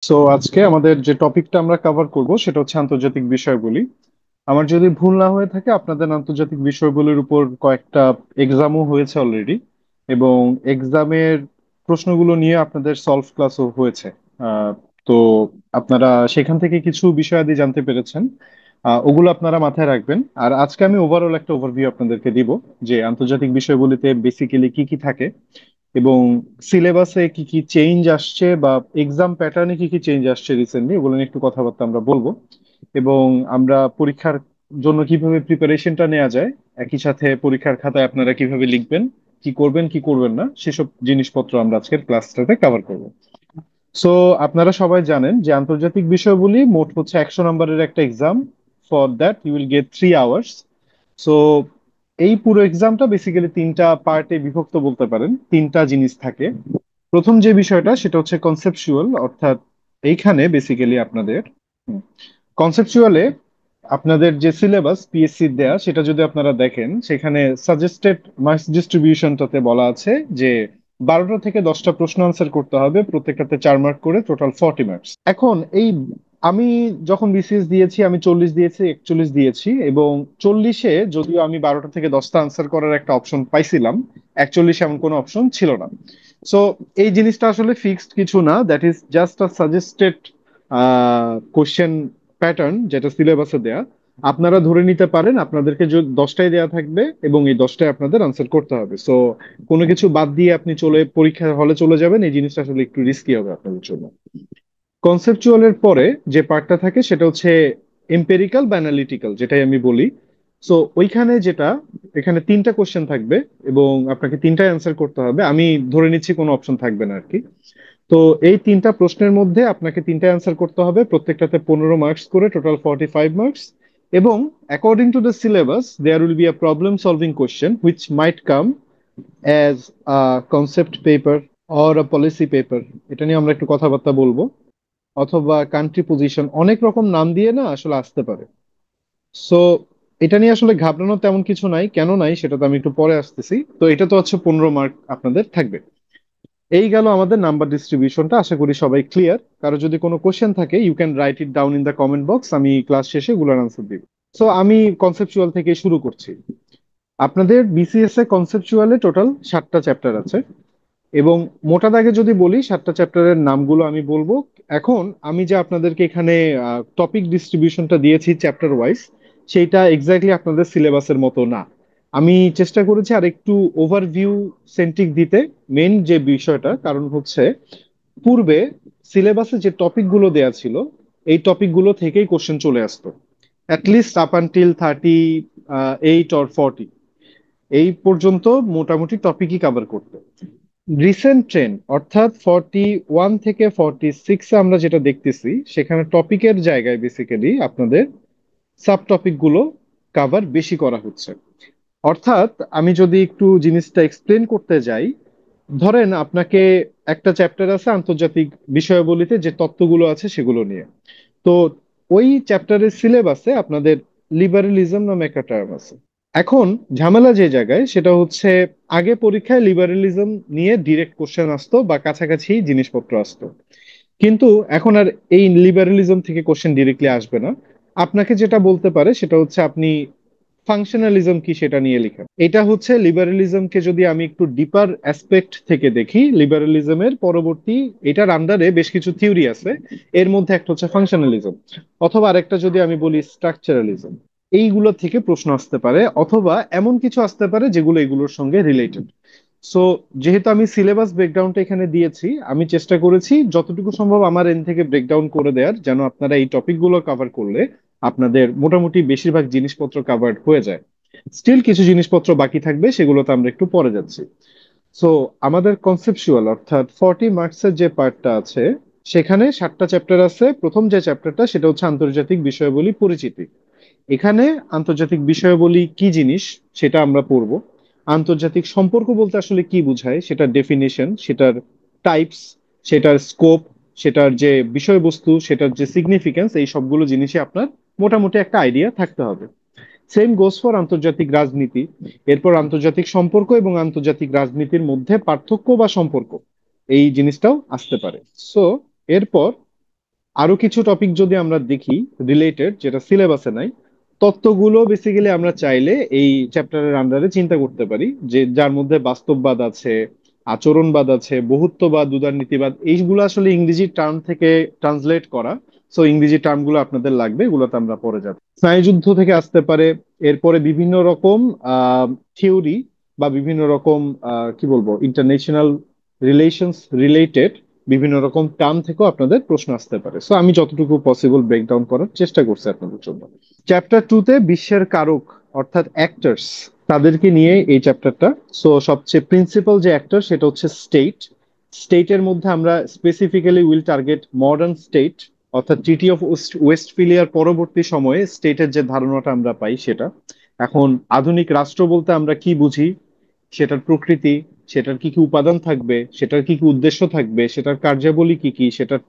So আজকে আমাদের যে টপিকটা আমরা কভার করব সেটা হচ্ছে আন্তর্জাতিক বিষয়গুলি। আমার যদি ভুল না হয়ে থাকে, আপনাদের আন্তর্জাতিক বিষয়গুলির উপর কয়েকটা এক্সামও হয়েছে অলরেডি, এবং এক্সামের প্রশ্নগুলো নিয়ে আপনাদের সলভ ক্লাসও হয়েছে। তো আপনারা সেখান থেকে কিছু বিষয়াদি জানতে পেরেছেন। ওগুলো আপনারা মাথায় রাখবেন। আর আজকে আমি ওভারঅল একটা ওভারভিউ আপনাদেরকে দিব যে আন্তর্জাতিক বিষয়গুলিতে বেসিক্যালি কি কি থাকে, এবং সিলেবাসে কি কি চেঞ্জ আসছে বা এক্সাম প্যাটার্নে কি কি চেঞ্জ আসছে রিসেন্টলি, ওগুলো নিয়ে একটু কথাবার্তা আমরা বলবো। এবং আমরা পরীক্ষার জন্য কিভাবে প্রিপারেশনটা নেওয়া যায়, একই সাথে পরীক্ষার খাতায় আপনারা কিভাবে লিখবেন, কি করবেন কি করবেন না, সেসব জিনিসপত্র আমরা আজকের ক্লাসটাতে কভার করব। সো আপনারা সবাই জানেন যে আন্তর্জাতিক বিষয়গুলি মোট হচ্ছে 100 নম্বরের একটা exam. For that you will get 3 hours. So এই পুরো এক্সামটা বেসিক্যালি তিনটা পার্টে বিভক্ত বলতে পারেন, তিনটা জিনিস থাকে। প্রথম যে বিষয়টা সেটা হচ্ছে কনসেপচুয়াল, অর্থাৎ এইখানে বেসিক্যালি আপনাদের কনসেপচুয়ালে আপনাদের যে সিলেবাস পিএসসি দেয়া সেটা যদি আপনারা দেখেন, সেখানে সাজেস্টেড মার্কস ডিস্ট্রিবিউশনটাতে বলা আছে যে 12টা থেকে 10টা প্রশ্ন আনসার করতে হবে, প্রত্যেকটাতে 4 মার্ক করে, টোটাল 40 মার্কস। এখন এই আমি যখন বিসিএস দিয়েছি আমি 40 দিয়েছি, 41 দিয়েছি, এবং 40-এ যদিও আমি 12টা থেকে 10টা আনসার করার একটা অপশন পাইছিলাম, 41-এ এমন কোনো অপশন ছিল না। সো এই জিনিসটা আসলে ফিক্সড কিছু না, that is just a suggested question pattern যেটা সিলেবাসে দেয়া। আপনারা ধরে নিতে পারেন আপনাদেরকে 10টাই দেয়া থাকবে এবং এই 10টায় আপনাদের আনসার করতে হবে। সো কোনো কিছু বাদ দিয়ে আপনি পরীক্ষার হলে চলে যাবেন, এই জিনিসটা আসলে একটু রিস্কি হবে আপনাদের জন্য। কনসেপচুয়ালের পরে যে পার্টটা থাকে সেটা হচ্ছে এম্পেরিক্যাল বা অ্যানালিটিক্যাল, যেটাই আমি বলি। সো ওইখানে যেটা, এখানে 3টা কোশ্চেন থাকবে এবং আপনাকে 3টাই অ্যান্সার করতে হবে। আমি ধরে নিচ্ছি কোনো অপশন থাকবে না আর কি। তো এই 3টা প্রশ্নের মধ্যে আপনাকে 3টায় অ্যান্সার করতে হবে, প্রত্যেকটাতে 15 মার্কস করে, টোটাল 45 মার্কস। এবং according to the syllabus there will be a problem solving question which might come as a concept paper or a policy paper. এটা নিয়ে আমরা একটু কথাবার্তা বলবো। অথবা কান্ট্রি পজিশন, অনেক রকম নাম দিয়ে না আসলে আসতে পারে। সো এটা নিয়ে আসলে ঘাবড়ানোর তেমন কিছু নাই, কেন নাই সেটা তো আমি একটু পরে আসতেছি। তো এটা তো হচ্ছে 15 মার্ক আপনাদের থাকবে। এই গেল আমাদের নাম্বার ডিস্ট্রিবিউশনটা, আশা করি সবাই ক্লিয়ার। কারো যদি কোনো কোশ্চেন থাকে you can write it down in the comment box, আমি ক্লাস শেষে এগুলোর আনসার দিব। সো আমি কনসেপচুয়াল থেকে শুরু করছি। আপনাদের বিসিএস এ কনসেপচুয়ালে টোটাল 7টা চ্যাপ্টার আছে, এবং মোটা দাগে যদি বলি 7টা চ্যাপ্টারের নামগুলো আমি বলবো। এখন আমি যে আপনাদেরকে এখানে টপিক ডিস্ট্রিবিউশনটা দিয়েছি চ্যাপ্টার ওয়াইজ, সেইটা এক্স্যাক্টলি আপনাদের সিলেবাসের মতো না। আমি চেষ্টা করেছি আর একটু ওভারভিউ সেন্ট্রিক দিতে। মেন যে বিষয়টা কারণ হচ্ছে, পূর্বে সিলেবাসে যে টপিকগুলো দেয়া ছিল এই টপিকগুলো থেকেই কোশ্চেন চলে আসতো, অ্যাটলিস্ট আপ আনটিল 38 or 40, এই পর্যন্ত মোটামুটি টপিকই কভার করতো। রিসেন্ট ট্রেন্ড অর্থাৎ 41 থেকে 46-এ আমরা যেটা দেখতেছি, সেখানে টপিকের জায়গায় বেসিক্যালি আপনাদের সাব টপিক গুলো কভার বেশি করা হচ্ছে। অর্থাৎ আমি যদি একটু জিনিসটা এক্সপ্লেন করতে যাই, ধরেন আপনাকে একটা চ্যাপ্টার আছে আন্তর্জাতিক বিষয়াবলিতে, যে তত্ত্বগুলো আছে সেগুলো নিয়ে। তো ওই চ্যাপ্টারের সিলেবাসে আপনাদের লিবারেলিজম নামে একটা টার্ম আছে। এখন ঝামেলা যে জায়গায় সেটা হচ্ছে, আগে পরীক্ষায় লিবারেলিজম নিয়ে ডিরেক্ট কোশ্চেন আসতো বা কাছাকাছি জিনিসপত্র আসতো, কিন্তু এখন আর এই লিবারেলিজম থেকে কোশ্চেন ডিরেক্টলি আসবে না। আপনাকে যেটা বলতে পারে সেটা হচ্ছে আপনি ফাংশনালিজম কি সেটা নিয়ে লেখেন। এটা হচ্ছে লিবারেলিজমকে যদি আমি একটু ডিপার অ্যাসপেক্ট থেকে দেখি, লিবারেলিজমের পরবর্তী এটার আন্ডারে বেশ কিছু থিওরি আছে। এর মধ্যে একটা হচ্ছে ফাংশনালিজম, অথবা আরেকটা যদি আমি বলি স্ট্রাকচারালিজম। এইগুলো থেকে প্রশ্ন আসতে পারে, অথবা এমন কিছু আসতে পারে যেগুলো এগুলোর সঙ্গে রিলেটেড। সো যেহেতু আমি সিলেবাস ব্রেকডাউনটা এখানে দিয়েছি, আমি চেষ্টা করেছি যতটুকু সম্ভব আমার এন্ড থেকে ব্রেকডাউন করে দেওয়ার, যেন আপনারা এই টপিকগুলো কভার করলে আপনাদের মোটামুটি বেশিরভাগ জিনিসপত্র কভার্ড হয়ে যায়। স্টিল কিছু জিনিসপত্র বাকি থাকবে, সেগুলোতে আমরা একটু পরে যাচ্ছি। সো আমাদের কনসেপচুয়াল অর্থাৎ 40 মার্কসের যে পার্টটা আছে, সেখানে 7টা চ্যাপ্টার আছে। প্রথম যে চ্যাপ্টারটা সেটা হচ্ছে আন্তর্জাতিক বিষয়াবলী পরিচিতি। এখানে আন্তর্জাতিক বিষয়াবলী কি জিনিস সেটা আমরা পড়বো। আন্তর্জাতিক সম্পর্ক বলতে আসলে কি বোঝায় সেটার ডেফিনেশন, সেটার টাইপস, সেটার স্কোপ, সেটার যে বিষয়বস্তু, সেটার যে সিগনিফিকেন্স, এই সবগুলো জিনিসই আপনার মোটামুটি একটা আইডিয়া থাকতে হবে। সেম গোস ফর আন্তর্জাতিক রাজনীতি। এরপর আন্তর্জাতিক সম্পর্ক এবং আন্তর্জাতিক রাজনীতির মধ্যে পার্থক্য বা সম্পর্ক, এই জিনিসটাও আসতে পারে। সো এরপর আরো কিছু টপিক যদি আমরা দেখি রিলেটেড, যেটা সিলেবাসে নাই, তত্ত্বগুলো বেসিক্যালি আমরা চাইলে এই চ্যাপ্টারের আন্ডারে চিন্তা করতে পারি, যে যার মধ্যে বাস্তববাদ আছে, আচরণবাদ আছে, বহুত্ববাদ, উদারনীতিবাদ, এইগুলো আসলে ইংরেজি টার্ম থেকে ট্রান্সলেট করা। সো ইংরেজি টার্মগুলো আপনাদের লাগবে, এগুলোতে আমরা পরে যাব। স্নায়ুযুদ্ধ থেকে আসতে পারে। এরপরে বিভিন্ন রকম থিওরি বা বিভিন্ন রকম কি বলবো, ইন্টারন্যাশনাল রিলেশনস রিলেটেড বিভিন্ন রকম টার্ম থেকেও আপনাদের প্রশ্ন আসতে পারে। সো আমি যতটুকু পসিবল ব্রেকডাউন করার চেষ্টা করছি আপনাদের জন্য। চ্যাপ্টার টু তে বিশ্বের কারক অর্থাৎ অ্যাক্টরস, তাদেরকে নিয়ে এই চ্যাপ্টারটা। সো সবচেয়ে প্রিন্সিপাল যে অ্যাক্টর সেটা হচ্ছে স্টেট। স্টেটের মধ্যে আমরা specifically will target modern state, অর্থাৎ ট্রিটি অফ ওয়েস্টফিলিয়ার পরবর্তী সময়ে স্টেটের যে ধারণাটা আমরা পাই সেটা। এখন আধুনিক রাষ্ট্র বলতে আমরা কি বুঝি, সেটার প্রকৃতি, সেটার কি কি উপাদান থাকবে, সেটার কি কি উদ্দেশ্য থাকবে, সেটার কার্যাবলী কি কি, সেটার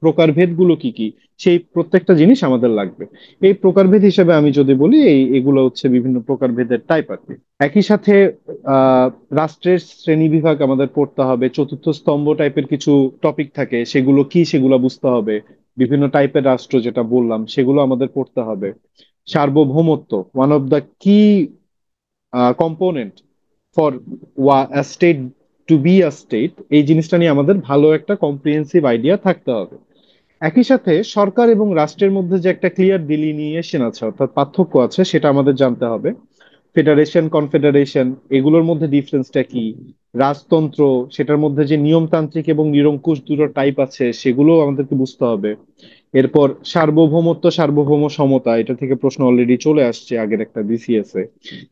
প্রকারভেদ গুলো কি কি, সেই প্রত্যেকটা জিনিস আমাদের লাগবে। এই প্রকারভেদ হিসেবে আমি যদি বলি, এগুলো হচ্ছে বিভিন্ন প্রকারভেদের টাইপ আর কি। একই সাথে আহ রাষ্ট্রের শ্রেণী বিভাগ আমাদের পড়তে হবে, চতুর্থ স্তম্ভ টাইপের কিছু টপিক থাকে, সেগুলো কি সেগুলো বুঝতে হবে। বিভিন্ন টাইপের রাষ্ট্র যেটা বললাম সেগুলো আমাদের পড়তে হবে। সার্বভৌমত্ব, one of the key component for state to be a state, এই জিনিসটা নিয়ে আমাদের ভালো একটা কম্প্রিহেন্সিভ আইডিয়া থাকতে হবে। একই সাথে সরকার এবং রাষ্ট্রের মধ্যে যে একটা ক্লিয়ার ডিলিনিয়েশন আছে, অর্থাৎ পার্থক্য আছে, সেটা আমাদের জানতে হবে। ফেডারেশন, কনফেডারেশন, এগুলোর মধ্যে ডিফারেন্সটা কি, রাজতন্ত্র, সেটার মধ্যে যে নিয়মতান্ত্রিক এবং নিরঙ্কুশ দুটো টাইপ আছে সেগুলো আমাদেরকে বুঝতে হবে। এরপর সার্বভৌমত্ব, সার্বভৌম সমতা, এটা থেকে প্রশ্ন অলরেডি চলে আসছে আগের একটা বিসিএস এ।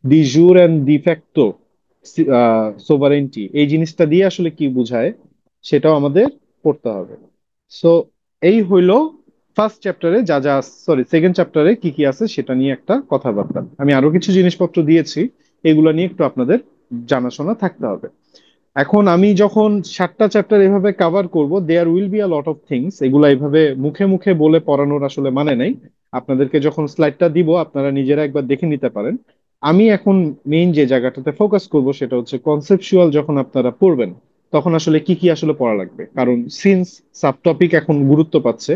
De jure and de facto sovereignty, এই জিনিসটা দিয়ে আসলে কি বোঝায় সেটাও আমাদের পড়তে হবে। সো এই হইলো ফার্স্ট চ্যাপ্টারে যা যা, সরি সেকেন্ড চ্যাপ্টারে কি কি আছে সেটা নিয়ে একটা কথাবার্তা। আমি আরো কিছু জিনিসপত্র দিয়েছি, এগুলো নিয়ে একটু আপনাদের জানাশোনা থাকতে হবে। এখন আমি যখন 7টা চ্যাপ্টার এভাবে কভার করব, there will be a lot of things, এগুলো এভাবে মুখে মুখে বলে পড়ানোর আসলে মানে নেই। আপনাদেরকে যখন স্লাইডটা দিব আপনারা নিজেরা একবার দেখে নিতে পারেন। আমি এখন মেইন যে জায়গাটাতে ফোকাস করব সেটা হচ্ছে কনসেপচুয়াল, যখন আপনারা পড়বেন তখন আসলে কি কি আসলে পড়া লাগবে, কারণ সিন্স সাব টপিক এখন গুরুত্ব পাচ্ছে,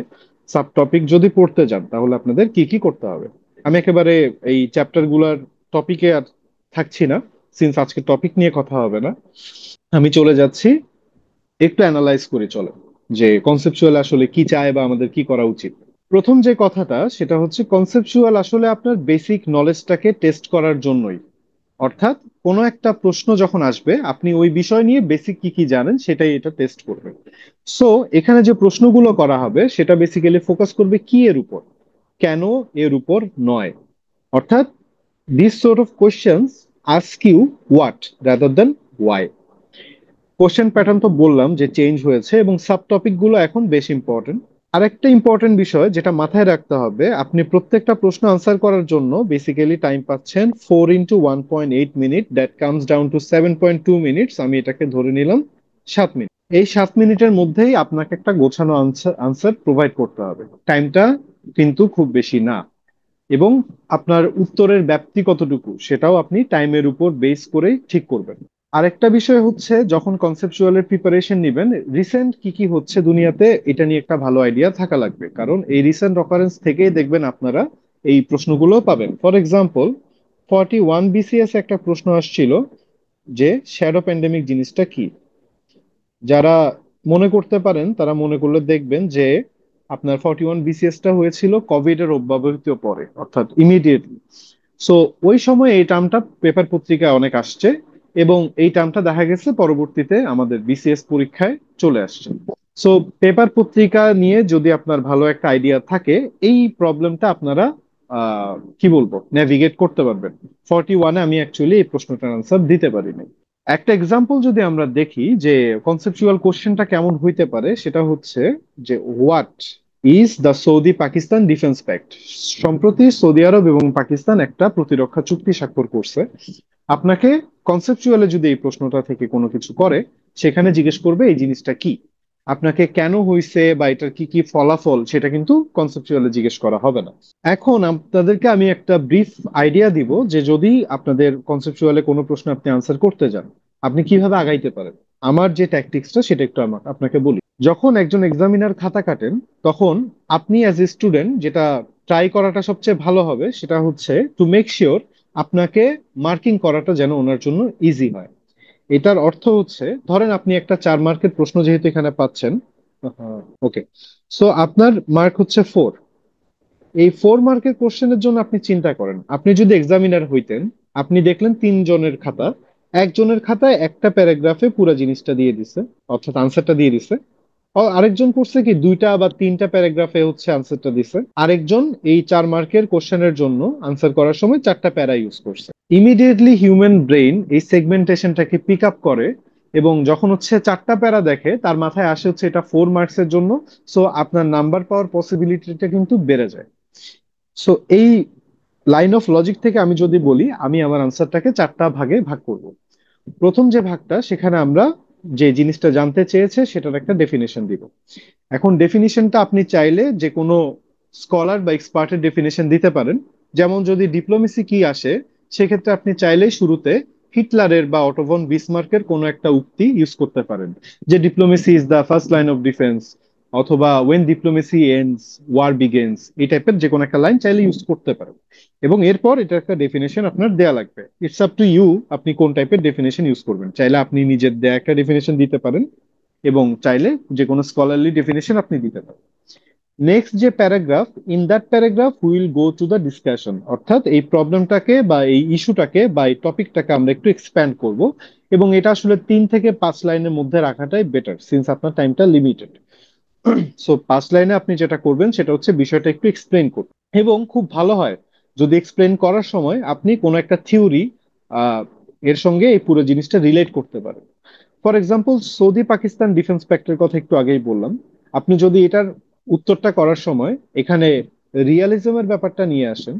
সাব টপিক যদি পড়তে যান তাহলে আপনাদের কি কি করতে হবে। আমি একেবারে এই চ্যাপ্টার গুলার টপিকে আর থাকছি না, সিন্স আজকে টপিক নিয়ে কথা হবে না। আমি চলে যাচ্ছি, একটু অ্যানালাইজ করি চলো, যে কনসেপচুয়াল আসলে কি চায় বা আমাদের কি করা উচিত। প্রথম যে কথাটা সেটা হচ্ছে কনসেপচুয়াল আসলে আপনার বেসিক নলেজটাকে টেস্ট করার জন্যই। অর্থাৎ কোনো একটা প্রশ্ন যখন আসবে আপনি ওই বিষয় নিয়ে বেসিক কি কি জানেন সেটাই এটা টেস্ট করবে। সো এখানে যে প্রশ্নগুলো করা হবে সেটা বেসিক্যালি ফোকাস করবে কি এর উপর, কেন এর উপর নয়। অর্থাৎ this sort of questions ask you what rather than why। Question pattern তো বললাম যে চেঞ্জ হয়েছে এবং সাব টপিক গুলো এখন বেশ ইম্পর্টেন্ট। আরেকটা ইম্পর্টেন্ট বিষয় যেটা মাথায় রাখতে হবে, আপনি প্রত্যেকটা প্রশ্ন আনসার করার জন্য বেসিক্যালি টাইম পাচ্ছেন 4 × 1.8 minute, that comes down to 7.2 minutes. আমি এটাকে ধরে নিলাম 7 মিনিট। এই 7 মিনিটের মধ্যেই আপনাকে একটা গোছানো আনসার আনসার প্রোভাইড করতে হবে। টাইমটা কিন্তু খুব বেশি না, এবং আপনার উত্তরের ব্যাপ্তি কতটুকু সেটাও আপনি টাইমের উপর বেস করে ঠিক করবেন। আরেকটা বিষয় হচ্ছে যখন কনসেপচুয়ালের প্রিপারেশন নেবেন, রিসেন্ট কি কি হচ্ছে দুনিয়াতে এটা নিয়ে একটা ভালো আইডিয়া থাকা লাগবে, কারণ এই রিসেন্ট অকারেন্স থেকেই দেখবেন আপনারা এই প্রশ্নগুলো পাবেন। ফর এক্সাম্পল 41 বিসিএস একটা প্রশ্ন আসছিল যে শ্যাডো প্যান্ডেমিক জিনিসটা কি। যারা মনে করতে পারেন তারা মনে করলে দেখবেন যে আপনার 41 বিসিএসটা হয়েছিল কোভিড এর অব্যবহিত পরে, অর্থাৎ ইমিডিয়েটলি। সো ওই সময় এই টার্মটা পেপার পত্রিকায় অনেক আসছে, এবং এই টার্মটা দেখা গেছে পরবর্তীতে আমাদের বিসিএস পরীক্ষায় চলে আসছে। সো পেপার পত্রিকা নিয়ে যদি আপনার ভালো একটা আইডিয়া থাকে, এই প্রবলেমটা আপনারা কি বলবো নেভিগেট করতে পারবেন। 41-এ আমি অ্যাকচুয়ালি এই প্রশ্নটার আনসার দিতে পারিনি। একটা এক্সাম্পল যদি আমরা দেখি যে কনসেপচুয়াল কোশ্চেনটা কেমন হইতে পারে, সেটা হচ্ছে যে what is the Saudi Pakistan defence pact. সম্প্রতি সৌদি আরব এবং পাকিস্তান একটা প্রতিরক্ষা চুক্তি স্বাক্ষর করছে। আপনাকে কনসেপচুয়ালে যদি এই প্রশ্নটা থেকে কোনো কিছু করে, সেখানে জিজ্ঞেস করবে এই জিনিসটা কি। আপনাকে কেন হইছে বা এটার কি কি ফলাফল সেটা কিন্তু কনসেপচুয়ালি জিজ্ঞেস করা হবে না। এখন আপনাদেরকে আমি একটা ব্রিফ আইডিয়া দিব যে যদি আপনাদের কনসেপচুয়ালে কোনো প্রশ্ন আপনি আনসার করতে যান আপনি কিভাবে আগাইতে পারেন। আমার যে ট্যাকটিক্সটা সেটা একটু আপনাকে বলি। যখন একজন এক্সামিনার খাতা কাটেন, তখন আপনি অ্যাজ এ স্টুডেন্ট যেটা ট্রাই করাটা সবচেয়ে ভালো হবে সেটা হচ্ছে টু মেক শিওর আপনাকে মার্কিং করাটা যেন ওনার জন্য ইজি হয়। এটার অর্থ হচ্ছে, ধরেন আপনি একটা 4 মার্কের প্রশ্ন যেহেতু এখানে পাচ্ছেন, ওকে, সো আপনার মার্ক হচ্ছে 4। এই 4 মার্কের কোশ্চেনের জন্য আপনি চিন্তা করেন, আপনি যদি এক্সামিনার হইতেন, আপনি দেখলেন 3 জনের খাতা, একজনের খাতায় একটা প্যারাগ্রাফে পুরো জিনিসটা দিয়ে দিছে, অর্থাৎ আনসারটা দিয়ে দিছে। আরেকজন করছে কি 2টা বা 3টা প্যারাগ্রাফে হচ্ছে আনসারটা দিছে, আরেকজন এই 4 মার্কের কোশ্চেনের জন্য আনসার করার সময় 4টা প্যারা ইউজ করছে। ইমিডিয়েটলি হিউম্যান ব্রেইন এই সেগমেন্টেশনটাকে পিক আপ করে, এবং যখন হচ্ছে 4টা প্যারা দেখে তার মাথায় আসে হচ্ছে এটা 4 মার্কসের জন্য। সো আপনার নাম্বার পাওয়ার পসিবিলিটিটা কিন্তু বেড়ে যায়। সো এই লাইন অফ লজিক থেকে আমি যদি বলি, আমি আমার আনসারটাকে 4টা ভাগে ভাগ করব। প্রথম যে ভাগটা, সেখানে আমরা যে জিনিসটা জানতে চেয়েছে সেটার একটা ডেফিনেশন দিব। এখন ডেফিনিশনটা আপনি চাইলে যে কোনো স্কলার বা এক্সপার্টের ডেফিনেশন দিতে পারেন। যেমন যদি ডিপ্লোমেসি কি আসে, সেক্ষেত্রে আপনি চাইলেই শুরুতে হিটলারের বা অটো ভন বিসমার্কের কোনো একটা উক্তি ইউজ করতে পারেন, যে diplomacy is the first line of defence, অথবা when diplomacy ends war begins, এই টাইপের যে কোনো একটা লাইন চাইলে ইউজ করতে পারেন। এবং এরপর এটা একটা ডেফিনেশন আপনার দেয়া লাগবে। ইটস আপ টু ইউ, আপনি কোন টাইপের ডেফিনেশন ইউজ করবেন। চাইলে আপনি নিজের দেয়া একটা ডেফিনেশন দিতে পারেন, এবং চাইলে যে কোনো স্কলারলি ডেফিনেশন আপনি দিতে পারেন। নেক্সট যে paragraph, in that paragraph will go to the discussion, অর্থাৎ এই প্রবলেমটাকে বা এই ইস্যুটাকে বা এই টপিকটাকে আমরা একটু এক্সপ্যান্ড করব। এবং এটা আসলে 3 থেকে 5 লাইনের মধ্যে রাখাটাই বেটার, সিন্স আপনার টাইমটা লিমিটেড। সো 5 লাইনে আপনি যেটা করবেন সেটা হচ্ছে বিষয়টা একটু এক্সপ্লেন করবেন। এবং খুব ভালো হয় যদি এক্সপ্লেন করার সময় আপনি কোনো একটা থিওরি এর সঙ্গে এই পুরো জিনিসটা রিলেট করতে পারেন। For example, Saudi Pakistan defence প্যাক্টের কথা একটু আগেই বললাম। আপনি যদি এটার উত্তরটা করার সময় এখানে রিয়ালিজমের ব্যাপারটা নিয়ে আসেন,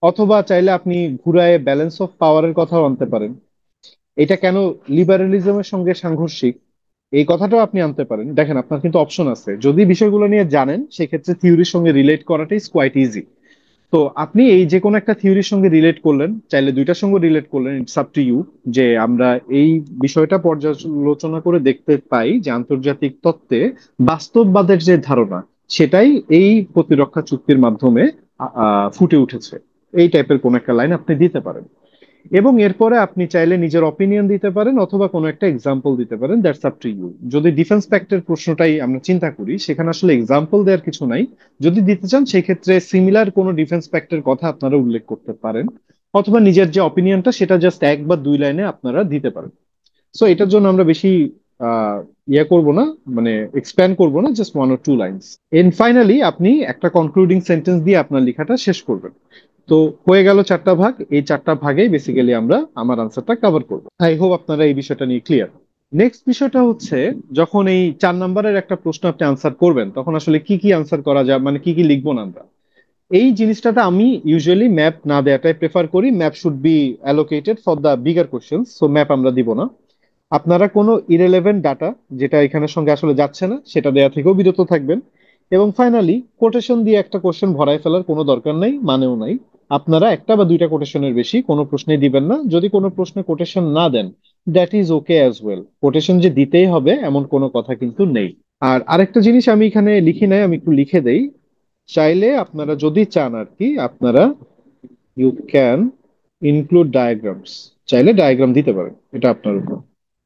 অথবা চাইলে আপনি ঘুরায় ব্যালেন্স অফ পাওয়ারের কথাও আনতে পারেন, এটা কেন লিবারালিজমের সঙ্গে সাংঘর্ষিক, এই কথাটাও আপনি আনতে পারেন। দেখেন, আপনার কিন্তু অপশন আছে, যদি বিষয়গুলো নিয়ে জানেন সেক্ষেত্রে থিওরির সঙ্গে রিলেট করাটা ইজ কোয়াইট ইজি। তো আপনি এই যে কোনো একটা থিওরির সঙ্গে রিলেট করলেন, চাইলে দুইটার সঙ্গে রিলেট করলেন, ইটস আপ টু ইউ। যে আমরা এই বিষয়টা পর্যালোচনা করে দেখতে পাই যে আন্তর্জাতিক তত্ত্বে বাস্তববাদের যে ধারণা, সেটাই এই প্রতিরক্ষা চুক্তির মাধ্যমে ফুটে উঠেছে। এই টাইপের কোন একটা লাইন আপনি দিতে পারেন, এবং এরপরে আপনি চাইলে নিজের অপিনিয়ন দিতে পারেন অথবা কোনো একটা এক্সাম্পল দিতে পারেন, দ্যাটস আপ টু ইউ। যদি ডিফেন্স প্যাক্টের প্রশ্নটাই আমরা চিন্তা করি, সেখানে আসলে এক্সাম্পল দেওয়ার কিছু নাই। যদি দিতে চান সেক্ষেত্রে সিমিলার কোনো ডিফেন্স প্যাক্টের কথা আপনারা উল্লেখ করতে পারেন, অথবা নিজের যে অপিনিয়নটা সেটা জাস্ট 1 বা 2 লাইনে আপনারা দিতে পারেন। সো এটার জন্য আমরা বেশি আহ ইয়ে করব না, মানে এক্সপ্যান্ড করব না, just 1 or 2 lines. And finally আপনি একটা কনক্লুডিং সেন্টেন্স দিয়ে আপনার লেখাটা শেষ করবেন। তো হয়ে গেল 4টা ভাগ। এই 4টা ভাগেই বেসিক্যালি আমরা আমার আনসারটা কভার করবো। আই হোপ আপনারা এই বিষয়টা নিয়ে ক্লিয়ার। নেক্সট বিষয়টা হচ্ছে, যখন এই 4 নাম্বারের একটা প্রশ্ন আপনি আনসার করবেন, তখন আসলে কি কি আনসার করা যায়, মানে কি কি লিখবো না আমরা, এই জিনিসটাতে আমি ইউজুয়ালি ম্যাপ না দেওয়াটাই প্রেফার করি। Map should be allocated for the bigger question, so map আমরা দিব না। আপনারা কোনো ইরেলেভেন্ট ডাটা, যেটা এখানের সঙ্গে আসলে যাচ্ছে না, সেটা দেয়া থেকেও বিরত থাকবেন। এবং ফাইনালি, কোটেশন দিয়ে একটা কোশ্চেন ভরায় ফেলার কোনো দরকার নাই, মানেও নাই। আপনারা 1 বা 2টা কোটেশনের বেশি কোনো প্রশ্নে দিবেন না। যদি কোনো প্রশ্নে কোটেশন না দেন, that is okay as well. Quotation যে দিতেই হবে এমন কোনো কথা কিন্তু নেই। আর আরেকটা জিনিস আমি এখানে লিখি নাই, আমি একটু লিখে দেই। চাইলে আপনারা যদি চান আর কি, আপনারা ইউ ক্যান ইনক্লুড ডায়াগ্রামস, চাইলে ডায়াগ্রাম দিতে পারেন, এটা আপনার উপর।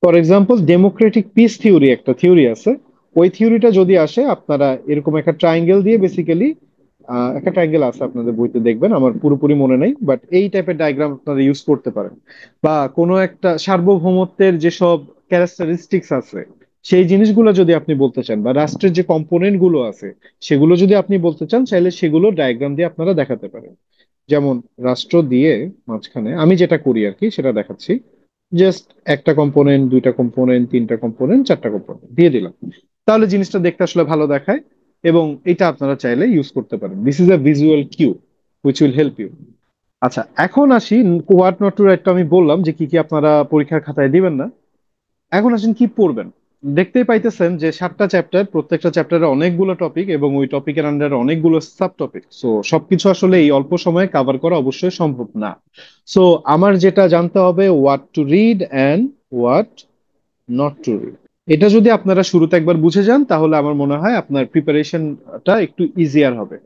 For example, Democratic piece theory একটা থিওরি আছে। ওই থিওরিটা যদি আসে, আপনারা এরকম একটা ট্রায়াঙ্গেল দিয়ে বেসিক্যালি, একটা ট্রায়াঙ্গেল আছে আপনাদের বইতে দেখবেন, আমার পুরোপুরি মনে নাই, বাট এই টাইপের ডায়াগ্রাম আপনারা ইউজ করতে পারেন। বা কোনো একটা সার্বভৌমত্বের যেসব ক্যারেক্টারিস্টিক্স আছে, সেই জিনিসগুলো যদি আপনি বলতে চান, বা রাষ্ট্রের যে কম্পোনেন্ট গুলো আছে সেগুলো যদি আপনি বলতে চান, চাইলে সেগুলো ডায়াগ্রাম দিয়ে আপনারা দেখাতে পারেন। যেমন, রাষ্ট্র দিয়ে মাঝখানে আমি যেটা করি আর কি সেটা দেখাচ্ছি। জাস্ট একটা কম্পোনেন্ট, 2টা কম্পোনেন্ট, 3টা কম্পোনেন্ট, 4টা কম্পোনেন্ট দিয়ে দিলাম, তাহলে জিনিসটা দেখতে আসলে ভালো দেখায়। এবং এটা আপনারা চাইলে ইউজ করতে পারেন। This is a visual cue which will help you. আচ্ছা, এখন আসি হোয়াট নট টু রাইট। তো আমি বললাম যে কি কি আপনারা পরীক্ষার খাতায় দিবেন না। এখন আসেন কি পড়বেন। দেখতেই পাইতেছেন যে 7টা চ্যাপ্টার, প্রত্যেকটা চ্যাপ্টারে অনেকগুলো টপিক, এবং ওই টপিকের আন্ডারে অনেকগুলো সাব টপিক। সো সবকিছু আসলে এই অল্প সময়ে কভার করা অবশ্যই সম্ভব না। সো আমার যেটা জানতে হবে, what to read and what not to read. এটা যদি আপনারা শুরুতে একবার বুঝে যান তাহলে আমার মনে হয় আপনার প্রিপারেশনটা একটু ইজিয়ার হবে।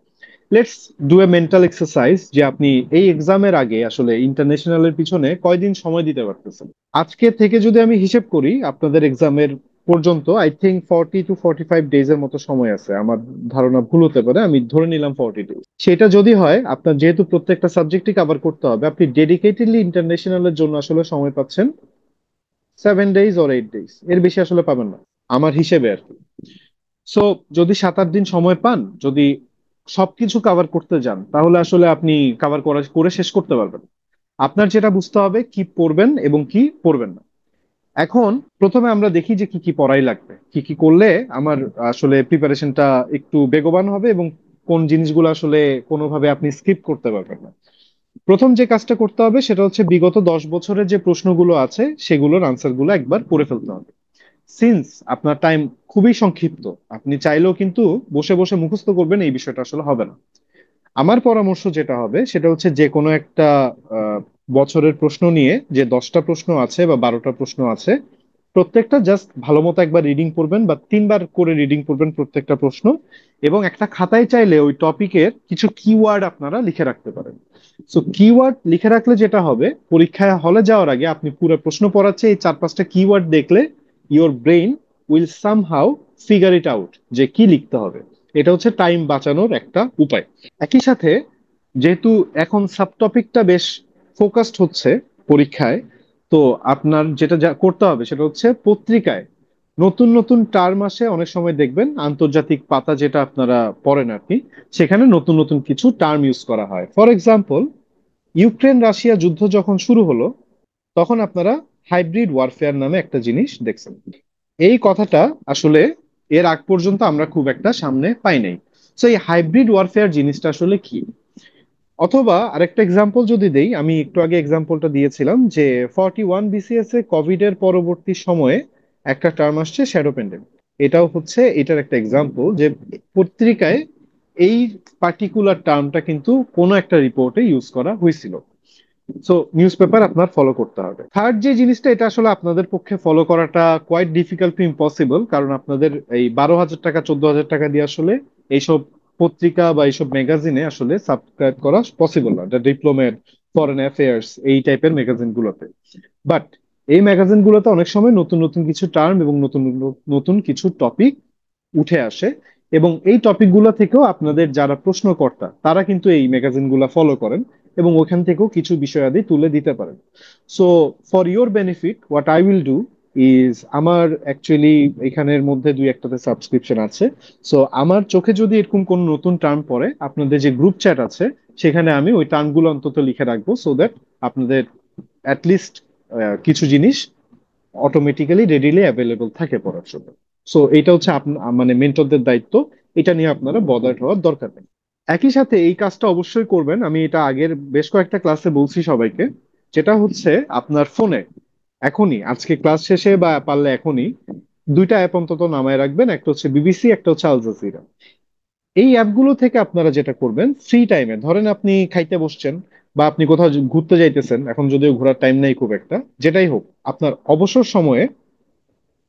Let's do a mental exercise যে আপনি এই এক্সামের আগে আসলে ইন্টারন্যাশনালের পিছনে কয়দিন সময় দিতে পারতেছেন। আজকে থেকে যদি আমি হিসেব করি আপনাদের এক্সামের পর্যন্ত, আই থিঙ্ক 40 to 45 ডেজ এর মতো সময় আছে। আমার ধারণা ভুল হতে পারে, আমি ধরে নিলাম 40 ডেজ। সেটা যদি হয়, আপনার যেহেতু প্রত্যেকটা সাবজেক্টই কভার করতে হবে, আপনি ডেডিকেটেডলি ইন্টারন্যাশনালের জন্য আসলে সময় পাচ্ছেন 7 ডেজ or 8 ডেজ, এর বেশি আসলে পাবেন না আমার হিসেবে আর কি। সো যদি 7-8 দিন সময় পান, যদি সবকিছু কভার করতে যান, তাহলে আসলে আপনি কভার করে শেষ করতে পারবেন। আপনার যেটা বুঝতে হবে কি পড়বেন এবং কি পড়বেন না। এখন প্রথমে আমরা দেখি যে কি কি পড়াই লাগবে, কি কি করলে আমার আসলে প্রিপারেশনটা একটু বেগবান হবে এবং কোন জিনিসগুলো আসলে কোনোভাবে আপনি স্কিপ করতে পারবেন না। প্রথম যে কাজটা করতে হবে সেটা হচ্ছে বিগত 10 বছরের যে প্রশ্নগুলো আছে সেগুলোর আনসার গুলো একবার পড়ে ফেলতে হবে। সিন্স আপনার টাইম খুবই সংক্ষিপ্ত, আপনি চাইলেও কিন্তু বসে বসে মুখস্থ করবেন এই বিষয়টা আসলে হবে না। আমার পরামর্শ যেটা হবে সেটা হচ্ছে যে কোনো একটা আহ, বছরের প্রশ্ন নিয়ে যে 10টা প্রশ্ন আছে বা 12টা প্রশ্ন আছে, প্রত্যেকটা জাস্ট ভালো মতো একবার রিডিং করবেন বা 3বার করে রিডিং করবেন প্রত্যেকটা প্রশ্ন। এবং একটা খাতায় চাইলে ওই টপিকের কিছু কিওয়ার্ড আপনারা লিখে রাখতে পারেন। সো কিওয়ার্ড লিখে রাখলে যেটা হবে, পরীক্ষায় হলে যাওয়ার আগে আপনি পুরো প্রশ্ন পড়াচ্ছে এই 4-5টা কিওয়ার্ড দেখলে your brain will somehow figure it out যে কি লিখতে হবে। এটা হচ্ছে টাইম বাঁচানোর একটা উপায়। একই সাথে যেহেতু এখন সাবটপিকটা বেশ ফোকাসড হচ্ছে পরীক্ষায়, তো আপনার যেটা করতে হবে সেটা হচ্ছে পত্রিকায় নতুন নতুন টার্ম আসে অনেক সময়, দেখবেন আন্তর্জাতিক পাতা যেটা আপনারা পড়েন আপনি, সেখানে নতুন নতুন কিছু টার্ম ইউজ করা হয়। ফর এক্সাম্পল, ইউক্রেন রাশিয়া যুদ্ধ যখন শুরু হলো, তখন আপনারা হাইব্রিড ওয়ারফেয়ার নামে একটা জিনিস দেখছেন। এই কথাটা আসলে এর আগ পর্যন্ত আমরা খুব একটা সামনে পাই নাই। তো এই হাইব্রিড ওয়ারফেয়ার জিনিসটা আসলে কি? অথবা আরেকটা এক্সাম্পল যদি দেই, আমি একটু আগে এক্সাম্পলটা দিয়েছিলাম যে 41 BCS এ কোভিড এর পরবর্তী সময়ে একটা টার্ম আসছে শ্যাডো প্যান্ডেমিক। এটাও হচ্ছে এটার একটা এক্সাম্পল যে পত্রিকায় এই পার্টিকুলার টার্মটা কিন্তু কোনো একটা রিপোর্টে ইউজ করা হয়েছিল। সো নিউজ পেপার আপনার ফলো করতে হবে। থার্ড যে জিনিসটা, এটা আসলে আপনাদের পক্ষে ফলো করাটা কোয়াইট ডিফিকাল্ট টু ইম্পসিবল, কারণ আপনাদের এই 12,000 টাকা 14,000 টাকা দিয়ে আসলে এইসব পত্রিকা বা এইসব ম্যাগাজিনে আসলে সাবস্ক্রাইব করা পসিবল না, ডিপ্লোমেট, ফরেন অ্যাফেয়ার্স, এই টাইপের ম্যাগাজিন গুলোতে। বাট এই ম্যাগাজিন গুলোতে অনেক সময় নতুন নতুন কিছু টার্ম এবং নতুন নতুন কিছু টপিক উঠে আসে। এবং এই টপিকগুলো থেকেও আপনাদের যারা প্রশ্নকর্তা তারা কিন্তু এই ম্যাগাজিনগুলো ফলো করেন এবং ওখান থেকেও কিছু বিষয়াদি তুলে দিতে পারেন। So for your benefit what I will do is, আমার অ্যাকচুয়ালি এখানের মধ্যে দুই একটাতে সাবস্ক্রিপশন আছে। সো আমার চোখে যদি এরকম কোন নতুন টার্ম পড়ে, আপনাদের যে গ্রুপ চ্যাট আছে সেখানে আমি ওই টার্মগুলো অন্তত লিখে রাখবো, সো দ্যাট আপনাদের অ্যাটলিস্ট কিছু জিনিস অটোমেটিক্যালি রেডিলি অ্যাভেলেবল থাকে পড়ার জন্য। সো এটা হচ্ছে মানে মেন্টরদের দায়িত্ব, এটা নিয়ে আপনারা বদার্ড হওয়ার দরকার নেই। একই সাথে এই কাজটা অবশ্যই করবেন, আমি এটা আগের বেশ কয়েকটা ক্লাসে বলছি সবাইকে, যেটা হচ্ছে আপনার ফোনে এখনই আজকে ক্লাস শেষে বা পারলে এখনই দুইটা অ্যাপ অন্তত নামায় রাখবেন, একটা হচ্ছে বিবিসি, একটা হচ্ছে আল জাজিরা। এই অ্যাপগুলো থেকে আপনারা যেটা করবেন, ফ্রি টাইমে ধরেন আপনি খাইতে বসছেন বা আপনি কোথাও ঘুরতে যাইতেছেন, এখন যদিও ঘোরার টাইম নাই খুব একটা, যেটাই হোক, আপনার অবসর সময়ে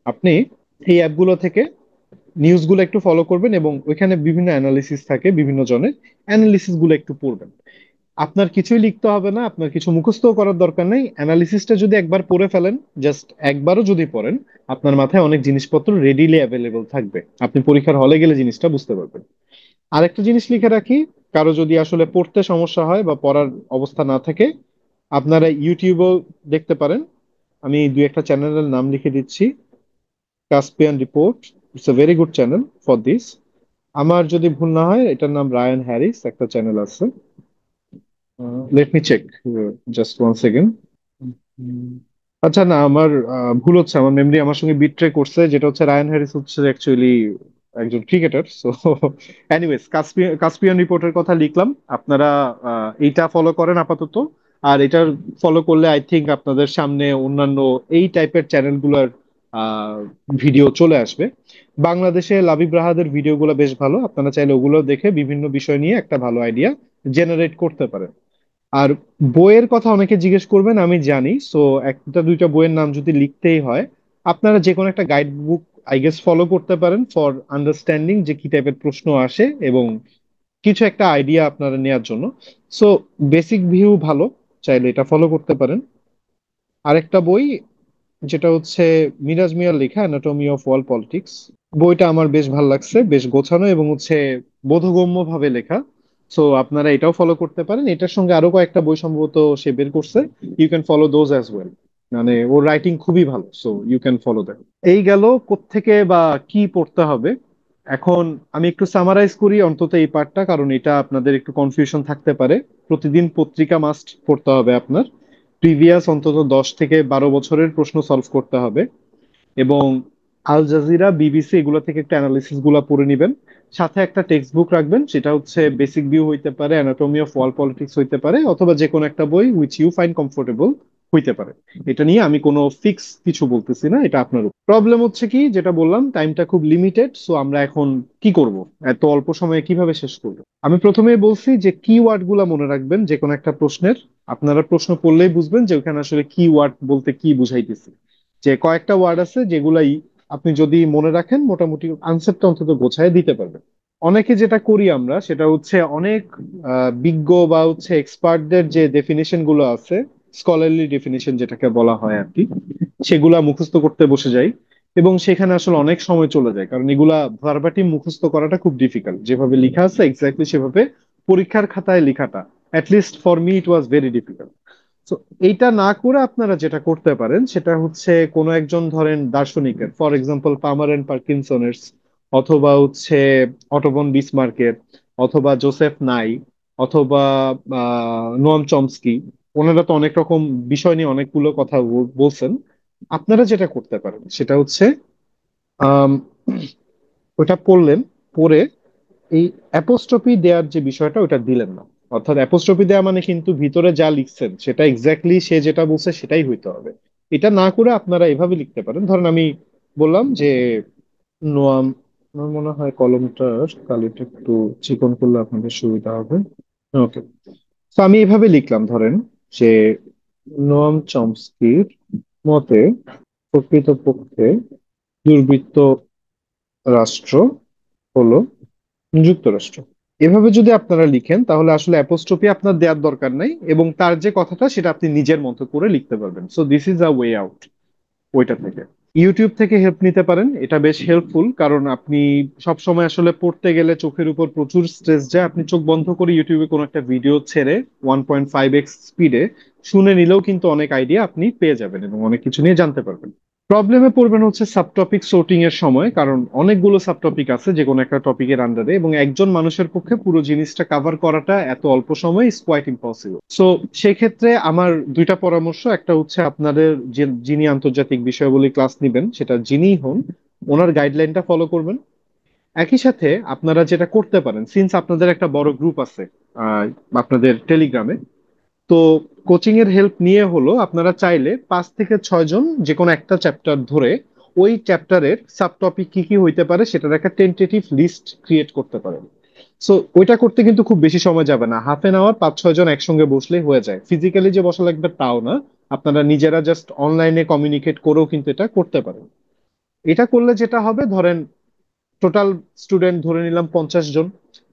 আপনি এই অ্যাপগুলো থেকে নিউজগুলো একটু ফলো করবেন এবং ওইখানে বিভিন্ন অ্যানালিসিস থাকে বিভিন্ন জনের, অ্যানালিসিস গুলো একটু পড়বেন। আপনার কিছুই লিখতে হবে না, আপনার কিছু মুখস্থ করার দরকার নেই। অ্যানালিসিসটা যদি একবার পড়ে ফেলেন, জাস্ট একবারও যদি পড়েন, আপনার মাথায় অনেক জিনিসপত্র রেডিলি অ্যাভেলেবল থাকবে, আপনি পরীক্ষার হলে গেলে জিনিসটা বুঝতে পারবেন। আরেকটা জিনিস লিখে রাখি, কারো যদি আসলে পড়তে সমস্যা হয় বা পড়ার অবস্থা না থাকে, আপনারা ইউটিউবেও দেখতে পারেন। আমি দুই একটা চ্যানেলের নাম লিখে দিচ্ছি। Caspian Report, it's a very good channel for this. আমার যদি ভুল না হয় এটার নাম রায়ান হ্যারিস, একটা চ্যানেল আছে। Let me check, just one second. আচ্ছা না, আমার ভুল হচ্ছে, আমার মেমরি আমার সঙ্গে বিট্রে করছে। যেটা হচ্ছে রায়ান হ্যারিস হচ্ছে অ্যাকচুয়ালি একজন ক্রিকেটার। সো এনিওয়েজ, কাস্পিয়ান রিপোর্টের কথা লিখলাম। আপনারা এইটা ফলো করেন আপাতত। আর এটার ফলো করলে আই থিংক আপনাদের সামনে অন্যান্য এই টাইপের চ্যানেলগুলোর ভিডিও চলে আসবে। বাংলাদেশে লাবিব রাহাদের ভিডিওগুলো বেশ ভালো, আপনারা চাইলে ওগুলো দেখে বিভিন্ন বিষয় নিয়ে একটা ভালো আইডিয়া জেনারেট করতে পারেন। আর বইয়ের কথা অনেকে জিজ্ঞেস করবেন, আমি জানি। সো একটা দুইটা বইয়ের নাম যদি লিখতেই হয়, আপনারা যে কোনো একটা guide book I guess follow করতে পারেন ফর আন্ডারস্ট্যান্ডিং যে কি টাইপের প্রশ্ন আসে এবং কিছু একটা আইডিয়া আপনারা নেয়ার জন্য। সো বেসিক ভিউ ভালো, চাইলে এটা ফলো করতে পারেন। আরেকটা বই যেটা হচ্ছে মিরাজ মিয়ার লেখা অ্যানাটমি অফ ওয়ার্ল্ড পলিটিক্স, বইটা আমার বেশ ভালো লাগছে, বেশ গোছানো এবং হচ্ছে বোধগম্য ভাবে লেখা। সো আপনারা এটাও ফলো করতে পারেন। এটার সঙ্গে আরো কয়েকটা বই সম্ভবত সে বের করছে, you can follow those as well. মানে ওর রাইটিং খুবই ভালো, so you can follow that. এই গেল কোত্থেকে বা কি পড়তে হবে। এখন আমি একটু সামারাইজ করি অন্তত এই পার্টটা, কারণ এটা আপনাদের একটু কনফিউশন থাকতে পারে। প্রতিদিন পত্রিকা মাস্ট পড়তে হবে আপনার, প্রিভিয়াস অন্তত 10 থেকে 12 বছরের প্রশ্ন সলভ করতে হবে, এবং আল জাজিরা বিবিসি এগুলো থেকে একটা অ্যানালিসিস গুলা পড়ে নিবেন। সাথে একটা টেক্সট বুক রাখবেন, যেটা হচ্ছে বেসিক ভিউ হইতে পারে, অ্যানাটমি অফ ওয়ার্ল্ড পলিটিক্স হইতে পারে, অথবা যে কোনো একটা বই উইচ ইউ ফাইন্ড কমফোর্টেবল হইতে পারে। এটা নিয়ে আমি কোনো ফিক্স কিছু বলতেছি না, এটা আপনার প্রবলেম। হচ্ছে কি, যেটা বললাম, টাইমটা খুব লিমিটেড। সো আমরা এখন কি করব, এত অল্প সময়ে কিভাবে শেষ করব? আমি প্রথমেই বলছি যে কি ওয়ার্ড গুলা মনে রাখবেন যে কোনো একটা প্রশ্নের। আপনারা প্রশ্ন পড়লেই বুঝবেন যে ওখানে আসলে কি ওয়ার্ড বলতে কি বুঝাইতেছি। যে কয়েকটা ওয়ার্ড আছে যেগুলাই আপনি যদি মনে রাখেন মোটামুটি আনসারটা অন্তত গোছায় দিতে পারবেন। অনেকে যেটা করি আমরা সেটা হচ্ছে অনেক বিজ্ঞ বা হচ্ছে এক্সপার্টদের যে ডেফিনেশন গুলো আছে, স্কলারলি ডেফিনেশন যেটাকে বলা হয় আর কি, সেগুলা মুখস্থ করতে বসে যাই, এবং সেখানে আসলে অনেক সময় চলে যায়, কারণ এগুলা ভার্বাটিম মুখস্থ করাটা খুব ডিফিকাল্ট। যেভাবে লেখা আছে এক্স্যাক্টলি সেভাবে পরীক্ষার খাতায় লেখাটা, at least for me it was very difficult. তো এইটা না করে আপনারা যেটা করতে পারেন সেটা হচ্ছে কোনো একজন ধরেন দার্শনিকের, ফর এক্সাম্পল পামার এন্ড পার্কিনসনের, অথবা হচ্ছে অটোবন বিসমার্কের, অথবা জোসেফ নাই, অথবা নোয়াম চমস্কি। ওনারা তো অনেক রকম বিষয় নিয়ে অনেকগুলো কথা বলছেন। আপনারা যেটা করতে পারেন সেটা হচ্ছে আম, ওটা পড়লেন, পড়ে এই অ্যাপোস্ট্রফি দেওয়ার যে বিষয়টা ওটা দিলেন না। অর্থাৎ অ্যাপোস্ট্রফি দেওয়া মানে কিন্তু ভিতরে যা লিখছেন সেটা এক্স্যাক্টলি সে যেটা বলছে সেটাই হইতে হবে। এটা না করে আপনারা এভাবে লিখতে পারেন, ধরেন আমি বললাম যে নোয়াম, আমার মনে হয় কলমটার কালিটা একটু চিকন করলে আপনাদের সুবিধা হবে। ওকে, তো আমি এভাবে লিখলাম ধরেন যে নোয়াম চমস্কির মতে প্রকৃতপক্ষে দুর্বৃত্ত রাষ্ট্র হলো যুক্তরাষ্ট্র। এভাবে যদি আপনারা লিখেন তাহলে আসলে অ্যাপোস্ট্রফি আপনার দেওয়ার দরকার নাই, এবং তার যে কথাটা সেটা আপনি নিজের মতো করে লিখতে পারবেন। So this is a way out ওইটা থেকে। ইউটিউব থেকে হেল্প নিতে পারেন, এটা বেশ হেল্পফুল, কারণ আপনি সব সময় আসলে পড়তে গেলে চোখের উপর প্রচুর স্ট্রেস যায়। আপনি চোখ বন্ধ করে ইউটিউবে কোনো একটা ভিডিও ছেড়ে 1.5x স্পিডে শুনে নিলেও কিন্তু অনেক আইডিয়া আপনি পেয়ে যাবেন এবং অনেক কিছু নিয়ে জানতে পারবেন। প্রবলেমে পড়বেন হচ্ছে সাবটপিক sorting এর সময়, কারণ অনেকগুলো সাবটপিক আছে যে কোনো একটা টপিকের আন্ডারে, এবং একজন মানুষের পক্ষে পুরো জিনিসটা কভার করাটা এত অল্প সময় ইজ কোয়াইট ইম্পসিবল। সো সেক্ষেত্রে আমার দুইটা পরামর্শ, একটা হচ্ছে আপনাদের যিনি আন্তর্জাতিক বিষয়াবলী ক্লাস নিবেন সেটা যিনিই হন, ওনার গাইডলাইনটা ফলো করবেন। একই সাথে আপনারা যেটা করতে পারেন, সিন্স আপনাদের একটা বড় গ্রুপ আছে আহ, আপনাদের টেলিগ্রামে, তো কোচিং এর হেল্প নিয়ে হলো আপনারা চাইলে 5 থেকে 6 জন যে কোনো একটা চ্যাপ্টার ধরে ওই চ্যাপ্টারের সাব টপিক কি কি হইতে পারে সেটার একটা টেন্টেটিভ লিস্ট ক্রিয়েট করতে পারেন। সো ওইটা করতে কিন্তু খুব বেশি সময় যাবে না, হাফ এন আওয়ার 5-6 জন একসঙ্গে বসলেই হয়ে যায়। ফিজিক্যালি যে বসা লাগবে তাও না, আপনারা নিজেরা জাস্ট অনলাইনে কমিউনিকেট করেও কিন্তু এটা করতে পারেন। এটা করলে যেটা হবে, ধরেন টোটাল স্টুডেন্ট ধরে নিলাম 50 জন,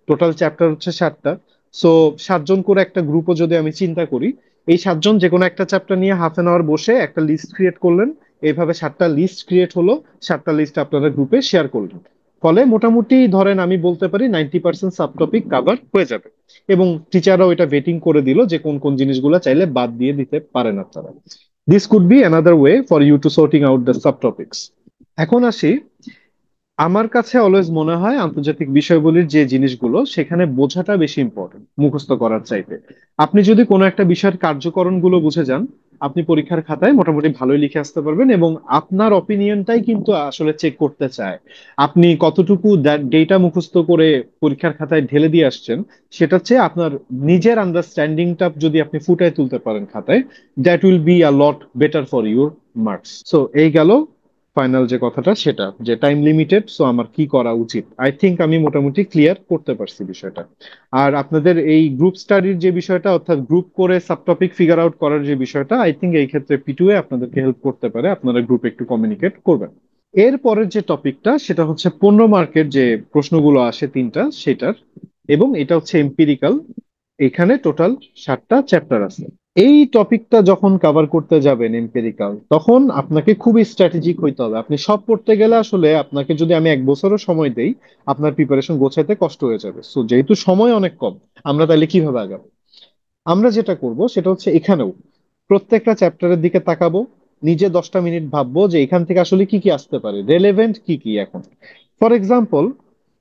টোটাল চ্যাপ্টার হচ্ছে 7টা। সো 7 জন করে একটা গ্রুপও যদি আমি চিন্তা করি, এই 7 জন যে কোনো একটা চ্যাপ্টার নিয়ে হাফ এন আওয়ার বসে একটা লিস্ট ক্রিয়েট করলেন। এইভাবে 7টা লিস্ট ক্রিয়েট হলো, 7টা লিস্ট আপনারা গ্রুপে শেয়ার করলেন। ফলে মোটামুটি ধরেন আমি বলতে পারি 90% সাব টপিক কাভার হয়ে যাবে, এবং টিচাররাও এটা ভেটিং করে দিল যে কোন কোন জিনিসগুলো চাইলে বাদ দিয়ে দিতে পারেন আপনারা। This could be another way for you to sorting out the subtopics. এখন আসি, আমার কাছে অলওয়েজ মনে হয় আন্তর্জাতিক বিষয়গুলির যে জিনিসগুলো সেখানে বোঝাটা বেশি ইম্পর্টেন্ট মুখস্থ করার চাইতে। আপনি যদি কোনো একটা বিষয়ের কার্যকরণ গুলো বুঝে যান, আপনি পরীক্ষার খাতায় মোটামুটি ভালোই লিখে আসতে পারবেন, এবং আপনার অপিনিয়নটাই কিন্তু আসলে চেক করতে চায় আপনি কতটুকু ডেটা মুখস্থ করে পরীক্ষার খাতায় ঢেলে দিয়ে আসছেন। সেটা চেয়ে আপনার নিজের আন্ডারস্ট্যান্ডিংটা যদি আপনি ফুটায় তুলতে পারেন খাতায়, that will be a lot better for your marks. So এই গেল ফাইনাল যে কথাটা সেটা যে টাইম লিমিটেড, সো আমার কি করা উচিত। আই থিংক আমি মোটামুটি ক্লিয়ার করতে পারছি বিষয়টা। আর আপনাদের এই গ্রুপ স্টাডির যে বিষয়টা, অর্থাৎ গ্রুপ করে সাবটপিক ফিগার আউট করার যে বিষয়টা, আই থিংক এই ক্ষেত্রে পিটুএ আপনাদেরকে হেল্প করতে পারে, আপনারা গ্রুপে একটু কমিউনিকেট করবেন। এর পরের যে টপিকটা সেটা হচ্ছে 15 মার্কের যে প্রশ্নগুলো আসে তিনটা সেটার, এবং এটা হচ্ছে এম্পিরিক্যাল। এখানে টোটাল 7টা চ্যাপ্টার আছে। এই টপিকটা যখন কভার করতে যাবেন এম্পিরিক্যাল, তখন আপনাকে খুবই স্ট্র্যাটেজিক হইতে হবে। আপনি সব পড়তে গেলে আসলে আপনাকে যদি আমি 1 বছরও সময় দেই, আপনার প্রিপারেশন গোছাইতে কষ্ট হয়ে যাবে। সো যেহেতু সময় অনেক কম, আমরা তাহলে কিভাবে আগাবো? আমরা যেটা করব সেটা হচ্ছে এখানেও প্রত্যেকটা চ্যাপ্টারের দিকে তাকাবো, নিজে 10টা মিনিট ভাববো যে এখান থেকে আসলে কি কি আসতে পারে, রেলেভেন্ট কি কি এখন। ফর এক্সাম্পল,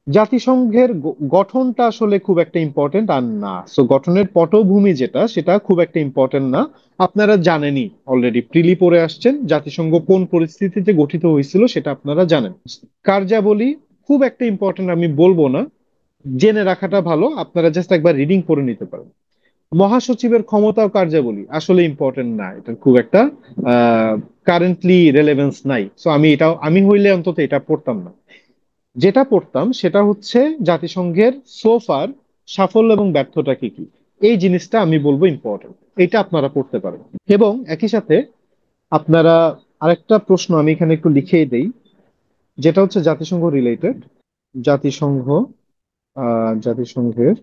জাতিসংঘের গঠনটা আসলে খুব একটা ইম্পর্টেন্ট আর না, সো গঠনের পটভূমি যেটা সেটা খুব একটা ইম্পর্টেন্ট না। আপনারা জানেনই, অলরেডি প্রিলি পড়ে আসছেন, জাতিসংঘ কোন পরিস্থিতিতে গঠিত হয়েছিল সেটা আপনারা জানেন। কার্যাবলী খুব একটা ইম্পর্টেন্ট আমি বলবো না, জেনে রাখাটা ভালো, আপনারা জাস্ট একবার রিডিং করে নিতে পারেন। মহাসচিবের ক্ষমতা ও কার্যাবলী আসলে ইম্পর্টেন্ট না, এটা খুব একটা কারেন্টলি রেলেভেন্স নাই, সো আমি হইলে অন্তত এটা পড়তাম না। যেটা পড়তাম সেটা হচ্ছে জাতিসংঘের সোফার সাফল্য এবং ব্যর্থতা কি কি, এই জিনিসটা আমি বলবো ইম্পর্টেন্ট, এটা আপনারা পড়তে পারেন। এবং একই সাথে আপনারা আরেকটা প্রশ্ন আমি এখানে একটু লিখেই দেই, যেটা হচ্ছে জাতিসংঘ রিলেটেড। জাতিসংঘ, জাতিসংঘের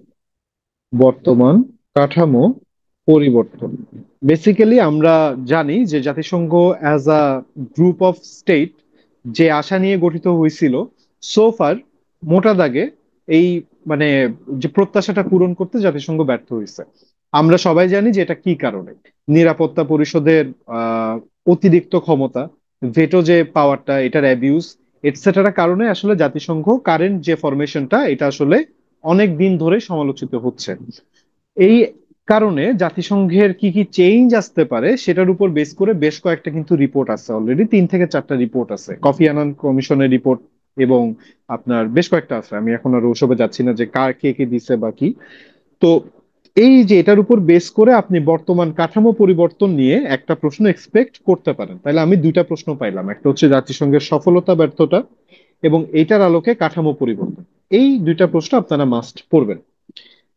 বর্তমান কাঠামো পরিবর্তন। বেসিক্যালি আমরা জানি যে জাতিসংঘ as a group of state যে আশা নিয়ে গঠিত হয়েছিল, সোফার মোটা দাগে এই মানে যে প্রত্যাশাটা পূরণ করতে জাতিসংঘ ব্যর্থ হয়েছে। আমরা সবাই জানি যে এটা কি কারণে। নিরাপত্তা পরিষদের আহ অতিরিক্ত ক্ষমতা, ভেটো যে পাওয়ারটা, এটার অ্যাবিউজ, এটসেট্রা কারণে আসলে জাতিসংঘ কারেন্ট যে ফরমেশনটা এটা আসলে অনেক দিন ধরে সমালোচিত হচ্ছে। এই কারণে জাতিসংঘের কি কি চেঞ্জ আসতে পারে সেটার উপর বেস করে বেশ কয়েকটা কিন্তু রিপোর্ট আছে, অলরেডি 3 থেকে 4টা রিপোর্ট আছে, কফি আনান কমিশনের রিপোর্ট এবং আপনার বেশ কয়েকটা আছে, আমি এখন আর ওসবে যাচ্ছি না যে কার কে কে দিছে বা কি। তো এই যে এটার উপর বেস করে আপনি বর্তমান কাঠামো পরিবর্তন নিয়ে একটা প্রশ্ন এক্সপেক্ট করতে পারেন। তাহলে আমি 2টা প্রশ্ন পাইলাম, একটা হচ্ছে জাতিসংঘের সফলতা ব্যর্থতা, এবং এইটার আলোকে কাঠামো পরিবর্তন। এই 2টা প্রশ্ন আপনারা মাস্ট পড়বেন।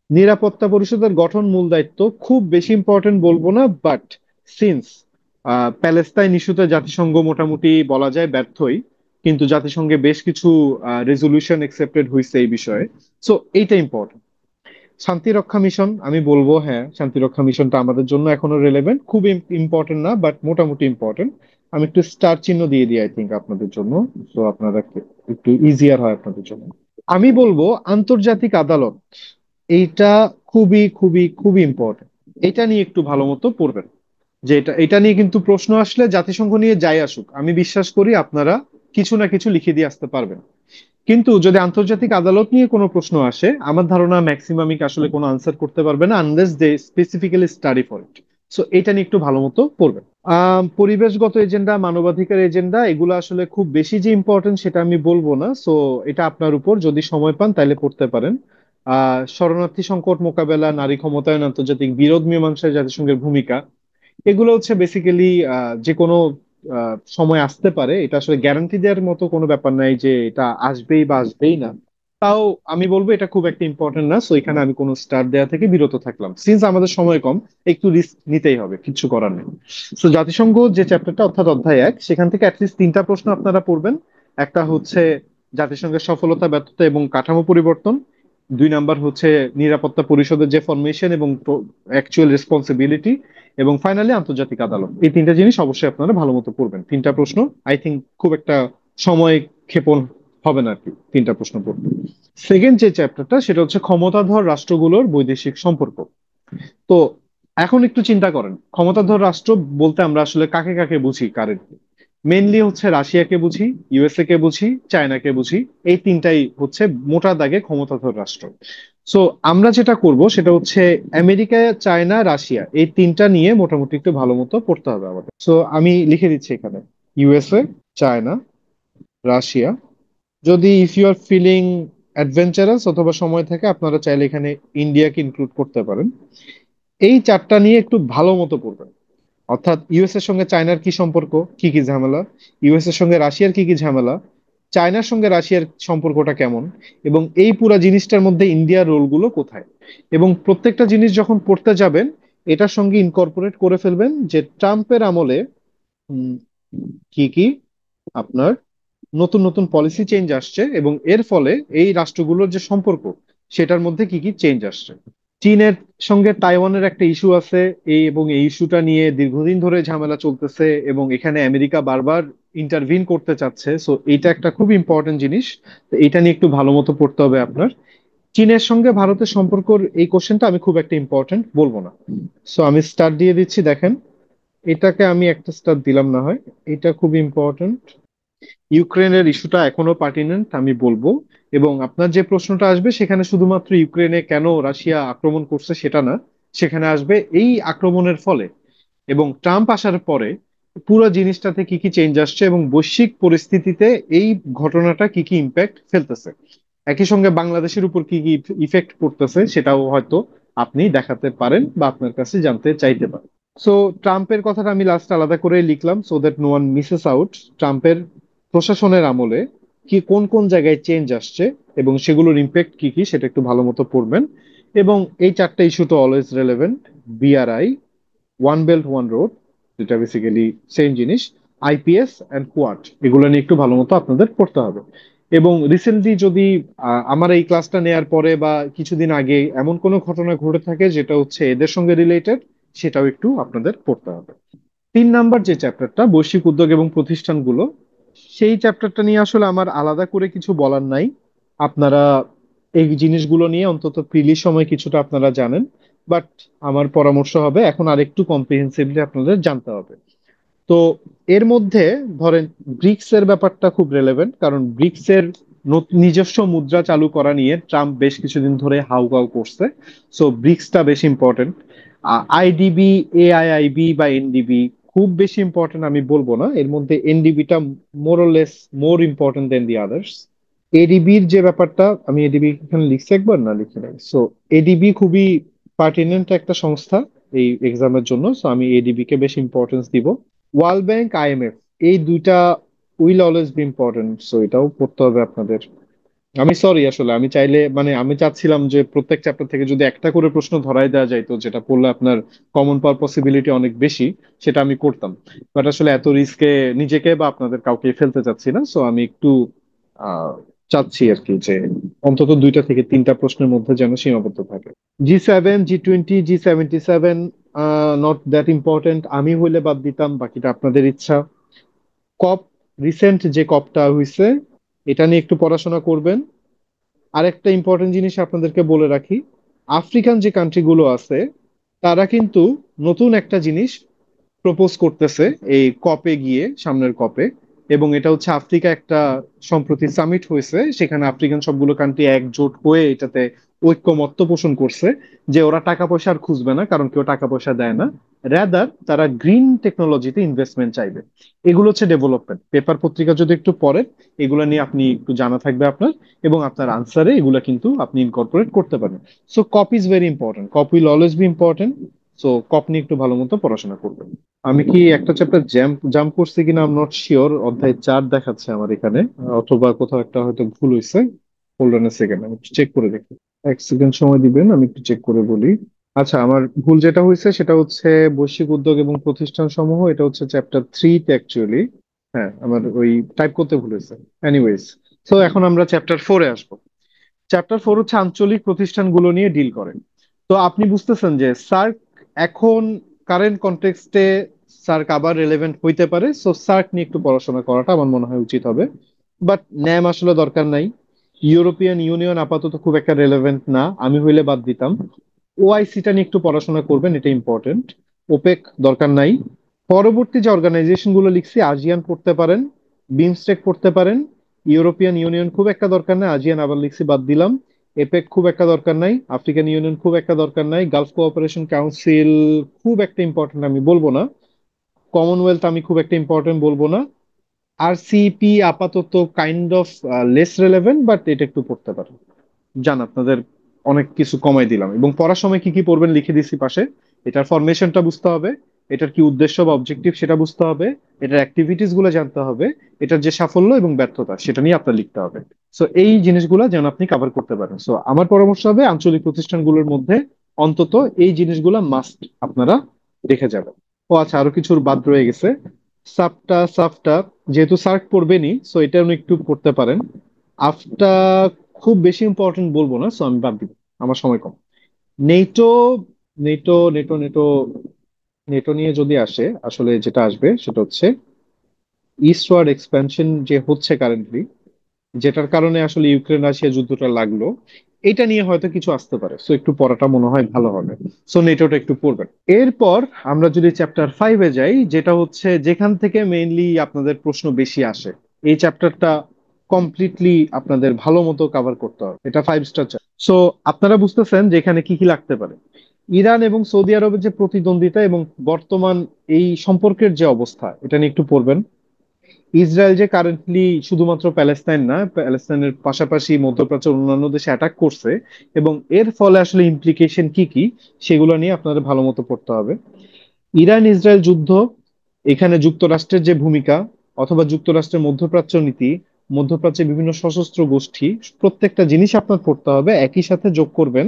নিরাপত্তা পরিষদের গঠন মূল দায়িত্ব খুব বেশি ইম্পর্টেন্ট বলবো না, বাট সিন্স প্যালেস্তাইন ইস্যুতে জাতিসংঘ মোটামুটি বলা যায় ব্যর্থই, কিন্তু জাতিসংঘে বেশ কিছু রেজলিউশন একসেপ্টেড হয়েছে এই বিষয়ে, সো এইটা ইম্পর্টেন্ট। শান্তিরক্ষা মিশন আমি বলবো হ্যাঁ, শান্তিরক্ষা মিশনটা আমাদের জন্য এখনো রেলেভেন্ট, খুব ইম্পর্টেন্ট না বাট মোটামুটি ইম্পর্টেন্ট। আমি একটু স্টার চিহ্ন দিয়ে দিই আই থিঙ্ক আপনাদের জন্য, তো আপনারা একটু ইজিয়ার হয় আপনাদের জন্য। আমি বলবো আন্তর্জাতিক আদালত, এইটা খুবই খুবই খুবই ইম্পর্টেন্ট। এটা নিয়ে একটু ভালো মতো পড়বেন, যে এটা নিয়ে কিন্তু প্রশ্ন আসলে জাতিসংঘ নিয়ে যাই আসুক, আমি বিশ্বাস করি আপনারা কিছু না কিছু লিখে দিয়ে আসতে পারবেন। কিন্তু যদি আন্তর্জাতিক আদালত নিয়ে কোনো প্রশ্ন আসে, আমার ধারণা ম্যাক্সিমামই আসলে কোনো আনসার করতে পারবে না unless they specifically study for it. So এটা নিয়ে একটু ভালো মতো পড়বেন। পরিবেশগত এজেন্ডা, মানবাধিকার এজেন্ডা, এগুলো আসলে খুব বেশি যে ইম্পর্টেন্ট সেটা আমি বলবো না, সো এটা আপনার উপর, যদি সময় পান তাহলে পড়তে পারেন। শরণার্থী সংকট মোকাবেলা, নারী ক্ষমতায়ন, আন্তর্জাতিক বিরোধ মীমাংসায় জাতিসংঘের ভূমিকা, এগুলো হচ্ছে বেসিক্যালি যে কোনো সময় আসতে পারে, এটা আসলে গ্যারান্টি দেওয়ার মতো কোনো ব্যাপার নাই যে এটা আসবেই বা আসবেই না। তাও আমি বলবো এটা খুব একটা ইম্পর্টেন্ট না, সো এখানে আমি কোনো স্টার দেওয়া থেকে বিরত থাকলাম, সিন্স আমাদের সময় কম, একটু রিস্ক নিতেই হবে, কিছু করার নেই। সো জাতিসংঘ যে চ্যাপ্টারটা অর্থাৎ অধ্যায় 1, সেখান থেকে অ্যাটলিস্ট 3টা প্রশ্ন আপনারা পড়বেন। একটা হচ্ছে জাতিসংঘের সফলতা ব্যর্থতা এবং কাঠামো পরিবর্তন, 2 নাম্বার হচ্ছে নিরাপত্তা পরিষদের যে ফরমেশন এবং অ্যাকচুয়াল রেসপন্সিবিলিটি, এবং ফাইনালি আন্তর্জাতিক আদালত। এই 3টা জিনিস অবশ্যই আপনারা ভালো মতো পড়বেন। 3টা প্রশ্ন আই থিঙ্ক খুব একটা সময় ক্ষেপণ হবে না আর কি 3টা প্রশ্ন পড়তে। সেকেন্ড যে চ্যাপ্টারটা সেটা হচ্ছে ক্ষমতাধর রাষ্ট্রগুলোর বৈদেশিক সম্পর্ক। তো এখন একটু চিন্তা করেন, ক্ষমতাধর রাষ্ট্র বলতে আমরা আসলে কাকে কাকে বুঝি কারেন্টলি। মেইনলি হচ্ছে রাশিয়াকে বুঝি, ইউএসএ কে বুঝি, চায়নাকে বুঝি, এই তিনটাই হচ্ছে মোটা দাগে ক্ষমতাধর রাষ্ট্র। সো আমরা যেটা করব সেটা হচ্ছে আমেরিকা, চায়না, রাশিয়া, এই তিনটা নিয়ে মোটামুটি একটু ভালো মতো পড়তে হবে আমাদের। সো আমি লিখে দিচ্ছি এখানে ইউএসএ, চায়না, রাশিয়া। যদি if you are feeling adventurous অথবা সময় থাকে, আপনারা চাইলে এখানে ইন্ডিয়াকে ইনক্লুড করতে পারেন। এই 4টা নিয়ে একটু ভালো মতো পড়বেন। অর্থাৎ ইউএস এর সঙ্গে চায়নার কি সম্পর্ক, কি কি ঝামেলা, ইউএস এর সঙ্গে রাশিয়ার কি কি ঝামেলা, চায়নার সঙ্গে রাশিয়ার সম্পর্কটা কেমন, এবং এই পুরা জিনিসটার মধ্যে ইন্ডিয়ার রোলগুলো কোথায়। এবং প্রত্যেকটা জিনিস যখন পড়তে যাবেন, এটার সঙ্গে ইনকর্পোরেট করে ফেলবেন যে ট্রাম্পের আমলে উম, কি কি আপনার নতুন নতুন পলিসি চেঞ্জ আসছে, এবং এর ফলে এই রাষ্ট্রগুলোর যে সম্পর্ক সেটার মধ্যে কি কি চেঞ্জ আসছে। চীনের সঙ্গে তাইওয়ানের একটা ইস্যু আছে, এবং এই ইস্যুটা নিয়ে দীর্ঘদিন ধরে ঝামেলা চলতেছে, এবং এখানে আমেরিকা বারবার ইন্টারভিন করতে চাচ্ছে। সো এইটা একটা খুব ইম্পর্টেন্ট জিনিস। তো এইটা নিয়ে একটু ভালো মতো পড়তে হবে আপনার। চীনের সঙ্গে ভারতের সম্পর্কর এই কোশ্চেনটা আমি খুব একটা ইম্পর্টেন্ট বলবো না। সো আমি স্টার দিয়ে দিচ্ছি, দেখেন। এটাকে আমি একটা স্টার দিলাম না হয়, এটা খুব ইম্পর্টেন্ট। ইউক্রেনের ইস্যুটা এখনো পার্টিনেন্ট আমি বলবো। এবং আপনার যে প্রশ্নটা আসবে সেখানে শুধুমাত্র ইউক্রেনে কেন রাশিয়া আক্রমণ করছে সেটা না, সেখানে আসবে এই আক্রমণের ফলে এবং ট্রাম্প আসার পরে পুরো জিনিসটাতে কি কি চেঞ্জ আসছে, এবং বৈশ্বিক পরিস্থিতিতে এই ঘটনাটা কি কি ইম্প্যাক্ট ফেলতেছে। একই সঙ্গে বাংলাদেশের উপর কি কি ইফেক্ট পড়তেছে সেটাও হয়তো আপনি দেখাতে পারেন বা আপনার কাছে জানতে চাইতে পারেন। সো ট্রাম্পের কথাটা আমি লাস্ট আলাদা করে লিখলাম so that no one misses out. ট্রাম্পের প্রশাসনের আমলে কি কোন কোন জায়গায় চেঞ্জ আসছে এবং সেগুলোর ইম্প্যাক্ট কি কি সেটা একটু ভালো মতো পড়বেন। এবং এই চারটা ইস্যু তো always relevant: BRI, one belt one road, যেটা বেসিক্যালি সেম জিনিস, আইপিএস অ্যান্ড কোয়াড, এগুলো নিয়ে একটু ভালো মতো আপনাদের পড়তে হবে। এবং রিসেন্টলি যদি আমার এই ক্লাসটা নেয়ার পরে বা কিছুদিন আগে এমন কোনো ঘটনা ঘটে থাকে যেটা হচ্ছে এদের সঙ্গে রিলেটেড, সেটাও একটু আপনাদের পড়তে হবে। 3 নাম্বার যে চ্যাপ্টারটা বৈশ্বিক উদ্যোগ এবং প্রতিষ্ঠানগুলো, সেই চ্যাপ্টারটা নিয়ে আসলে আমার আলাদা করে কিছু বলার নাই। আপনারা এই জিনিসগুলো নিয়ে অন্তত প্রিলি সময় কিছুটা আপনারা জানেন, বাট আমার পরামর্শ হবে এখন আরেকটু কম্প্রিহেন্সিভলি আপনাদের জানতে হবে। তো এর মধ্যে ধরেন ব্রিক্স এর ব্যাপারটা খুব রেলেভেন্ট, কারণ ব্রিক্স এর নিজস্ব মুদ্রা চালু করা নিয়ে ট্রাম্প বেশ কিছুদিন ধরে হাউকাউ করছে। সো ব্রিক্সটা বেশ ইম্পর্টেন্ট। আইডিবি, এআইআইবি বা এনডিবি খুব বেশি ইম্পর্টেন্ট আমি বলবো না, এর মধ্যে এনডিবিটা মোরলেস মোর ইম্পর্টেন্ট দেন দি আদার্স। এডিবির যে ব্যাপারটা, আমি এডিবি এখানে লিখছি একবার, না লিখি নাই। সো এডিবি খুবই পার্টিনেন্ট একটা সংস্থা এই এক্সামের জন্য, সো আমি এডিবি কে বেশি ইম্পর্টেন্স দিব। ওয়ার্ল্ড ব্যাংক, আইএমএফ, এই দুইটা will always be important, so এটাও পড়তে হবে আপনাদের। আমি সরি, আসলে আমি চাইলে মানে আমি চাচ্ছিলাম যে প্রত্যেক চ্যাপ্টার থেকে যদি একটা করে প্রশ্ন ধরাই দেওয়া যায় তো যেটা পড়লে আপনার কমন পাওয়ার পসিবিলিটি অনেক বেশি, সেটা আমি করতাম। বাট আসলে এত রিস্কে নিজেকে বা আপনাদের কাউকে ফেলতে চাচ্ছি না, সো আমি একটু আহ চাচ্ছি আর কি যে অন্তত 2টা থেকে 3টা প্রশ্নের মধ্যে যেন সীমাবদ্ধ থাকে। G7, G20, G77 not that important, আমি হইলে বাদ দিতাম, বাকিটা আপনাদের ইচ্ছা। কপ, রিসেন্ট যে কপটা হয়েছে এটা নিয়ে একটু পড়াশোনা করবেন। আরেকটা ইম্পর্টেন্ট জিনিস আপনাদেরকে বলে রাখি, আফ্রিকান যে কান্ট্রিগুলো আছে তারা কিন্তু নতুন একটা জিনিস প্রপোজ করতেছে এই কপে গিয়ে, সামনের কপে। এবং এটা হচ্ছে আফ্রিকা একটা সম্প্রতি সামিট হয়েছে, সেখানে আফ্রিকান সবগুলো কান্ট্রি একজোট হয়ে এটাতে ঐক্যমত্য পোষণ করছে যে ওরা টাকা পয়সা আর খুঁজবে না, কারণ কেউ টাকা পয়সা দেয় না। রাদার তারা গ্রিন টেকনোলজিতে ইনভেস্টমেন্ট চাইবে। এগুলো হচ্ছে ডেভেলপমেন্ট। পেপার পত্রিকা যদি একটু পড়েন, এগুলো নিয়ে আপনি একটু জানা থাকবে আপনার, এবং আপনার আনসারে এগুলো কিন্তু আপনি ইনকর্পোরেট করতে পারেন। So COP is very important, COP will always be important. So COP নিয়ে একটু ভালো মতো পড়াশোনা করবেন। আমি কি একটা চ্যাপ্টার জাম্প করছি কিনা আই এম নট শিওর, অধ্যায় 4 দেখাচ্ছে আমার এখানে, অথবা কোথাও একটা হয়তো ভুল হয়েছে। হোল্ড অন এ সেকেন্ড, আমি একটু চেক করে দেখি। 1 সেকেন্ড সময় দিবেন, আমি একটু চেক করে বলি। আচ্ছা, আমার ভুল যেটা হয়েছে সেটা হচ্ছে বৈশ্বিক উদ্যোগ এবং প্রতিষ্ঠান সমূহ, এটা হচ্ছে চ্যাপ্টার 3 অ্যাকচুয়ালি। হ্যাঁ, আমার ওই টাইপ করতে ভুল হয়েছে। এনিওয়েজ, তো এখন আমরা চ্যাপ্টার 4-এ আসবো। চ্যাপ্টার 4 হচ্ছে আঞ্চলিক প্রতিষ্ঠানগুলো নিয়ে ডিল করে। তো আপনি বুঝতেছেন যে সার্ক এখন কারেন্ট কনটেক্সটে সার্ক আবার রেলেভেন্ট হইতে পারে, সো সার্ক নিয়ে একটু পড়াশোনা করাটা আমার মনে হয় উচিত হবে। বাট ন্যাম আসলে দরকার নাই। ইউরোপিয়ান ইউনিয়ন আপাতত খুব একটা রেলেভেন্ট না, আমি হইলে বাদ দিতাম। ওআইসিটা নিয়ে একটু পড়াশোনা করবেন, এটা ইম্পর্টেন্ট। ওপেক দরকার নাই। পরবর্তী যে অর্গানাইজেশন গুলো লিখছি, আজিয়ান পড়তে পারেন, বিমস্টেক পড়তে পারেন। ইউরোপিয়ান ইউনিয়ন খুব একটা দরকার নাই, আজিয়ান আবার লিখছি বাদ দিলাম। এপেক খুব একটা দরকার নাই, আফ্রিকান ইউনিয়ন খুব একটা দরকার নাই, গালফ কোঅপারেশন কাউন্সিল খুব একটা ইম্পর্টেন্ট আমি বলবো না, কমনওয়েলথ আমি খুব একটা ইম্পর্টেন্ট বলবো না। আর সিপি আপাতত kind of less relevant, but এটা একটু পড়তে পারেন। জান আপনাদের অনেক কিছু কমাই দিলাম, এবং পড়ার সময় কি কি পড়বেন লিখে দিচ্ছি পাশে। এটার ফরমেশনটা বুঝতে হবে, এটার কি উদ্দেশ্য বা অবজেক্টিভ সেটা বুঝতে হবে, এটার অ্যাক্টিভিটিস গুলো জানতে হবে, এটার যে সাফল্য এবং ব্যর্থতা সেটা নিয়ে আপনার লিখতে হবে। সো এই জিনিসগুলো যেন আপনি কভার করতে পারেন। সো আমার পরামর্শ হবে আঞ্চলিক প্রতিষ্ঠানগুলোর মধ্যে অন্তত এই জিনিসগুলো মাস্ট আপনারা রেখে যাবেন। ও আচ্ছা, আরো কিছু বাদ রয়ে গেছে। সাফটা যেহেতু সার্ক পড়বেনই, সো এটা উনি একটু পড়তে পারেন। আফটা খুব বেশি ইম্পর্টেন্ট বলবো না, সো আমি বাদ দিব, আমার সময় কম। নেটো নেটো নেটো নিয়ে যদি আসে, আসলে যেটা আসবে সেটা হচ্ছে ইস্টওয়ার্ড এক্সপ্যানশন যে হচ্ছে কারেন্টলি, যেটার কারণে আসলে ইউক্রেন রাশিয়া যুদ্ধটা লাগলো, এটা নিয়ে হয়তো কিছু আসতে পারে। সো একটু পড়াটা মনে হয় ভালো হবে। সো নেটোটা একটু পড়বেন। এরপর আমরা যদি চ্যাপ্টার 5-এ যাই, যেটা হচ্ছে যেখান থেকে মেইনলি আপনাদের প্রশ্ন বেশি আসে, এই চ্যাপ্টারটা কমপ্লিটলি আপনাদের ভালো মতো কভার করতে হবে। এটা 5 স্টার। সো আপনারা বুঝতেছেন যে এখানে কি কি লাগতে পারে। ইরান এবং সৌদি আরবের যে প্রতিদ্বন্দ্বিতা এবং বর্তমান এই সম্পর্কের যে অবস্থা, এটা নিয়ে একটু পড়বেন। ইসরায়েল যে কারেন্টলি শুধুমাত্র প্যালেস্তাইন না, প্যালেস্তাইনের পাশাপাশি মধ্যপ্রাচ্যের অন্যান্য দেশে অ্যাটাক করছে, এবং এর ফলে আসলে ইমপ্লিকেশন কি কি সেগুলো নিয়ে আপনাদের ভালো মতো পড়তে হবে। ইরান ইসরায়েল যুদ্ধ, এখানে যুক্তরাষ্ট্রের যে ভূমিকা, অথবা যুক্তরাষ্ট্রের মধ্যপ্রাচ্য নীতি, মধ্যপ্রাচ্যের বিভিন্ন সশস্ত্র গোষ্ঠী, প্রত্যেকটা জিনিস আপনার পড়তে হবে। একই সাথে যোগ করবেন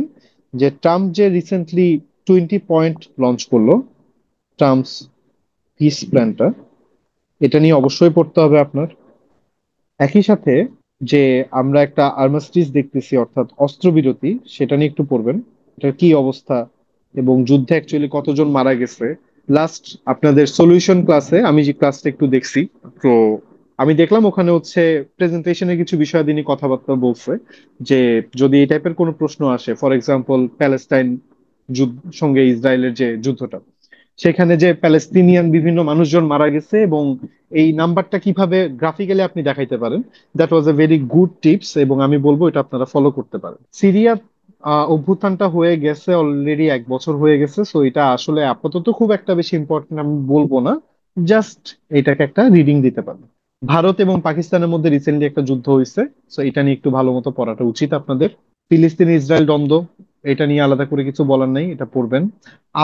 যে ট্রাম্প যে রিসেন্টলি 20 পয়েন্ট লঞ্চ করলো, ট্রাম্পস পিস প্ল্যানটা, এটা নিয়ে অবশ্যই পড়তে হবে আপনার। একই সাথে যে আমরা একটা আর্মাস্টিস দেখতেছি, অর্থাৎ অস্ত্রবিরতি, সেটা নিয়ে একটু পড়বেন। এটার কি অবস্থা এবং যুদ্ধে অ্যাকচুয়ালি কতজন মারা গেছে। লাস্ট আপনাদের সলিউশন ক্লাসে আমি যে ক্লাসটা একটু দেখছি, তো আমি দেখলাম ওখানে হচ্ছে প্রেজেন্টেশনের কিছু বিষয়াদি নিয়ে কথাবার্তা বলছে, যে যদি এই টাইপের কোনো প্রশ্ন আসে, ফর এক্সাম্পল প্যালেস্টাইন যুদ্ধ সঙ্গে ইসরায়েলের যে যুদ্ধটা, সেখানে যে প্যালেস্তিনিয়ান বিভিন্ন মানুষজন মারা গেছে এবং এই নাম্বারটা কিভাবে গ্রাফিক্যালি আপনি দেখাইতে পারেন, that was A very good tips, এবং আমি বলবো এটা আপনারা ফলো করতে পারেন। সিরিয়া অভ্যুত্থানটা হয়ে গেছে অলরেডি, 1 বছর হয়ে গেছে। সো এটা আসলে আপাতত খুব একটা বেশি ইম্পর্টেন্ট আমি বলবো না, জাস্ট এটাকে একটা রিডিং দিতে পারেন। ভারত এবং পাকিস্তানের মধ্যে রিসেন্টলি একটা যুদ্ধ হয়েছে, সো এটা নিয়ে একটু ভালো মতো পড়াটা উচিত আপনাদের। ফিলিস্তিন ইসরায়েল দ্বন্দ্ব, এটা নিয়ে আলাদা করে কিছু বলার নাই, এটা পড়বেন।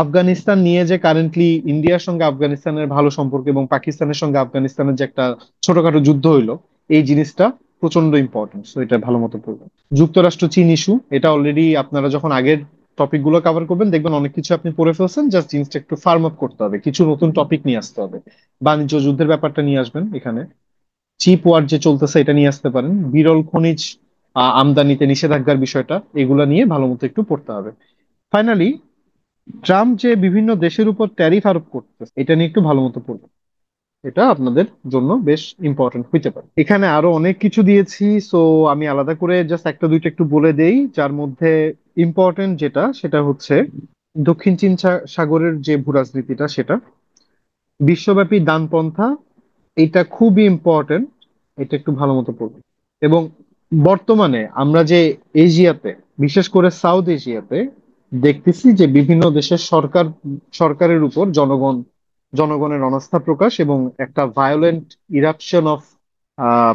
আফগানিস্তান নিয়ে যে কারেন্টলি ইন্ডিয়ার সঙ্গে আফগানিস্তানের ভালো সম্পর্ক এবং পাকিস্তানের সঙ্গে আফগানিস্তানের যে একটা ছোটখাটো যুদ্ধ হইলো, এই জিনিসটা প্রচন্ড ইম্পর্টেন্ট, সো এটা ভালো মতো পড়বেন। যুক্তরাষ্ট্র চীন ইস্যু, এটা অলরেডি আপনারা যখন আগের টপিক গুলো কভার করবেন দেখবেন অনেক কিছু আপনি পড়ে ফেলছেন, জাস্ট জিনিসটা একটু ফার্ম আপ করতে হবে, কিছু নতুন টপিক নিয়ে আসতে হবে। বাণিজ্য যুদ্ধের ব্যাপারটা নিয়ে আসবেন এখানে। চিপ ওয়ার যে চলতেছে এটা নিয়ে আসতে পারেন। বিরল খনিজ আমদানিতে নিষেধাজ্ঞার বিষয়টা, এগুলা নিয়ে ভালো মতো একটু পড়তে হবে। ফাইনালি ট্রাম্প যে বিভিন্ন দেশের উপর ট্যারিফ আরোপ করতেছে, এটা নিয়ে একটু ভালো মতো পড়বেন। এটা আপনাদের জন্য বেশ ইম্পর্টেন্ট হইতে পারে। এখানে আরো অনেক কিছু দিয়েছি, সো আমি আলাদা করে জাস্ট একটা দুইটা একটু বলে দেই। যার মধ্যে ইম্পর্টেন্ট যেটা, সেটা হচ্ছে দক্ষিণ চীন সাগরের যে ভূরাজনীতিটা, সেটা বিশ্বব্যাপী ডানপন্থা, এটা খুবই ইম্পর্টেন্ট, এটা একটু ভালো মতো পড়বেন। এবং বর্তমানে আমরা যে এশিয়াতে, বিশেষ করে সাউথ এশিয়াতে দেখতেছি যে বিভিন্ন দেশের সরকারের উপর জনগণের অনাস্থা প্রকাশ এবং একটা ভায়োলেন্ট ইরাপশন অফ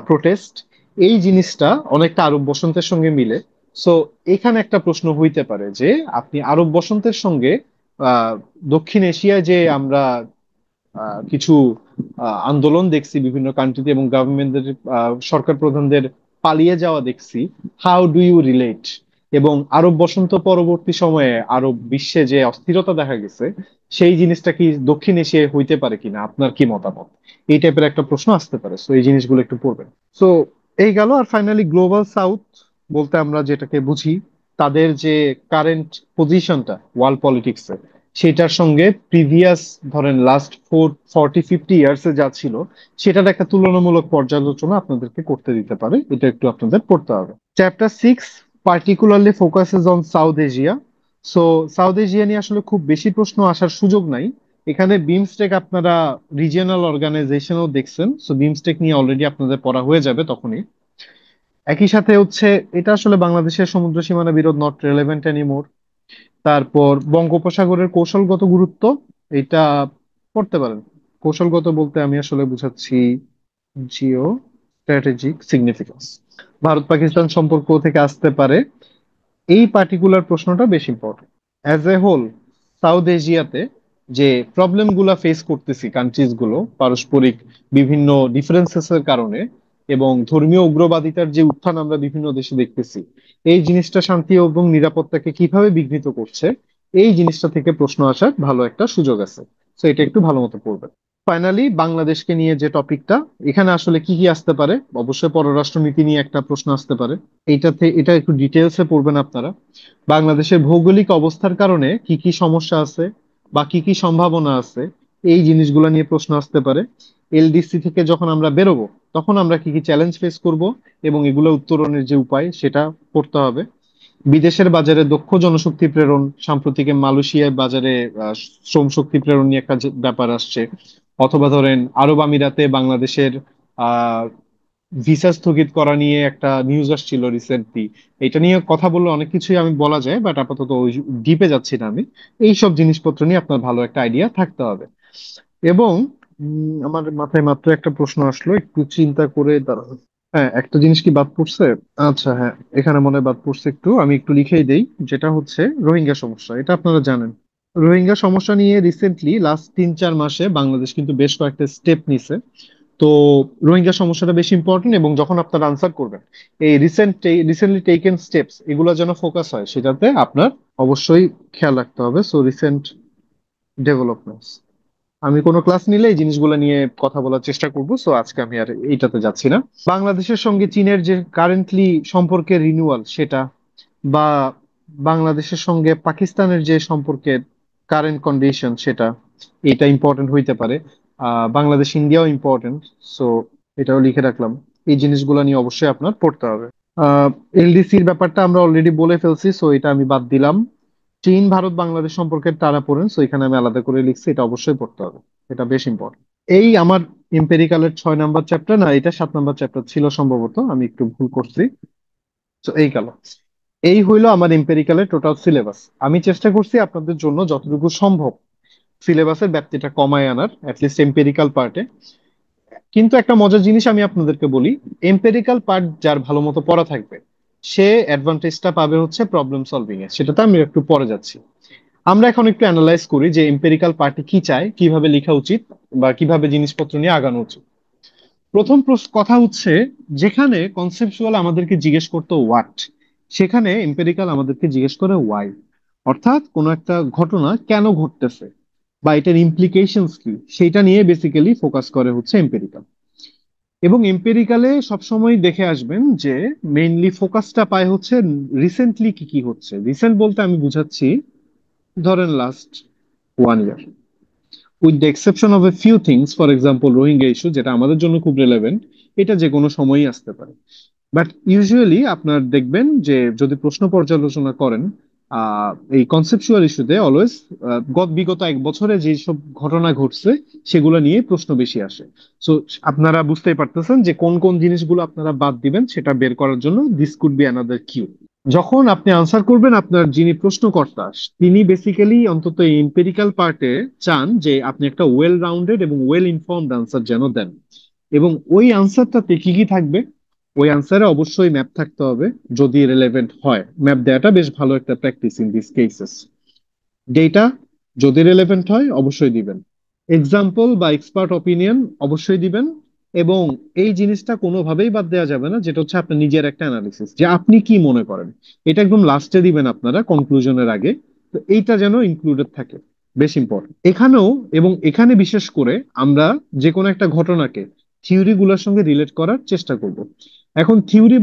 প্রোটেস্ট, এই জিনিসটা অনেকটা আরব বসন্তের সঙ্গে মিলে। সো এখানে একটা প্রশ্ন হইতে পারে যে আপনি আরব বসন্তের সঙ্গে আহ দক্ষিণ এশিয়ায় যে আমরা কিছু আন্দোলন দেখছি বিভিন্ন কান্ট্রিতে এবং গভর্নমেন্টদের, সরকার প্রধানদের পালিয়ে যাওয়া দেখছি, হাউ ডু ইউ রিলেট? এবং আরব বসন্ত পরবর্তী সময়ে আরব বিশ্বে যে অস্থিরতা দেখা গেছে, সেই জিনিসটা কি দক্ষিণ এশিয়ায় হইতে পারে কিনা, আপনার কি মতামত? এই টাইপের একটা প্রশ্ন আসতে পারে, সো এই জিনিসগুলো একটু পড়বেন। সো এই গেল। আর ফাইনালি গ্লোবাল সাউথ বলতে আমরা যেটাকে বুঝি, তাদের যে কারেন্ট পজিশনটা ওয়ার্ল্ড পলিটিক্সে, সেটার সঙ্গে প্রিভিয়াস, ধরেন লাস্ট 40-50 ইয়ার্স এ যা ছিল, সেটার একটা তুলনামূলক পর্যালোচনা আপনাদেরকে করতে দিতে পারে। এটা একটু আপনাদের পড়তে হবে। Chapter 6 particularly focuses on south Asia. So south Asia নিয়ে আসলে খুব বেশি প্রশ্ন আসার সুযোগ নাই। এখানে বিমস্টেক আপনারা রিজিয়নাল অর্গানাইজেশনও দেখছেন, সো বিমস্টেক নিয়ে অলরেডি আপনাদের পড়া হয়ে যাবে তখনই। একই সাথে হচ্ছে এটা আসলে বাংলাদেশের সমুদ্র সীমানা বিরোধ, নট রেলেভেন্ট এনিমোর। তারপর বঙ্গোপসাগরের কৌশলগত গুরুত্ব, এটা পড়তে পারেন। কৌশলগত বলতে আমি আসলে বুঝাচ্ছি geostrategic significance, Bharat Pakistan সম্পর্ক থেকে আসতে পারে। এই পার্টিকুলার প্রশ্নটা বেশ important. As a whole South এশিয়াতে যে প্রবলেম গুলা ফেস করতেছি কান্ট্রিজ গুলো পারস্পরিক বিভিন্ন ডিফারেন্সেস এর কারণে, এবং ধর্মীয় উগ্রবাদিতার যে উত্থান আমরা বিভিন্ন দেশে দেখতেছি, এই জিনিসটা শান্তি এবং নিরাপত্তাকে কিভাবে বিঘ্নিত করছে, এই জিনিসটা থেকে প্রশ্ন আসার ভালো একটা সুযোগ আছে। তো এটা একটু ভালো মতো পড়বেন। ফাইনালি বাংলাদেশকে নিয়ে যে টপিকটা, এখানে আসলে কি কি আসতে পারে, অবশ্যই পররাষ্ট্রনীতি নিয়ে একটা প্রশ্ন আসতে পারে। এটা একটু ডিটেলসে পড়বেন আপনারা। বাংলাদেশের ভৌগোলিক অবস্থার কারণে কি কি সমস্যা আছে বা কি কি সম্ভাবনা আছে, এই জিনিসগুলো নিয়ে প্রশ্ন আসতে পারে। এলডিসি থেকে যখন আমরা বেরোবো, তখন আমরা কি কি চ্যালেঞ্জ ফেস করব এবং এগুলো উত্তরণের যে উপায় সেটা পড়তে হবে। বিদেশের বাজারে দক্ষ জনশক্তি প্রেরণ, সাম্প্রতিক মালয়েশিয়ার বাজারে শ্রম শক্তি প্রেরণ নিয়ে একটা ব্যাপার আসছে। অথবা ধরেন আরব আমিরাতে বাংলাদেশের আহ ভিসা স্থগিত করা নিয়ে একটা নিউজ আসছিল রিসেন্টলি। এটা নিয়ে কথা বললে অনেক কিছুই আমি বলা যায়, বাট আপাতত ওই ডিপে যাচ্ছি না আমি। এই সব জিনিসপত্র নিয়ে আপনার ভালো একটা আইডিয়া থাকতে হবে। এবং আমার মাথায় মাত্র একটা প্রশ্ন আসলো, একটু চিন্তা করে দাঁড়ান। হ্যাঁ, একটা জিনিস কি বাদ পড়ছে? আচ্ছা হ্যাঁ, এখানে মনে হয় বাদ পড়ছে, একটু আমি একটু লিখেই দেই। যেটা হচ্ছে রোহিঙ্গা সমস্যা, এটা আপনারা জানেন। রোহিঙ্গা সমস্যা নিয়ে রিসেন্টলি লাস্ট 3-4 মাসে বাংলাদেশ কিন্তু বেশ কয়েকটা স্টেপ নিছে। তো রোহিঙ্গা সমস্যাটা বেশি ইম্পর্টেন্ট, এবং যখন আপনারা আনসার করবেন, এই রিসেন্টলি টেকেন স্টেপস এগুলো যেন ফোকাস হয় সেটাতে আপনার অবশ্যই খেয়াল রাখতে হবে। সো রিসেন্ট ডেভেলপমেন্টস, আমি কোনো ক্লাস নিলে এই জিনিসগুলো নিয়ে কথা বলার চেষ্টা করব। সো আজকে আমি আর এইটাতে যাচ্ছি না। বাংলাদেশের সঙ্গে চীনের যে কারেন্টলি সম্পর্কের রিনিউয়াল সেটা, বা বাংলাদেশের সঙ্গে পাকিস্তানের যে সম্পর্কের কারেন্ট কন্ডিশন সেটা, এটা ইম্পর্টেন্ট হইতে পারে। বাংলাদেশ ইন্ডিয়াও ইম্পর্টেন্ট। সো এটাও লিখে রাখলাম। এই জিনিসগুলো নিয়ে অবশ্যই আপনার পড়তে হবে। আহ এলডিসির ব্যাপারটা আমরা অলরেডি বলে ফেলছি, সো এটা আমি বাদ দিলাম। চীন ভারত বাংলাদেশ সম্পর্কে টানাপোড়েন, সো এখানে আমি আলাদা করে লিখছি, এটা অবশ্যই পড়তে হবে। এটা বেশ ইম্পর্টেন্ট। এই আমার এম্পেরিক্যালের 6 নাম্বার চ্যাপ্টার, না এটা 7 নাম্বার চ্যাপ্টার ছিল সম্ভবত, আমি একটু ভুল করছি। তো এই গেল, এই হইলো আমার এম্পেরিক্যালের টোটাল সিলেবাস। আমি চেষ্টা করছি আপনাদের জন্য যতটুকু সম্ভব সিলেবাসের ব্যাপ্তিটা কমায় আনার, অ্যাটলিস্ট এম্পেরিক্যাল পার্টে। কিন্তু একটা মজার জিনিস আমি আপনাদেরকে বলি, এম্পেরিক্যাল পার্ট যার ভালো মতো পড়া থাকবে, সে অ্যাডভান্টেজটা পাবে হচ্ছে প্রবলেম সলভিং এ, সেটাতে আমি একটু পরে যাচ্ছি। আমরা এখন একটু অ্যানালাইজ করি যে এম্পেরিক্যাল পার্টি কি চায়, কিভাবে লেখা উচিত, বা কিভাবে জিনিসপত্র নিয়ে আগানো উচিত। প্রথম কথা হচ্ছে, যেখানে কনসেপচুয়াল আমাদেরকে জিজ্ঞেস করতো হোয়াট, সেখানে এম্পেরিক্যাল আমাদেরকে জিজ্ঞেস করে ওয়াই। অর্থাৎ কোনো একটা ঘটনা কেন ঘটতেছে বা এটার ইমপ্লিকেশনস কি, সেটা নিয়ে বেসিক্যালি ফোকাস করে হচ্ছে এম্পেরিক্যাল। এবং এম্পেরিক্যালে সবসময় দেখে আসবেন যে মেইনলি ফোকাসটা পায় হচ্ছে রিসেন্টলি কি কি হচ্ছে। রিসেন্ট বলতে আমি বুঝাচ্ছি, ধরেন last 1 year, with the exception of a few things, for example Rohingya issue, যেটা আমাদের জন্য খুব রেলেভেন্ট। এটা যে কোনো সময়ই আসতে পারে। বাট ইউজুয়ালি আপনার দেখবেন যে যদি প্রশ্ন পর্যালোচনা করেন, এই কনসেপচুয়াল ইস্যুতে অলওয়েজ বিগত 1 বছরে যেসব ঘটনা ঘটছে সেগুলো নিয়ে প্রশ্ন বেশি আসে। সো আপনারা বুঝতেই পারতেছেন যে কোন কোন জিনিসগুলো আপনারা বাদ দিবেন, সেটা বের করার জন্য this could be another cue. যখন আপনি আনসার করবেন, আপনার যিনি প্রশ্নকর্তা তিনি বেসিক্যালি অন্তত এই এম্পেরিক্যাল পার্টে চান যে আপনি একটা ওয়েল রাউন্ডেড এবং ওয়েল ইনফর্মড আনসার যেন দেন। এবং ওই আনসারটাতে কি কি থাকবে? ওই আনসারে অবশ্যই ম্যাপ থাকতে হবে, যদি রেলেভেন্ট হয়। ম্যাপ দেওয়াটা বেশ ভালো একটা practice in this cases. Data যদি রেলেভেন্ট হয় অবশ্যই দিবেন। এক্সাম্পল বা এক্সপার্ট অপিনিয়ন অবশ্যই দিবেন। এবং এই জিনিসটা কোনোভাবেই বাদ দেওয়া যাবে না, যেটা হচ্ছে আপনার নিজের একটা অ্যানালিসিস, যে আপনি কি মনে করেন। এটা একদম লাস্টে দিবেন আপনারা কনক্লুশনের আগে। তো এইটা যেন ইনক্লুডেড থাকে, বেশ ইম্পর্টেন্ট এখানেও। এবং এখানে বিশেষ করে আমরা যে কোনো একটা ঘটনাকে থিওরি গুলোর সঙ্গে রিলেট করার চেষ্টা করব। এখন থিওরি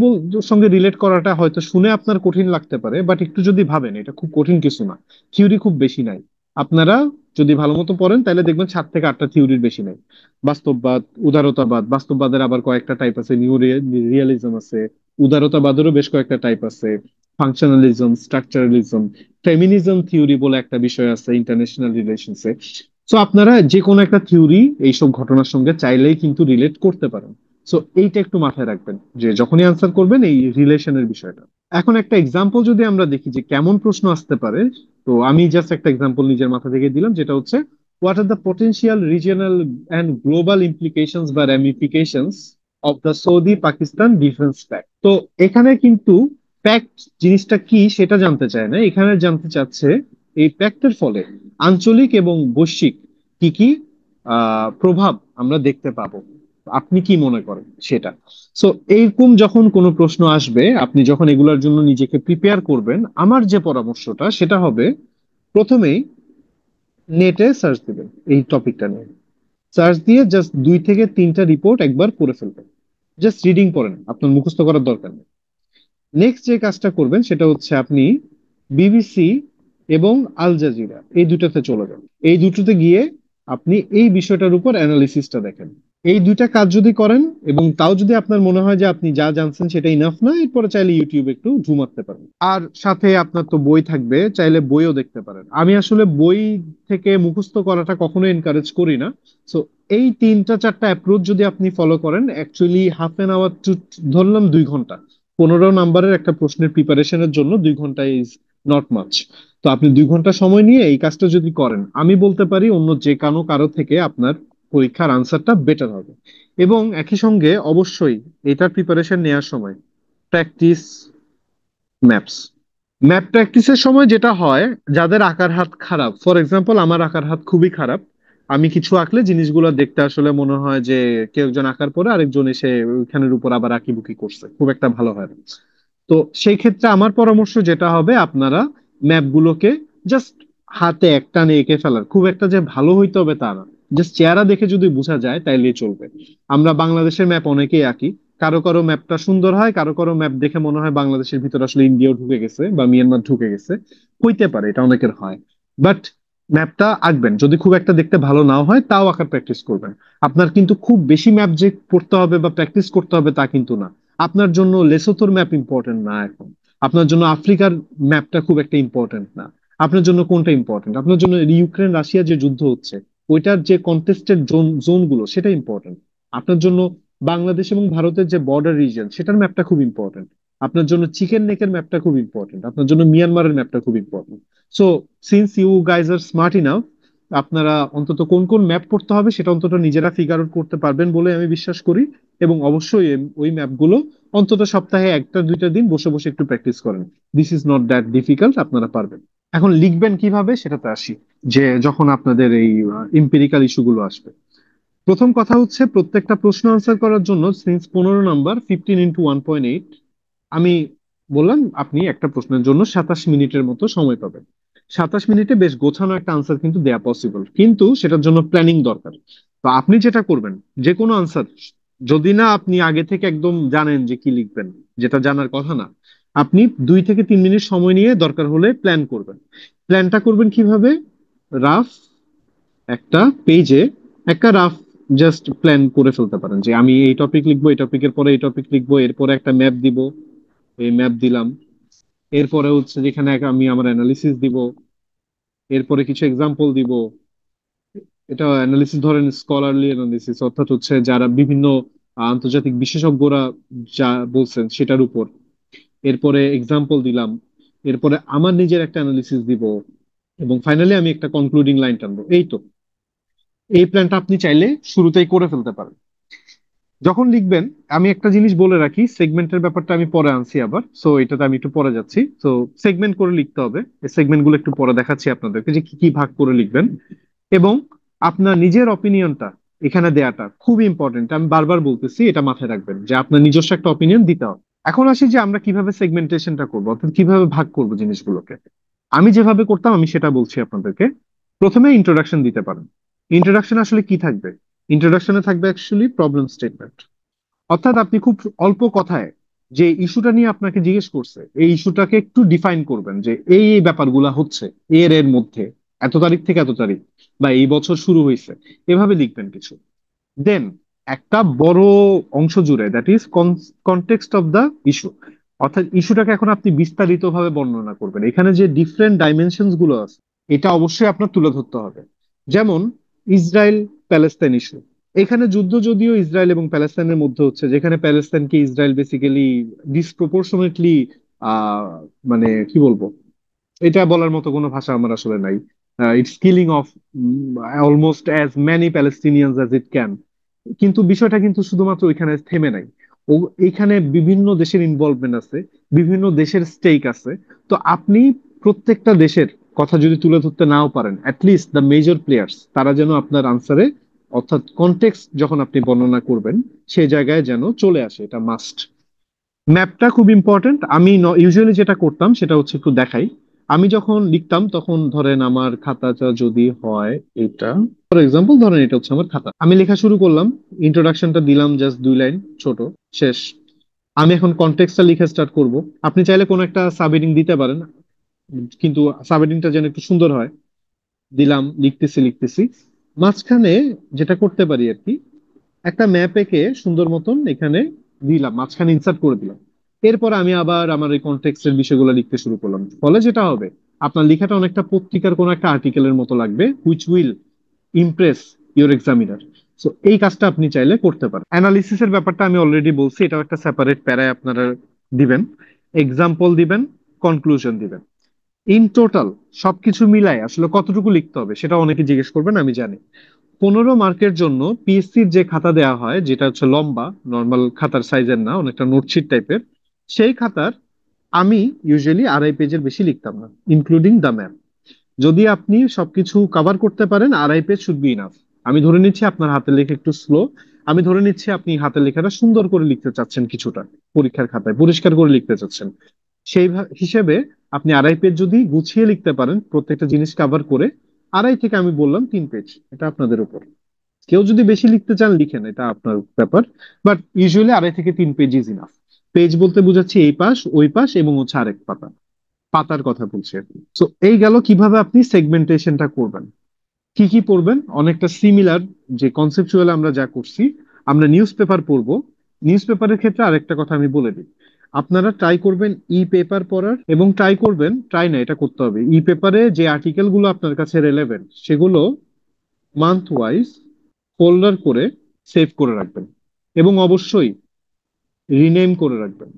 সঙ্গে রিলেট করাটা হয়তো শুনে আপনার কঠিন লাগতে পারে, বাট একটু যদি ভাবেন, এটা খুব কঠিন কিছু না। থিওরি খুব বেশি নাই। আপনারা যদি ভালো মতো পড়েন তাহলে দেখবেন 7 থেকে 8টা থিওরির বেশি নাই। বাস্তববাদ, উদারতাবাদ, বাস্তববাদের আবার কয়েকটা টাইপ আছে, নিউ রিয়েলিজম আছে, উদারতাবাদেরও বেশ কয়েকটা টাইপ আছে, ফাংশনালিজম, স্ট্রাকচারালিজম, ফেমিনিজম থিওরি বলে একটা বিষয় আছে ইন্টারন্যাশনাল রিলেশনসে। সো আপনারা যে কোনো একটা থিওরি এইসব ঘটনার সঙ্গে চাইলেই কিন্তু রিলেট করতে পারেন। সো এইটা একটু মাথায় রাখবেন যে যখনই আনসার করবেন এই রিলেশনের বিষয়টা। এখন একটা এক্সাম্পল যদি আমরা দেখি যে কেমন প্রশ্ন আসতে পারে, তো আমি জাস্ট একটা এক্সাম্পল নিজের মাথা থেকে দিলাম, যেটা হচ্ছে what are the potential regional and global implications বা ramifications of the Saudi Pakistan defence pact. তো এখানে কিন্তু প্যাক্ট জিনিসটা কি সেটা জানতে চায় না, এখানে জানতে চাচ্ছে এই প্যাক্টের ফলে আঞ্চলিক এবং বৈশ্বিক কি কি প্রভাব আমরা দেখতে পাবো, আপনি কি মনে করেন সেটা। সো এইরকম যখন কোনো প্রশ্ন আসবে, আপনি যখন এগুলোর জন্য নিজেকে প্রিপেয়ার করবেন, আমার যে পরামর্শটা সেটা হবে, প্রথমেই নেটে সার্চ দিবেন এই টপিকটা নিয়ে। সার্চ দিয়ে জাস্ট 2 থেকে 3টা রিপোর্ট একবার পড়ে ফেলবেন। জাস্ট রিডিং পড়েন, আপনার মুখস্থ করার দরকার নেই। নেক্সট যে কাজটা করবেন সেটা হচ্ছে আপনি বিবিসি এবং আল জাজিরা এই দুটাতে চলে যান। এই দুটোতে গিয়ে আপনি এই বিষয়টার উপর অ্যানালিসিসটা দেখেন। এই 2টা কাজ যদি করেন এবং তাও যদি আপনার মনে হয় যে আপনি যা জানছেন সেটা ইনাফ না, এরপরে চাইলে ইউটিউবে একটু ঝুমাতে পারেন। আর সাথে আপনার তো বই থাকবে, চাইলে বইও দেখতে পারেন। আমি আসলে বই থেকে মুখস্থ করাটা কখনো এনকারেজ করি না। সো এই 3টা 4টা অ্যাপ্রোচ যদি আপনি ফলো করেন, actually half an hour to, ধরলাম 2 ঘন্টা, 15 নাম্বারের একটা প্রশ্নের প্রিপারেশনের জন্য 2 ঘন্টা ইজ নট মাচ। তো আপনি 2 ঘন্টা সময় নিয়ে এই কাজটা যদি করেন, আমি বলতে পারি অন্য যে কারো থেকে আপনার পরীক্ষার আনসারটা বেটার হবে। এবং একই সঙ্গে অবশ্যই এটার প্রিপারেশন নেওয়ার সময় প্র্যাকটিস ম্যাপস। ম্যাপ প্র্যাকটিসের সময় যেটা হয়, যাদের আঁকার হাত খারাপ, ফর এক্সাম্পল আমার আঁকার হাত খুবই খারাপ, আমি কিছু আঁকলে জিনিসগুলো দেখতে আসলে মনে হয় যে কেউ একজন আঁকার পরে আরেকজন এসে ওইখানের উপর আবার আঁকিবুকি করছে, খুব একটা ভালো হয় না। তো সেই ক্ষেত্রে আমার পরামর্শ যেটা হবে, আপনারা ম্যাপগুলোকে জাস্ট হাতে এক টানে এঁকে ফেলার, খুব একটা যে ভালো হইতে হবে তা না, জাস্ট চেহারা দেখে যদি বোঝা যায় তাইলেই চলবে। আমরা বাংলাদেশের ম্যাপ অনেকেই আঁকি, কারো কারো ম্যাপটা সুন্দর হয়, কারো কারো ম্যাপ দেখে মনে হয় বাংলাদেশের ভিতরে আসলে ইন্ডিয়াও ঢুকে গেছে বা মিয়ানমার ঢুকে গেছে। হইতে পারে, এটা অনেকের হয়। বাট ম্যাপটা আঁকবেন, যদি খুব একটা দেখতে ভালো নাও হয় তাও আঁকার প্র্যাকটিস করবেন। আপনার কিন্তু খুব বেশি ম্যাপ যে পড়তে হবে বা প্র্যাকটিস করতে হবে তা কিন্তু না। আপনার জন্য লেসোথোর ম্যাপ ইম্পর্টেন্ট না এখন, আপনার জন্য আফ্রিকার ম্যাপটা খুব একটা ইম্পর্টেন্ট না। আপনার জন্য কোনটা ইম্পর্টেন্ট? আপনার জন্য ইউক্রেন রাশিয়া যে যুদ্ধ হচ্ছে ওইটার যে কন্টেস্টেড জোন গুলো সেটা ইম্পর্টেন্ট। আপনার জন্য বাংলাদেশ এবং ভারতের যে বর্ডার রিজন সেটার ম্যাপটা খুব ইম্পর্টেন্ট। আপনার জন্য চিকেন নেকের ম্যাপটা খুব ইম্পর্টেন্ট, আপনার জন্য মিয়ানমারের ম্যাপটা খুব important. So since you guys are smart enough, আপনারা অন্তত কোন কোন ম্যাপ পড়তে হবে সেটা অন্তত নিজেরা ফিগার আউট করতে পারবেন বলে আমি বিশ্বাস করি। এবং অবশ্যই ওই ম্যাপগুলো অন্তত সপ্তাহে 1টা 2টা দিন বসে বসে একটু প্র্যাকটিস করেন। This is not that difficult, আপনারা পারবেন। এখন লিখবেন কিভাবে সেটাতে আসি, যে যখন আপনাদের এই এম্পিরিক্যাল ইস্যুগুলো আসবে, প্রথম কথা হচ্ছে প্রত্যেকটা প্রশ্ন আনসার করার জন্য সিন্স 15 নাম্বার 15 × 1.8, আমি বললাম আপনি একটা প্রশ্নের জন্য 27 মিনিটের মতো সময় পাবেন। 27 মিনিটে বেশ গোছানো একটা আনসার কিন্তু দেয়া পসিবল, কিন্তু সেটার জন্য প্ল্যানিং দরকার। তো আপনি যেটা করবেন, যে কোনো আনসার, যদি না আপনি আগে থেকে একদম জানেন যে কি লিখবেন, যেটা জানার কথা না, আপনি 2 থেকে 3 মিনিট সময় নিয়ে দরকার হলে প্ল্যান করবেন। প্ল্যানটা করবেন কিভাবে? রাফ একটা পেজে একটা রাফ জাস্ট প্ল্যান করে ফেলতে পারেন যে আমি এই টপিক লিখবো, এই টপিকের পরে এই টপিক লিখবো, এরপরে একটা ম্যাপ দিব, এই ম্যাপ দিলাম, এরপরে হচ্ছে যেখানে আমি আমার অ্যানালিসিস দিব, এরপরে কিছু এক্সাম্পল দিব। এটা অ্যানালিসিস ধরেন স্কলারলি অ্যানালিসিস, অর্থাৎ হচ্ছে যারা বিভিন্ন আন্তর্জাতিক বিশেষজ্ঞরা যা বলছেন সেটার উপর। এরপরে এক্সাম্পল দিলাম, এরপরে আমার নিজের একটা অ্যানালিসিস দিব, এবং ফাইনালি আমি একটা কনক্লুডিং লাইন টানবো। এই তো, এই প্ল্যানটা আপনি চাইলে শুরুতেই করে ফেলতে পারেন যখন লিখবেন। আমি একটা জিনিস বলে রাখি, সেগমেন্টের ব্যাপারটা আমি পরে আনছি আবার, সো এটাতে আমি একটু পরে যাচ্ছি। তো সেগমেন্ট করে লিখতে হবে, এই সেগমেন্ট গুলো একটু পরে দেখাচ্ছি আপনাদেরকে যে কি কি ভাগ করে লিখবেন। এবং আপনার নিজের অপিনিয়নটা এখানে দেয়াটা খুবই ইম্পর্টেন্ট, আমি বারবার বলতেছি, এটা মাথায় রাখবেন যে আপনার নিজস্ব একটা অপিনিয়ন দিতে হবে। এখন আসি যে আমরা কিভাবে সেগমেন্টেশনটা করবো, অর্থাৎ কিভাবে ভাগ করবো জিনিসগুলোকে। আমি যেভাবে করতাম আমি সেটা বলছি আপনাদেরকে। প্রথমে ইন্ট্রোডাকশন দিতে পারেন। ইন্ট্রোডাকশন আসলে কি থাকবে? ইন্ট্রোডাকশনে থাকবে অ্যাকচুয়ালি প্রবলেম স্টেটমেন্ট, অর্থাৎ আপনি খুব অল্প কথায় যে ইস্যুটা নিয়ে আপনাকে জিজ্ঞেস করছে এই ইস্যুটাকে একটু ডিফাইন করবেন, যে এই ব্যাপারগুলা হচ্ছে এর এর মধ্যে এত তারিখ থেকে এত তারিখ, বা এই বছর শুরু হয়েছে, এভাবে লিখবেন কিছু। দেন একটা বড় অংশ জুড়ে, that is context of the issue, অর্থাৎ ইস্যুটাকে এখন আপনি বিস্তারিত ভাবে বর্ণনা করবেন, এখানে যে ডিফারেন্ট ডাইমেনশনস গুলো আছে এটা অবশ্যই আপনার তুলে ধরতে হবে। যেমন ইসরায়েল প্যালেস্তাইন ইস্যু, এখানে যুদ্ধ যদিও ইসরায়েল এবং প্যালেস্তাইনের মধ্যে হচ্ছে, যেখানে প্যালেস্তাইনকে ইসরায়েল বেসিক্যালি ডিসপ্রপোর্শনেটলি আহ মানে কি বলবো, এটা বলার মতো কোনো ভাষা আমার আসলে নাই, it's killing of almost as many Palestinians as it can. কিন্তু বিষয়টা কিন্তু শুধুমাত্র ওইখানে থেমে নাই, ও এইখানে বিভিন্ন দেশের ইনভলভমেন্ট আছে, বিভিন্ন দেশের স্টেক আছে। তো আপনি প্রত্যেকটা দেশের কথা যদি তুলে ধরতে নাও পারেন, অ্যাটলিস্ট দ্য মেজর প্লেয়ার্স তারা যেন আপনার আনসারে, অর্থাৎ কনটেক্সট যখন আপনি বর্ণনা করবেন সেই জায়গায় যেন চলে আসে, এটা মাস্ট। ম্যাপটা খুব ইম্পর্টেন্ট। আমি ইউজুয়ালি যেটা করতাম সেটা হচ্ছে একটু দেখাই। আমি যখন লিখতাম তখন ধরেন আমার খাতাটা যদি হয় এটা, ফর এক্সাম্পল ধরেন এটা হচ্ছে আমার খাতা, আমি লেখা শুরু করলাম, ইন্ট্রোডাকশনটা দিলাম জাস্ট 2 লাইন ছোট, শেষ। আমি এখন কনটেক্সটটা লিখে স্টার্ট করব। আপনি চাইলে কোনো একটা সাবহেডিং দিতে পারেন, কিন্তু সাবহেডিংটা যেন একটু সুন্দর হয়। দিলাম, লিখতেছি লিখতেছি, মাঝখানে যেটা করতে পারি আর কি, একটা ম্যাপ এঁকে সুন্দর মতন এখানে দিলাম, মাঝখানে ইনসার্ট করে দিলাম। এরপর আমি আবার আমার এই কন্টেক্সটের বিষয়গুলো লিখতে শুরু করলাম। ফলে যেটা হবে, আপনার লেখাটা অনেকটা পত্রিকার কোনো একটা আর্টিকেলের মতো লাগবে, which will Impress your examiner. So এই কাজটা আপনি চাইলে করতে পারেন। অ্যানালিসিসের ব্যাপারটা আমি অলরেডি বলছি, এটাও একটা সেপারেট প্যারায় আপনারা দিবেন, এক্সাম্পল দিবেন, কনক্লুশন দিবেন। ইন টোটাল সবকিছু মিলাই আসলে কতটুকু লিখতে হবে সেটা অনেকে জিজ্ঞেস করবেন, আমি জানি। 15 মার্কের জন্য পিএসসির যে খাতা দেওয়া হয়, যেটা হচ্ছে লম্বা, নর্মাল খাতার সাইজের না, অনেকটা নোটশিট টাইপের, সেই খাতার আমি ইউজুয়ালি 2.5 পেজের বেশি লিখতাম না, ইনক্লুডিং দ্য ম্যাপ। যদি আপনি সবকিছু কভার করতে পারেন, 2.5 পেজ শুড বি ইনাফ। আমি ধরে নিচ্ছি আপনার হাতের লেখা একটু স্লো, আমি ধরে নিচ্ছি আপনি হাতের লেখাটা সুন্দর করে লিখতে চাচ্ছেন, কিছুটা পরীক্ষার খাতায় পরিষ্কার করে লিখতে চাচ্ছেন, সেই হিসেবে আপনি 2.5 পেজ যদি গুছিয়ে লিখতে পারেন প্রত্যেকটা জিনিস কভার করে, 2.5 থেকে আমি বললাম 3 পেজ, এটা আপনাদের উপর। কেউ যদি বেশি লিখতে চান লিখেন, এটা আপনার ব্যাপার। বাট ইউজুয়ালি 2.5 থেকে 3 পেজ ইজ ইনাফ। পেজ বলতে বোঝাচ্ছি এই পাশ ওই পাশ এবং হচ্ছে আরেক পাতা, পাতার কথা বলছি আর কি। তো এই গেল কিভাবে আপনি সেগমেন্টেশনটা করবেন। কি কি পড়বেন, অনেকটা সিমিলার যে কনসেপচুয়াল আমরা যা করছি। আমরা নিউজ পেপার পড়বো। নিউজ পেপারের ক্ষেত্রে আরেকটা কথা আমি বলে দিই, আপনারা ট্রাই করবেন ই পেপার পড়ার, এবং ট্রাই করবেন, ট্রাই না এটা করতে হবে, ই পেপারে যে আর্টিকেল গুলো আপনার কাছে রেলেভেন্ট সেগুলো মান্থ ওয়াইজ ফোল্ডার করে সেভ করে রাখবেন, এবং অবশ্যই রিনেম করে রাখবেন।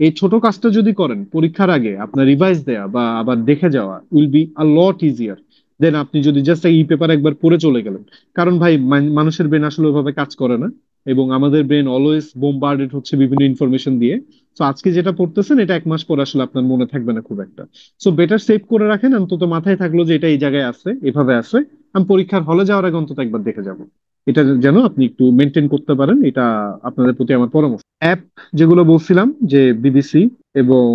এই ছোট কাজটা যদি করেন, পরীক্ষার আগে আপনার রিভাইজ দেয়া বা আবার দেখে যাওয়া will be a lot easier then আপনি যদি জাস্ট ই পেপার একবার পড়ে চলে গেলেন। কারণ ভাই, মানুষের ব্রেন আসলে ওইভাবে কাজ করে না, এবং আমাদের ব্রেন অলওয়েজ বোমবার্ডেড হচ্ছে বিভিন্ন ইনফরমেশন দিয়ে। তো আজকে যেটা পড়তেছেন এটা 1 মাস পর আসলে আপনার মনে থাকবে না খুব একটা। সো বেটার সেভ করে রাখেন, অন্তত মাথায় থাকলো যে এটা এই জায়গায় আছে, এভাবে আছে, আমি পরীক্ষার হলে যাওয়ার আগে অন্তত একবার দেখে যাব। এটা যেন আপনি একটু মেনটেন করতে পারেন, এটা আপনাদের প্রতি আমার পরামর্শ। অ্যাপ যেগুলো বলছিলাম, যে বিবিসি এবং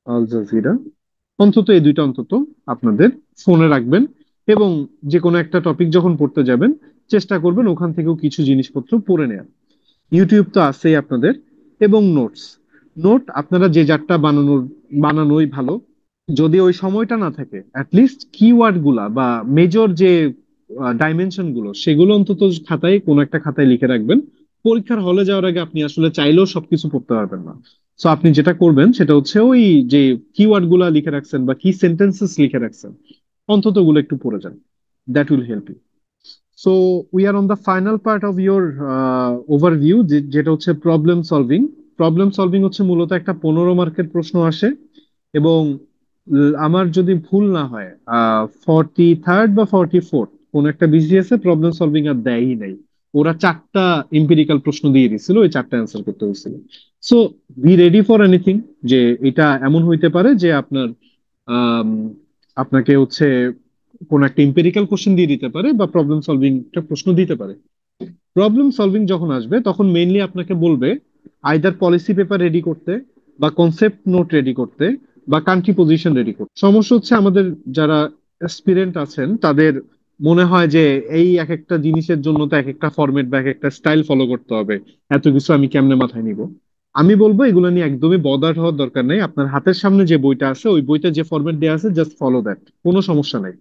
আল জাজিরা, অন্তত এই দুইটা অন্তত আপনাদের ফোনে রাখবেন। এবং যে কোনো একটা টপিক যখন পড়তে যাবেন, চেষ্টা করবেন ওখান থেকেও কিছু জিনিসপত্র পড়ে নেওয়ার। ইউটিউব তো আছেই আপনাদের। এবং নোটস, নোট আপনারা যে যারটা বানানোই ভালো। যদি ওই সময়টা না থাকে, অ্যাটলিস্ট কিওয়ার্ড গুলা বা মেজর যে ডাইমেনশন গুলো সেগুলো অন্তত খাতায়, কোনো একটা খাতায় লিখে রাখবেন। পরীক্ষার হলে যাওয়ার আগে আপনি আসলে চাইলেও সবকিছু পড়তে পারবেন না। সো আপনি যেটা করবেন সেটা হচ্ছে ওই যে কিওয়ার্ড গুলা লিখে রাখছেন বা কি সেন্টেন্সেস লিখে রাখছেন, অন্তত ওগুলো একটু পড়ে যান। That will help you. So we are on the final part of your overview, যেটা হচ্ছে প্রবলেম সলভিং। প্রবলেম সলভিং হচ্ছে মূলত একটা 15 মার্কের প্রশ্ন আসে, এবং আমার যদি ভুল না হয় 43rd বা 44th কোন একটা বিসিএস এ প্রবলেম সলভিং আর দেয়ই নাই। ওরা 4টা এম্পিরিক্যাল প্রশ্ন দিয়ে দিছিল, ওই 4টা অ্যান্সার করতে হয়েছিল। So be ready for anything, যে এটা এমন হইতে পারে যে আপনার আম, আপনাকে হচ্ছে কোন একটা এম্পিরিক্যাল কোশ্চেন দিয়ে দিতে পারে, বা প্রবলেম সলভিং একটা প্রশ্ন দিতে পারে। প্রবলেম সলভিং যখন আসবে তখন মেইনলি আপনাকে বলবে আইদার পলিসি পেপার রেডি করতে, বা কনসেপ্ট নোট রেডি করতে, বা কান্ট্রি পজিশন রেডি করতে। সমস্যা হচ্ছে আমাদের যারা অ্যাসপিরেন্ট আছেন তাদের মনে হয় যে এই এক একটা জিনিসের জন্য তো এক একটা ফরম্যাট বা এক একটা স্টাইল ফলো করতে হবে, এত কিছু আমি কেমনে মাথায় নিব। আমি বলবো এগুলো নিয়ে একদমই বদার হওয়ার দরকার নেই। আপনার হাতের সামনে যে বইটা আছে, ওই বইটা যে ফরম্যাট দেওয়া আছে জাস্ট ফলো দ্যাট, কোনো সমস্যা নাই।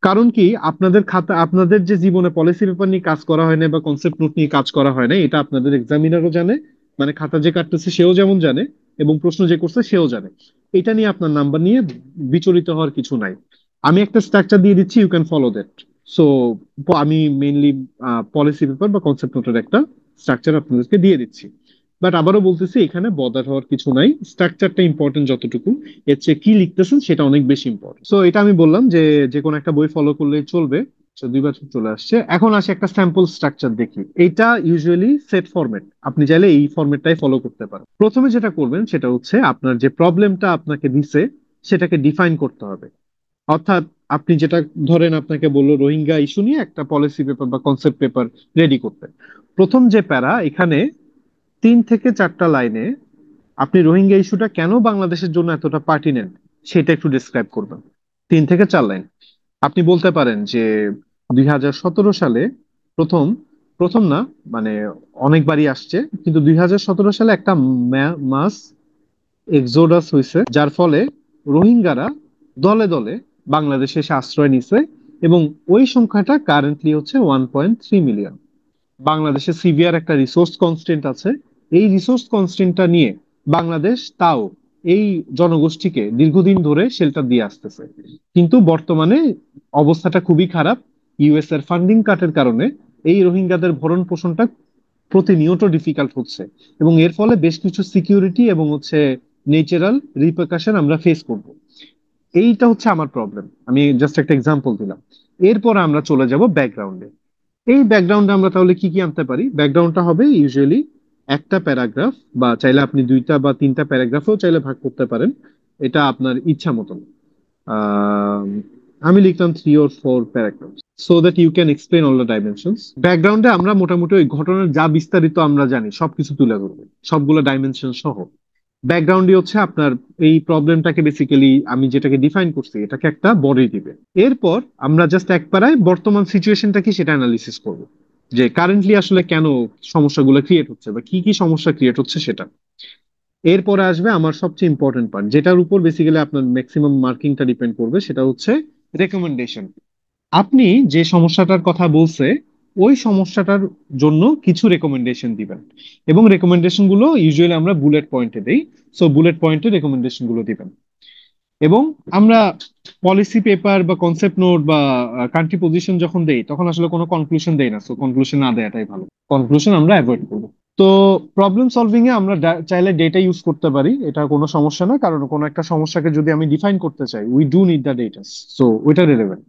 কারণ কি, আপনাদের খাতা, আপনাদের যে জীবনে পলিসি পেপার নিয়ে কাজ করা হয় না বা কনসেপ্ট নোট নিয়ে কাজ করা হয় না, এটা আপনাদের এক্সামিনারও জানে। মানে খাতা যে কাটতেছে সেও যেমন জানে, এবং প্রশ্ন যে করছে সেও জানে। এটা নিয়ে আপনার নাম্বার নিয়ে বিচলিত হওয়ার কিছু নাই। আমি একটা স্ট্রাকচার দিয়ে দিচ্ছি, you can follow that. So আমি মেইনলি পলিসি পেপার বা কনসেপ্ট নোটের একটা স্ট্রাকচার আপনাদেরকে দিয়ে দিচ্ছি। বাট আবারও বলতেছি, এখানে বদার হওয়ার কিছু নাই, স্ট্রাকচারটা ইম্পর্টেন্ট যতটুকু, এর চেয়ে কি লিখতেছেন সেটা অনেক বেশি ইম্পর্টেন্ট। সো এটা আমি বললাম যে যে কোনো একটা বই ফলো করলেই চলবে। তো 2 বছর চলে আসছে, এখন আসে একটা স্যাম্পল স্ট্রাকচার দেখি। এটা ইউজুয়ালি সেট ফরম্যাট, আপনি চাইলে এই ফরম্যাটটাই ফলো করতে পারেন। প্রথমে যেটা করবেন সেটা হচ্ছে আপনার যে প্রবলেমটা আপনাকে দিছে সেটাকে ডিফাইন করতে হবে। অর্থাৎ আপনি যেটা ধরেন, আপনাকে বললো রোহিঙ্গা ইস্যু নিয়ে একটা পলিসি পেপার বা কনসেপ্ট পেপার রেডি করতে। প্রথম যে প্যারা এখানে 3 থেকে 4টা লাইনে আপনি রোহিঙ্গা ইস্যুটা কেন বাংলাদেশের জন্য এতটা পার্টিনেন্ট সেটা একটু ডিসক্রাইব করবেন। 3 থেকে 4 লাইন। আপনি বলতে পারেন যে 2017 সালে প্রথম প্রথম না, মানে অনেকবারই আসছে, কিন্তু 2017 সালে একটা মাস এক্সোডাস হয়েছে, যার ফলে রোহিঙ্গারা দলে দলে বাংলাদেশে এসে আশ্রয় নিছে, এবং ওই সংখ্যাটা কারেন্টলি হচ্ছে 1.3 মিলিয়ন। বাংলাদেশে সিভিয়ার একটা রিসোর্স কনস্ট্রেন্ট আছে। এই রিসোর্স কনস্ট্রেন্টটা নিয়ে বাংলাদেশ তাও এই জনগোষ্ঠীকে দীর্ঘদিন ধরে শেল্টার দিয়ে আসতেছে, কিন্তু বর্তমানে অবস্থাটা খুবই খারাপ। ইউএস এর ফান্ডিং কাটের কারণে এই রোহিঙ্গাদের ভরণ পোষণটা প্রতিনিয়ত ডিফিকাল্ট হচ্ছে, এবং এর ফলে বেশ কিছু সিকিউরিটি এবং হচ্ছে নেচারাল রিপারকাশন আমরা ফেস করব। এইটা হচ্ছে আমার প্রবলেম। আমি জাস্ট একটা এক্সাম্পল দিলাম। এরপর আমরা চলে যাব ব্যাকগ্রাউন্ডে। এই ব্যাকগ্রাউন্ডে আমরা তাহলে কি কি আনতে পারি? ব্যাকগ্রাউন্ডটা হবে ইউজুয়ালি একটা প্যারাগ্রাফ, বা চাইলে আপনি 2টা বা 3টা প্যারাগ্রাফও চাইলে ভাগ করতে পারেন, এটা আপনার ইচ্ছা মতন। আহ, আমি লিখলাম 3 or 4 paragraph, so that you can explain all the dimensions. ব্যাকগ্রাউন্ডে আমরা মোটামুটি ওই ঘটনার যা বিস্তারিত আমরা জানি সবকিছু তুলে ধরবো, সবগুলো ডাইমেনশন সহ। ব্যাকগ্রাউন্ডই হচ্ছে আপনার এই প্রবলেমটাকে বেসিক্যালি, আমি যেটাকে ডিফাইন করছি এটাকে একটা বডি দিবে। এরপর আমরা জাস্ট এক পারায় বর্তমান সিচুয়েশনটা কি সেটা অ্যানালিসিস করব, যে কারেন্টলি আসলে কেন সমস্যাগুলো ক্রিয়েট হচ্ছে বা কি কি সমস্যা ক্রিয়েট হচ্ছে সেটা। এরপরে আসবে আমার সবচেয়ে ইম্পর্টেন্ট পার্ট, যেটার উপর বেসিক্যালি আপনার ম্যাক্সিমাম মার্কিংটা ডিপেন্ড করবে, সেটা হচ্ছে রেকমেন্ডেশন। আপনি যে সমস্যাটার কথা বলছে ওই সমস্যাটার জন্য কিছু রেকমেন্ডেশন দিবেন, এবং রেকমেন্ডেশন গুলো ইউজুয়ালি আমরা বুলেট পয়েন্টে দেই। সো বুলেট পয়েন্টে রেকমেন্ডেশন গুলো দিবেন। এবং আমরা পলিসি পেপার বা কনসেপ্ট নোট বা কান্ট্রি পজিশন যখন দেই তখন আসলে কোনো কনক্লুশন দেই না, সো কনক্লুশন না দেওয়াটাই ভালো। কনক্লুশন আমরা অ্যাভয়েড করবো। তো প্রবলেম সলভিং এ আমরা চাইলে ডেটা ইউজ করতে পারি, এটা কোনো সমস্যা না, কারণ কোনো একটা সমস্যাকে যদি আমি ডিফাইন করতে চাই we do need the data, so ওইটা রিলেভেন্ট।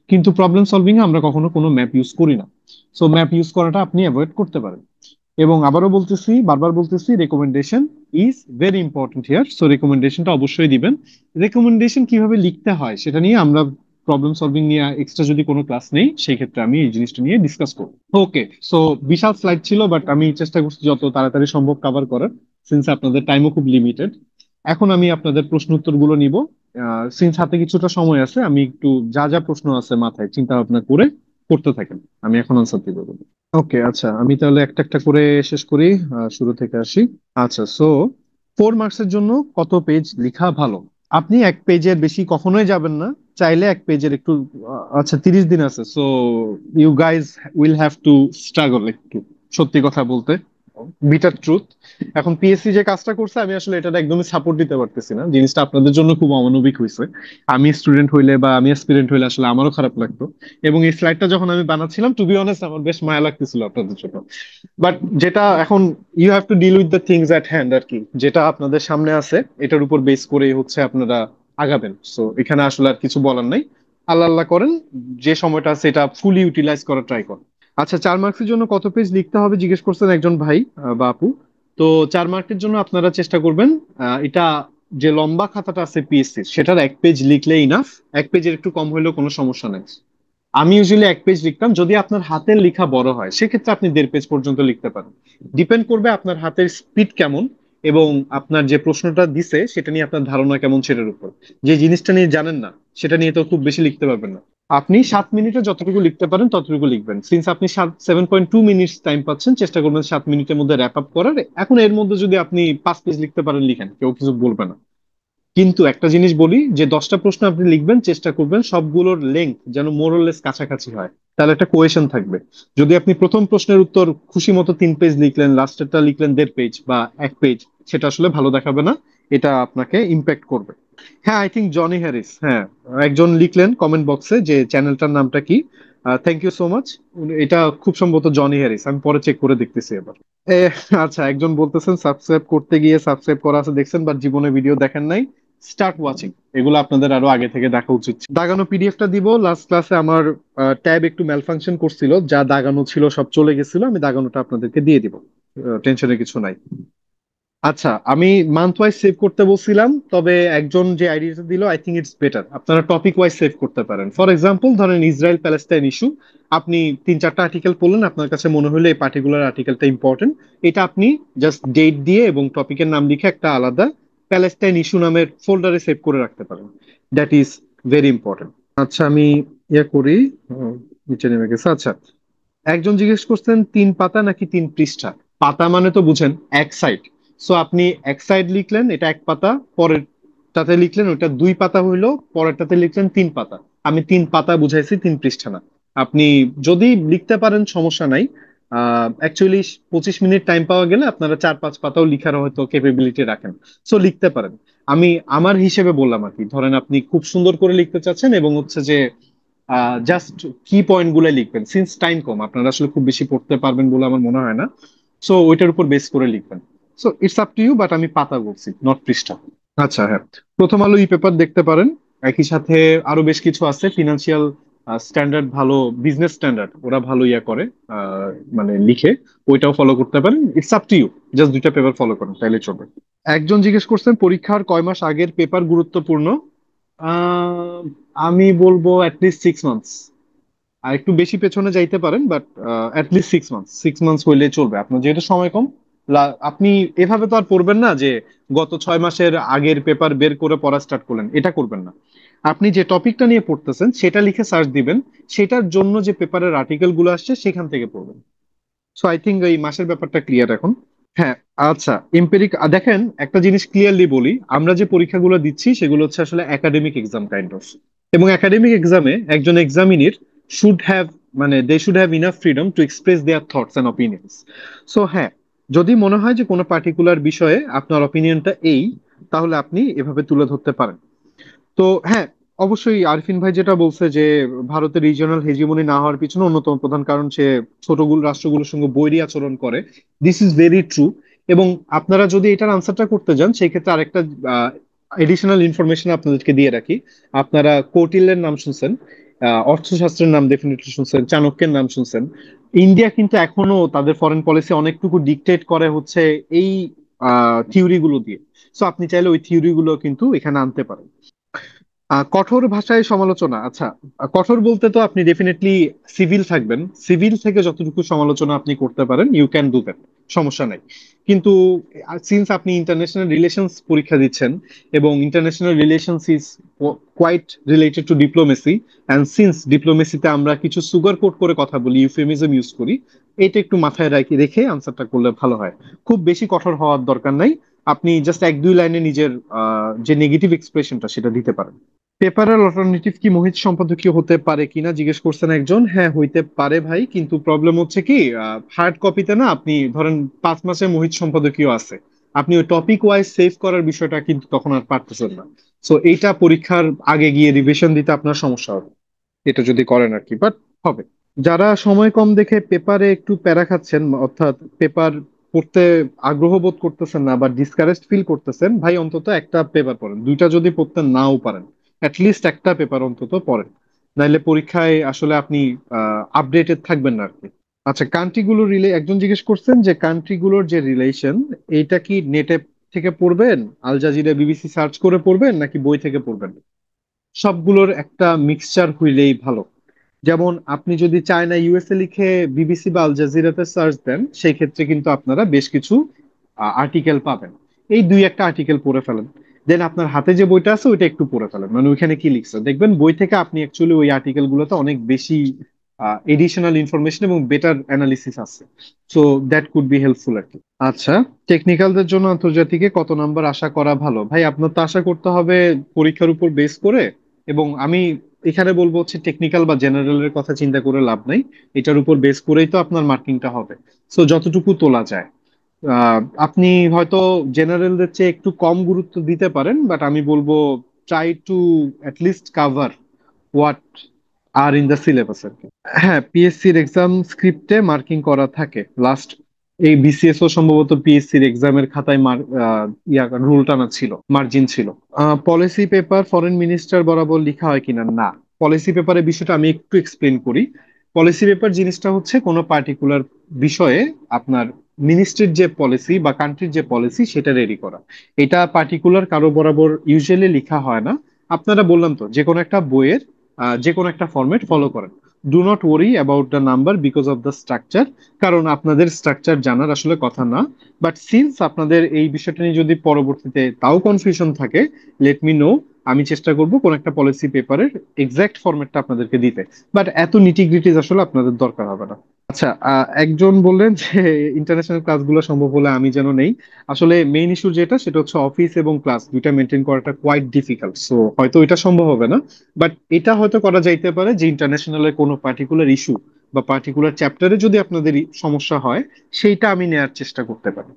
কিন্তু প্রবলেম সলভিং এ আমরা কখনো কোনো ম্যাপ ইউজ করি না, সো ম্যাপ ইউজ করাটা আপনি অ্যাভয়েড করতে পারেন। এবং আবারও বলতেছি, বারবার বলতেছি, recommendation is very important here, so রেকমেন্ডেশনটা অবশ্যই দিবেন। রেকমেন্ডেশন কিভাবে লিখতে হয় সেটা নিয়ে আমরা প্রবলেম সলভিং নিয়ে এক্সট্রা যদি কোনো ক্লাস নেই সেই ক্ষেত্রে আমি এই জিনিসটা নিয়ে ডিসকাস করবো। ওকে, সো বিশাল স্লাইড ছিল, বাট আমি চেষ্টা করছি যত তাড়াতাড়ি সম্ভব কভার করার, সিন্স আপনাদের টাইমও খুব লিমিটেড। এখন আমি আপনাদের প্রশ্ন উত্তর গুলো নিব। সিন্স হাতে কিছুটা সময় আছে, আমি একটু যা যা প্রশ্ন আছে মাথায় চিন্তা ভাবনা করে করতে থাকেন, আমি এখন আনসার দিব। ওকে, আচ্ছা, আমি তাহলে একটা একটা করে শেষ করি। শুরু থেকে আসি। আচ্ছা, সো 4 মার্কসের জন্য কত পেজ লেখা ভালো? আপনি 1 পেজের বেশি কখনোই যাবেন না। চাইলে 1 পেজের একটু, আচ্ছা, 30 দিন আছে, so you guys will have to struggle একটু, সত্যি কথা বলতে, বিটার ট্রুথ। এখন পিএসসি যে কাজটা করছে আমি আসলে এটা একদমই সাপোর্ট দিতে পারতেছি না, জিনিসটা আপনাদের জন্য খুব অমানবিক হয়েছে। আমি স্টুডেন্ট হইলে বা আমি অ্যাসপিরেন্ট হইলে আসলে আমারও খারাপ লাগতো। এবং এই স্লাইডটা যখন আমি বানাচ্ছিলাম, টু বি অনেস্ট, আমার বেশ মায়া লাগতেছিল আপনাদের জন্য। বাট যেটা এখন, you have to deal with the things at hand আর কি, যেটা আপনাদের সামনে আছে এটার উপর বেস করে হচ্ছে আপনারা আগাবেন। সো এখানে আসলে আর কিছু বলার নাই। আল্লাহ আল্লাহ করেন, যে সময়টা আছে এটা ফুলি ইউটিলাইজ করার ট্রাই করেন। আচ্ছা, 4 মার্কসের জন্য কত পেজ লিখতে হবে জিজ্ঞেস করছেন একজন ভাই বা আপু। তো 4 মার্কের জন্য আপনারা চেষ্টা করবেন, এটা যে লম্বা খাতাটা আছে পিএসসি সেটার 1 পেজ লিখলে ইনাফ। 1 পেজের একটু কম হলেও কোনো সমস্যা নেই। আমি ইউজুয়ালি 1 পেজ লিখতাম, যদি আপনার হাতের লেখা বড় হয় সেক্ষেত্রে আপনি 1.5 পেজ পর্যন্ত লিখতে পারেন। ডিপেন্ড করবে আপনার হাতের স্পিড কেমন, এবং আপনার যে প্রশ্নটা দিছে সেটা নিয়ে আপনার ধারণা কেমন সেটার উপর। যে জিনিসটা নিয়ে জানেন না সেটা নিয়ে তো খুব বেশি লিখতে পারবেন না। আপনি 7 মিনিটে যতটুকু লিখতে পারেন ততটুকু লিখবেন, সিন্স আপনি 7.2 মিনিটস টাইম পাচ্ছেন, চেষ্টা করবেন 7 মিনিটের মধ্যে র্যাপ আপ করার। এখন এর মধ্যে যদি আপনি 5 পেজ লিখতে পারেন লিখেন, কেউ কিছু বলবে না। কিন্তু একটা জিনিস বলি, যে 10টা প্রশ্ন আপনি লিখবেন চেষ্টা করবেন সবগুলোর লেংথ যেন মোরলেস কাছাকাছি হয়, তাহলে একটা কোহেশন থাকবে। যদি আপনি প্রথম প্রশ্নের উত্তর খুশি মতো 3 পেজ লিখলেন, লাস্টেরটা লিখলেন 1.5 পেজ বা 1 পেজ, সেটা আসলে ভালো দেখাবে না, এটা আপনাকে ইম্প্যাক্ট করবে। হ্যাঁ, আই থিঙ্ক জনি হ্যারিস, হ্যাঁ, একজন লিখলেন কমেন্ট বক্সে যে চ্যানেলটার নামটা কি। Thank you so much. এটা খুব সম্ভবত জনি হ্যারিস, আমি পরে চেক করে দেখতেছি এবার। এ, আচ্ছা, একজন বলতেছেন সাবস্ক্রাইব করতে গিয়ে সাবস্ক্রাইব করা আছে দেখছেন, বাট জীবনে ভিডিও দেখেন নাই। স্টার্ট ওয়াচিং, এগুলো আপনাদের আরো আগে থেকে দেখা উচিত ছিল। দাগানো পিডিএফটা দিব লাস্ট ক্লাসে, আমার ট্যাব একটু ম্যালফাংশন করছিল, যা দাগানো ছিল সব চলে গেছিল, আমি দাগানোটা আপনাদেরকে দিয়ে দিব। টেনশনের কিছু নাই। আচ্ছা, আমি মান্থ ওয়াইজ সেভ করতে বলছিলাম, তবে একজন যে আইডিয়াটা দিল আই থিঙ্ক ইটস বেটার, আপনারা টপিক ওয়াইজ সেভ করতে পারেন। ফর এক্সাম্পল ধরেন ইসরায়েল প্যালেস্টাইন ইস্যু, আপনি 3-4টা আর্টিকেল পড়লেন, আপনার কাছে মনে হলো এই পার্টিকুলার আর্টিকেলটা ইম্পর্টেন্ট, এটা আপনি জাস্ট ডেট দিয়ে এবং টপিকের নাম লিখে একটা আলাদা প্যালেস্টাইন ইস্যু নামের ফোল্ডারে সেভ করে রাখতে পারেন। That is very important. আচ্ছা, আমি ইয়ে করি, নিচে নেমে গেছে। আচ্ছা, একজন জিজ্ঞেস করছেন 3 পাতা নাকি 3 পৃষ্ঠা। পাতা মানে তো বুঝেন এক সাইড। সো আপনি এক সাইড লিখলেন, এটা 1 পাতা, পরেরটাতে লিখলেন ওটা 2 পাতা হইলো, পরেরটাতে লিখলেন 3 পাতা। আমি 3 পাতা বুঝাইছি, 3 পৃষ্ঠা না। আপনি যদি লিখতে পারেন সমস্যা নাই। অ্যাকচুয়ালি 25 মিনিট টাইম পাওয়া গেলে আপনারা 4-5 পাতাও লিখার হয়তো ক্যাপাবিলিটি রাখেন। সো লিখতে পারেন। আমি আমার হিসেবে বললাম আর কি, ধরেন আপনি খুব সুন্দর করে লিখতে চাচ্ছেন এবং হচ্ছে যে জাস্ট কি পয়েন্ট গুলো লিখবেন, সিন্স টাইম কম আপনারা আসলে খুব বেশি পড়তে পারবেন বলে আমার মনে হয় না। সো ওইটার উপর বেস করে লিখবেন। So it's up to you, but আমি পাতা বলছি, নট পৃষ্ঠা। আচ্ছা, হ্যাঁ, প্রথম আলো ই পেপার দেখতে পারেন। একই সাথে আরো বেশ কিছু আছে ফিনান্সিয়াল স্ট্যান্ডার্ড, ভালো বিজনেস স্ট্যান্ডার্ড ওরা ভালো ইয়া করে, আহ, মানে লিখে, ওইটাও ফলো করতে পারেন। It's up to you, just 2টা পেপার ফলো করেন তাইলে চলবে। একজন জিজ্ঞেস করছেন পরীক্ষার কয় মাস আগের পেপার গুরুত্বপূর্ণ। আহ, আমি বলবো অ্যাটলিস্ট 6 মান্থস। আর একটু বেশি পেছনে যাইতে পারেন, বাট অ্যাটলিস্ট 6 মান্থস, 6 মান্থস হইলে চলবে আপনার, যেহেতু সময় কম। আপনি এভাবে তো আর পড়বেন না যে গত 6 মাসের আগের পেপার বের করে পড়া স্টার্ট করলেন, এটা করবেন না। আপনি যে টপিকটা নিয়ে পড়তেছেন সেটা লিখে সার্চ দিবেন, সেটার জন্য যে পেপারের আর্টিকেল গুলো আসছে সেখান থেকে পড়বেন। সো আই থিঙ্ক এই মাসের ব্যাপারটা ক্লিয়ার এখন। হ্যাঁ, আচ্ছা, এমপিরিক দেখেন, একটা জিনিস ক্লিয়ারলি বলি, আমরা যে পরীক্ষাগুলো দিচ্ছি সেগুলো হচ্ছে আসলে একাডেমিক এক্সাম কাইন্ড অফ। এবং একাডেমিক এক্সামে একজন এক্সামিনির শুড হ্যাভ, মানে they should have enough freedom to express their thoughts and opinions. So হ্যাঁ, যদি মনে হয় যে কোনো পার্টিকুলার বিষয়ে আপনার অপিনিয়নটা এই, তাহলে আপনি এভাবে তুলে ধরতে পারেন। তো হ্যাঁ, অবশ্যই আরফিন ভাই যেটা বলছে যে ভারতের রিজিওনাল হেজিমনি না হওয়ার পিছনে অন্যতম প্রধান কারণ সে ছোটগুলো রাষ্ট্রগুলোর সঙ্গে বৈরী আচরণ করে। This is very true. এবং আপনারা যদি এটার আনসারটা করতে যান, সেই ক্ষেত্রে আরেকটা এডিশনাল ইনফরমেশন আপনাদেরকে দিয়ে রাখি। আপনারা কৌটিল্যের নাম শুনছেন, অর্থশাস্ত্রের নাম ডেফিনেটলি শুনছেন, চাণক্যের নাম শুনছেন। ইন্ডিয়া কিন্তু এখনো তাদের ফরেন পলিসি অনেকটুকু ডিকটেট করে হচ্ছে এই থিওরি গুলো দিয়ে। সো আপনি চাইলে ওই থিওরি গুলো কিন্তু এখানে আনতে পারেন। কঠোর ভাষায় সমালোচনা, আচ্ছা, কঠোর বলতে তো আপনি ডেফিনেটলি সিভিল থাকবেন, সিভিল থেকে যতটুকু সমালোচনা আপনি করতে পারেন ইউ ক্যান ডু দ্যাট, সমস্যা নাই। কিন্তু সিন্স আপনি ইন্টারন্যাশনাল রিলেশনস পরীক্ষা দিচ্ছেন, এবং international relations is quite related to diplomacy, and since ডিপ্লোমেসিতে আমরা কিছু সুগার কোট করে কথা বলি, ইউফেমিজম ইউজ করি, এটা একটু মাথায় রেখে রেখে আনসারটা করলে ভালো হয়। খুব বেশি কঠোর হওয়ার দরকার নাই। আপনি জাস্ট 1-2 লাইনে নিজের যে নেগেটিভ এক্সপ্রেশনটা সেটা দিতে পারেন। পেপারের অল্টারনেটিভ কি মোহিত সম্পাদকীয় হতে পারে কিনা জিজ্ঞেস করছেন একজন। হ্যাঁ, হইতে পারে ভাই, কিন্তু প্রবলেম হচ্ছে কি, হার্ড কপিতে না, আপনি ধরেন 5 মাসে মোহিত সম্পাদকীয় আছে, আপনি ওই টপিক ওয়াইজ সেভ করার বিষয়টা কিন্তু তখন আর পারতেছেন না। সো এইটা পরীক্ষার আগে গিয়ে রিভিশন দিতে আপনার সমস্যা হবে, এটা যদি করেন আর কি, বাট হবে। যারা সময় কম দেখে পেপারে একটু প্যারা খাচ্ছেন, অর্থাৎ পেপার পড়তে আগ্রহ বোধ করতেছেন না বা ডিসকারেজড ফিল করতেছেন, ভাই অন্তত একটা পেপার পড়েন, দুইটা যদি পড়তে নাও পারেন অ্যাটলিস্ট একটা পেপার অন্তত পড়েন। নাইলে পরীক্ষায় আসলে আপনি আপডেটেড থাকবেন না আর কি। আচ্ছা, কান্ট্রিগুলো একজন জিজ্ঞেস করছেন যে কান্ট্রিগুলোর যে রিলেশন, এইটা কি নেটে থেকে পড়বেন, আল জাজিরা বিবিসি সার্চ করে পড়বেন, নাকি বই থেকে পড়বেন? সবগুলোর একটা মিক্সচার হইলেই ভালো। যেমন আপনি যদি চায়না ইউএসএ লিখে বিবিসি বা আল জাজিরাতে সার্চ দেন, সেই ক্ষেত্রে কিন্তু আপনারা বেশ কিছু আর্টিকেল পাবেন। এই 2-1টা আর্টিকেল পড়ে ফেলেন, দেন আপনার হাতে যে বইটা আছে ওইটা একটু পড়ে ফেলেন, মানে ওইখানে কি লিখছে দেখবেন, বই থেকে আপনি অ্যাকচুয়ালি ওই আর্টিকেল গুলোতে অনেক বেশি এডিশনাল ইনফরমেশন এবং বেটার অ্যানালিসিস আছে। So that could be helpful আর কি। আচ্ছা, টেকনিক্যালদের জন্য আন্তর্জাতিকে কত নাম্বার আশা করা ভালো? ভাই আপনার তো আশা করতে হবে পরীক্ষার উপর বেস করে। এবং আমি এখানে বলবো হচ্ছে টেকনিক্যাল বা জেনারেলের কথা চিন্তা করে লাভ নাই, এটার উপর বেস করেই তো আপনার মার্কিংটা হবে। সো যতটুকু তোলা যায়, আপনি হয়তো জেনারেলদের চেয়ে একটু কম গুরুত্ব দিতে পারেন, বাট আমি বলবো try to least cover what are in the syllabus. হ্যাঁ, পিএসসির এক্সাম স্ক্রিপ্টে মার্কিং করা থাকে লাস্ট। এই বিসিএস ও সম্ভবত পিএসসির এক্সামের খাতায় রুল টানা ছিল, মার্জিন ছিল। পলিসি পেপার ফরেন মিনিস্টার বরাবর লেখা হয় কিনা, না। পলিসি পেপারের বিষয়টা আমি একটু এক্সপ্লেন করি। পলিসি পেপার জিনিসটা হচ্ছে কোনো পার্টিকুলার বিষয়ে আপনার মিনিস্ট্রির যে পলিসি বা কান্ট্রির যে পলিসি সেটা রেডি করা। এটা পার্টিকুলার কারো বরাবর ইউজুয়ালি লেখা হয় না। আপনারা বললাম তো যে কোনো একটা বইয়ের যে কোনো একটা ফরম্যাট ফলো করেন। Do not worry about the number because of the structure, কারণ আপনাদের স্ট্রাকচার জানার আসলে কথা না। বাট সিন্স আপনাদের এই বিষয়টা নিয়ে যদি পরবর্তীতে তাও কনফিউশন থাকে, লেট মি নো। আমি চেষ্টা করব কোন একটা পলিসি পেপারের এক্সাক্ট ফরম্যাটটা আপনাদেরকে দিতে। বাট এত নিটিগ্রিটিজ আসলে আপনাদের দরকার হবে না। আচ্ছা, একজন বললেন যে ইন্টারন্যাশনাল ক্লাসগুলো সম্ভব হলে আমি যেন নেই। আসলে মেইন ইস্যু যেটা সেটা হচ্ছে অফিস এবং ক্লাস দুইটা মেনটেন করাটা কোয়াইট ডিফিকাল্ট, সো হয়তো এটা সম্ভব হবে না। বাট এটা হয়তো করা যাইতে পারে যে ইন্টারন্যাশনালের কোনো পার্টিকুলার ইস্যু বা পার্টিকুলার চ্যাপ্টারে যদি আপনাদের সমস্যা হয়, সেইটা আমি নেয়ার চেষ্টা করতে পারি।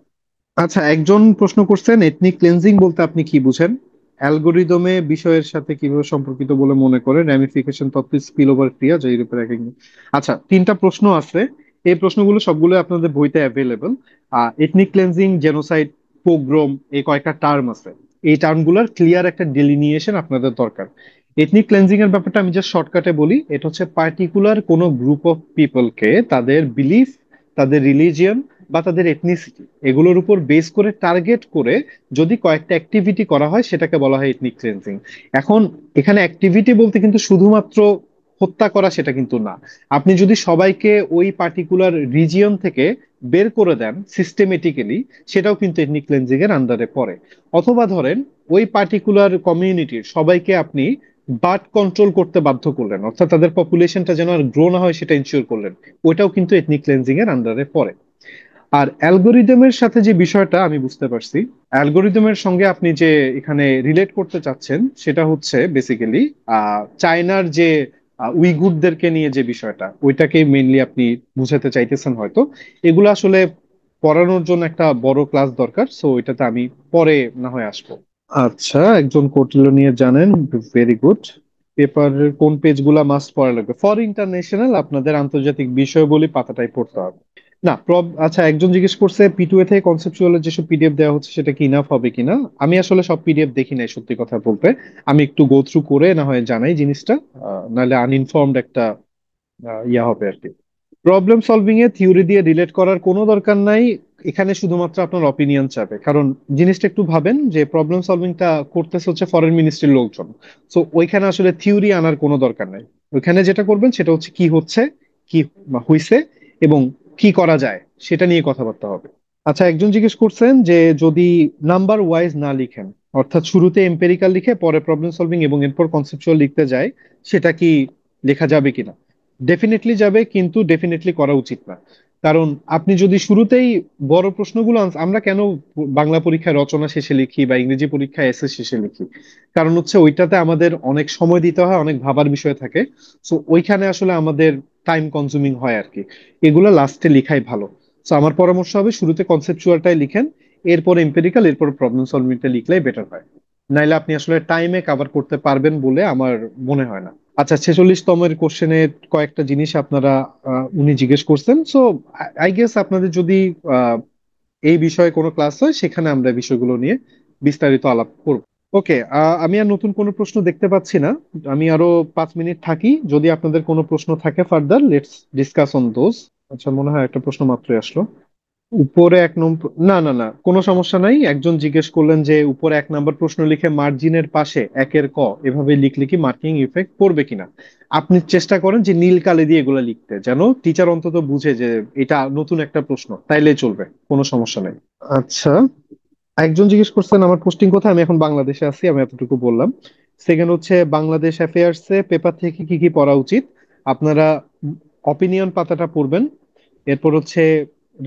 আচ্ছা, একজন প্রশ্ন করছেন এথনিক ক্লেনজিং বলতে আপনি কি বুঝেন, অ্যালগোরিদমে বিষয়ের সাথে কিভাবে সম্পর্কিত বলে মনে করেন, র্যামিফিকেশন তত্ত্ব, স্পিল ওভার ক্রিয়া, যে এর উপরে এক এক- আচ্ছা, তিনটা প্রশ্ন আছে। এই প্রশ্নগুলো সবগুলো আপনাদের বইতে available. Ethnic cleansing, genocide, pogrom, এই কয়েকটা টার্ম আছে। এই টার্মগুলোর ক্লিয়ার একটা ডেলিনিয়েশন আপনাদের দরকার। এথনিক ক্লেনজিং এর ব্যাপারটা আমি জাস্ট শর্টকাটে বলি, এটা হচ্ছে পার্টিকুলার কোনো গ্রুপ অফ পিপলকে তাদের বিলিফ, তাদের রিলিজিয়ন বা তাদের এথনিসিটি, এগুলোর উপর বেস করে টার্গেট করে যদি কয়েকটা অ্যাক্টিভিটি করা হয় সেটাকে বলা হয় এথনিক ক্লিনজিং। এখন এখানে অ্যাক্টিভিটি বলতে কিন্তু শুধুমাত্র হত্যা করা সেটা কিন্তু না। আপনি যদি সবাইকে ওই পার্টিকুলার রিজিয়ন থেকে বের করে দেন সিস্টেমেটিক্যালি, সেটাও কিন্তু এথনিক ক্লিনজিং এর আন্ডারে পড়ে। অথবা ধরেন ওই পার্টিকুলার কমিউনিটির সবাইকে আপনি বার্থ কন্ট্রোল করতে বাধ্য করলেন, অর্থাৎ তাদের পপুলেশনটা যেন আর গ্রো না হয় সেটা ইনশিওর করলেন, ওইটাও কিন্তু এথনিক ক্লেন্সিং এর আন্ডারে পড়ে। আর অ্যালগোরিদমের সাথে যে বিষয়টা আমি বুঝতে পারছি, অ্যালগোরিদমের সঙ্গে আপনি যে এখানে রিলেট করতে চাচ্ছেন সেটা হচ্ছে বেসিক্যালি চায়নার যে উইগুরদেরকে নিয়ে যে বিষয়টা, ওইটাকে মেইনলি আপনি বুঝাতে চাইতেছেন হয়তো। এগুলো আসলে পড়ানোর জন্য একটা বড় ক্লাস দরকার, সো এটাতে আমি পরে না হয় আসবো। আচ্ছা, একজন কৌটিল্য নিয়ে জানেন, ভেরি গুড। পেপারের কোন পেজগুলা মাস্ট পড়া লাগবে ফর ইন্টারন্যাশনাল? আপনাদের আন্তর্জাতিক বিষয়বলি পাতাটাই পড়তে হবে। না আচ্ছা, একজন জিজ্ঞেস করছে P2A থেকে কনসেপচুয়াল যেসব পিডিএফ দেওয়া হচ্ছে সেটা কি ইনাফ হবে কিনা। আমি আসলে সব পিডিএফ দেখি নাই সত্যি কথা বলতে। আমি একটু গো থ্রু করে না হয় জানাই জিনিসটা, নাহলে আনইনফর্মড একটা ইয়া হবে আর কি। প্রবলেম সলভিং এ থিওরি দিয়ে রিলেট করার কোনো দরকার নাই। এখানে শুধুমাত্র আপনার অপিনিয়ন চাবে, কারণ জিনিসটা একটু ভাবেন যে প্রবলেম সলভিংটা করতেছে হচ্ছে ফরেন মিনিস্ট্রির লোকজন। সো ওইখানে আসলে থিওরি আনার কোনো দরকার নাই। ওইখানে যেটা করবেন সেটা হচ্ছে কি হচ্ছে, কি হইছে, এবং কি করা যায় সেটা নিয়ে কথাবার্তা হবে। আচ্ছা, একজন জিজ্ঞেস করছেন যে যদি নাম্বার ওয়াইজ না লিখেন, অর্থাৎ শুরুতে এম্পেরিক্যাল লিখে পরে প্রবলেম সলভিং এবং এরপর কনসেপচুয়াল লিখতে যায়, সেটা কি লেখা যাবে কিনা? ডেফিনেটলি যাবে, কিন্তু ডেফিনেটলি করা উচিত না। কারণ আপনি যদি শুরুতেই বড় প্রশ্নগুলো আমরা কেন বাংলা পরীক্ষায় রচনা শেষে লিখি বা ইংরেজি পরীক্ষায় এসে শেষে লিখি, কারণ হচ্ছে ওইটাতে আমাদের অনেক সময় দিতে হয়, অনেক ভাবার বিষয় থাকে। সো ওইখানে আসলে আমাদের টাইম কনজিউমিং হয় আর কি। এগুলো লাস্টে লিখাই ভালো। সো আমার পরামর্শ হবে শুরুতে কনসেপচুয়ালটাই লিখেন, এরপর এম্পেরিক্যাল, এরপর প্রবলেম সলভিংটা লিখলেই বেটার হয়। নাইলে আপনি আসলে টাইমে কভার করতে পারবেন বলে আমার মনে হয় না। আচ্ছা, 46তমের কোশ্চেনে কয়েকটা জিনিস আপনারা উনি জিজ্ঞেস করছেন। সো আই গেস আপনাদের যদি আহ, এই বিষয়ে কোনো ক্লাস হয় সেখানে আমরা এই বিষয়গুলো নিয়ে বিস্তারিত আলাপ করব। ওকে, আমি আর নতুন কোনো প্রশ্ন দেখতে পাচ্ছি না। আমি আরো 5 মিনিট থাকি, যদি আপনাদের কোনো প্রশ্ন থাকে further let's discuss on those. আচ্ছা, মনে হয় একটা প্রশ্ন মাত্রই আসলো। উপরে 1 নম্বর, না না না, কোনো সমস্যা নাই। একজন জিজ্ঞেস করলেন যে উপরে 1 নম্বর প্রশ্ন লিখে মার্জিনের পাশে একের ক এভাবে লিখলে কি মার্কিং ইফেক্ট পড়বে কিনা। আপনি চেষ্টা করেন যে নীল কালি দিয়ে এগুলো লিখতে, যেন টিচার অন্তত বুঝে যে এটা নতুন একটা প্রশ্ন, তাইলেই চলবে, কোনো সমস্যা নেই। আচ্ছা, একজন জিজ্ঞেস করছেন আমার পোস্টিং কোথায়, আমি এখন বাংলাদেশে আছি, আমি এতটুকু বললাম। সেকেন্ড হচ্ছে বাংলাদেশ অ্যাফেয়ার্সে পেপার থেকে কি কি পড়া উচিত। আপনারা অপিনিয়ন পাতাটা পড়বেন। এরপর হচ্ছে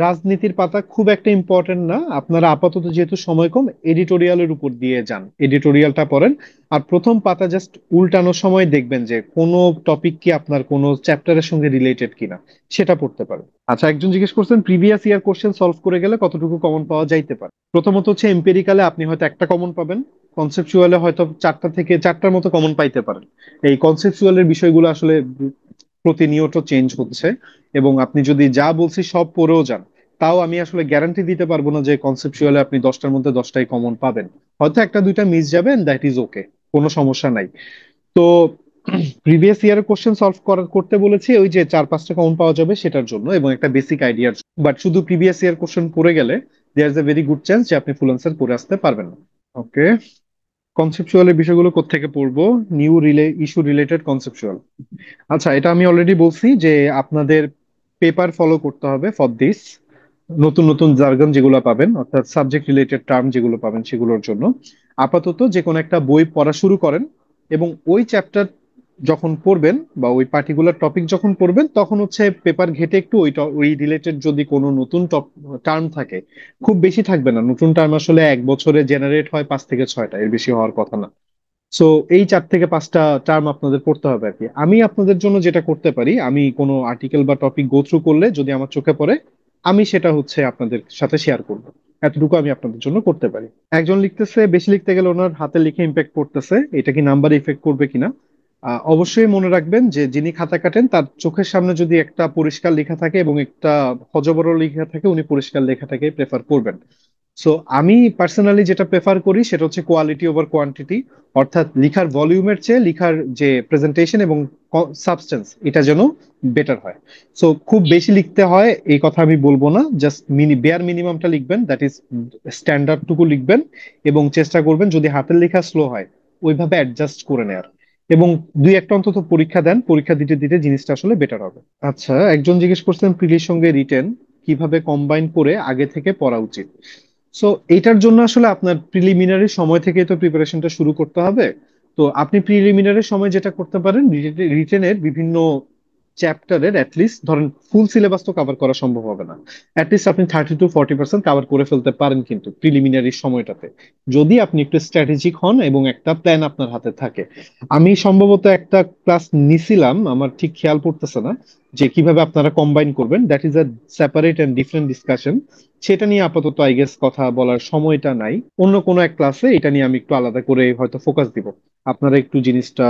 রাজনীতির পাতা খুব একটা ইম্পর্টেন্ট না, আপনারা আপাতত যেহেতু সময় কম এডিটোরিয়ালের উপর দিয়ে যান, এডিটোরিয়ালটা পড়েন। আর প্রথম পাতা জাস্ট উল্টানোর সময় দেখবেন যে কোনো টপিক কি আপনার কোনো চ্যাপ্টারের সঙ্গে রিলেটেড কিনা, সেটা পড়তে পারেন। আচ্ছা, একজন জিজ্ঞেস করছেন প্রিভিয়াস ইয়ার কোশ্চেন সলভ করে গেলে কতটুকু কমন পাওয়া যাইতে পারে। প্রথমত হচ্ছে এম্পেরিক্যালে আপনি হয়তো একটা কমন পাবেন, কনসেপচুয়ালে হয়তো 4টা থেকে 4টার মতো কমন পাইতে পারেন। এই কনসেপচুয়ালের বিষয়গুলো আসলে প্রতিনিয়ত চেঞ্জ হচ্ছে, এবং আপনি যদি যা বলছি সব পড়েও যান, তাও আমি আসলে গ্যারান্টি দিতে পারবো না যে কনসেপচুয়ালে আপনি 10টার মধ্যে 10টাই কমন পাবেন। হয়তো একটা দুইটা মিস যাবেন, দ্যাট ইজ ওকে, কোনো সমস্যা নাই। তো প্রিভিয়াস ইয়ারের কোশ্চেন সলভ করতে বলেছি, ওই যে 4-5টা কাউন্ট পাওয়া যাবে সেটার জন্য এবং একটা বেসিক আইডিয়ার। বাট শুধু প্রিভিয়াস ইয়ার কোশ্চেন পড়ে গেলে there is a very good chance যে আপনি ফুল আনসার করে আসতে পারবেন না। ওকে, কনসেপচুয়াল এর বিষয়গুলো কোত্থেকে পড়বো? New issue related conceptual. আচ্ছা, এটা আমি অলরেডি বলছি যে আপনাদের পেপার ফলো করতে হবে ফর দিস। নতুন নতুন জার্গন যেগুলো পাবেন, অর্থাৎ সাবজেক্ট রিলেটেড টার্ম যেগুলো পাবেন সেগুলোর জন্য আপাতত যে কোনো একটা বই পড়া শুরু করেন, এবং ওই চ্যাপ্টার যখন পড়বেন বা ওই পার্টিকুলার টপিক যখন পড়বেন তখন হচ্ছে পেপার ঘেটে একটু ওই রিলেটেড যদি কোনো নতুন টার্ম থাকে, খুব বেশি থাকবে না, নতুন টার্ম আসলে এক বছরে জেনারেট হয় 5 থেকে 6টা, এর বেশি হওয়ার কথা না। সো এই 4 থেকে 5টা টার্ম আপনাদের পড়তে হবে আর কি। আমি আপনাদের জন্য যেটা করতে পারি, আমি কোনো আর্টিকেল বা টপিক গো থ্রু করলে যদি আমার চোখে পড়ে, আমি সেটা হচ্ছে আপনাদের সাথে শেয়ার করব। এতটুকু আমি আপনাদের জন্য করতে পারি। একজন লিখতেছে বেশি লিখতে গেলে ওনার হাতে লিখে ইম্প্যাক্ট পড়তেছে, এটা কি নাম্বারে ইফেক্ট করবে কিনা? অবশ্যই মনে রাখবেন যে যিনি খাতা কাটেন তার চোখের সামনে যদি একটা পরিষ্কার লেখা থাকে এবং একটা হজবড় লেখা থাকে, উনি পরিষ্কার লেখাটাকে প্রেফার করবেন। সো আমি পার্সোনালি যেটা প্রেফার করি সেটা হচ্ছে কোয়ালিটি ওভার কোয়ান্টিটি, অর্থাৎ লিখার ভলিউমের চেয়ে লিখার যে প্রেজেন্টেশন এবং সাবস্টেন্স এটা যেন বেটার হয়। সো খুব বেশি লিখতে হয় এই কথা আমি বলবো না, জাস্ট বেয়ার মিনিমামটা লিখবেন, দ্যাট ইজ স্ট্যান্ডার্ড টুকু লিখবেন, এবং চেষ্টা করবেন যদি হাতের লেখা স্লো হয় ওইভাবে অ্যাডজাস্ট করে নেয়ার, এবং দুই একটা অন্তত পরীক্ষা দেন, পরীক্ষা দিতে দিতে জিনিসটা আসলে বেটার হবে। আচ্ছা, একজন জিজ্ঞেস করছেন প্রিলির সঙ্গে রিটেন কিভাবে কম্বাইন করে আগে থেকে পড়া উচিত। সো এইটার জন্য আসলে আপনার প্রিলিমিনারি সময় থেকে তো প্রিপারেশনটা শুরু করতে হবে। তো আপনি প্রিলিমিনারি সময় যেটা করতে পারেন, রিটেনের বিভিন্ন চ্যাপ্টারের অ্যাটলিস্ট ধরেন ফুল সিলেবাস তো কভার করা সম্ভব হবে না, অ্যাটলিস্ট আপনি 30 to 40% কভার করে ফেলতে পারেন কিন্তু প্রিলিমিনারি সময়টাতে, যদি আপনি একটু স্ট্র্যাটেজিক হন এবং একটা প্ল্যান আপনার হাতে থাকে। আমি সম্ভবত একটা ক্লাস নিছিলাম, আমার ঠিক খেয়াল পড়তেছে না যে কিভাবে আপনারা কম্বাইন করবেন, that is a separate and different discussion. সেটা নিয়ে আপাতত আই গেস কথা বলার সময়টা নাই। অন্য কোনো এক ক্লাসে এটা নিয়ে আমি একটু আলাদা করে হয়তো ফোকাস দিব। আপনারা একটু জিনিসটা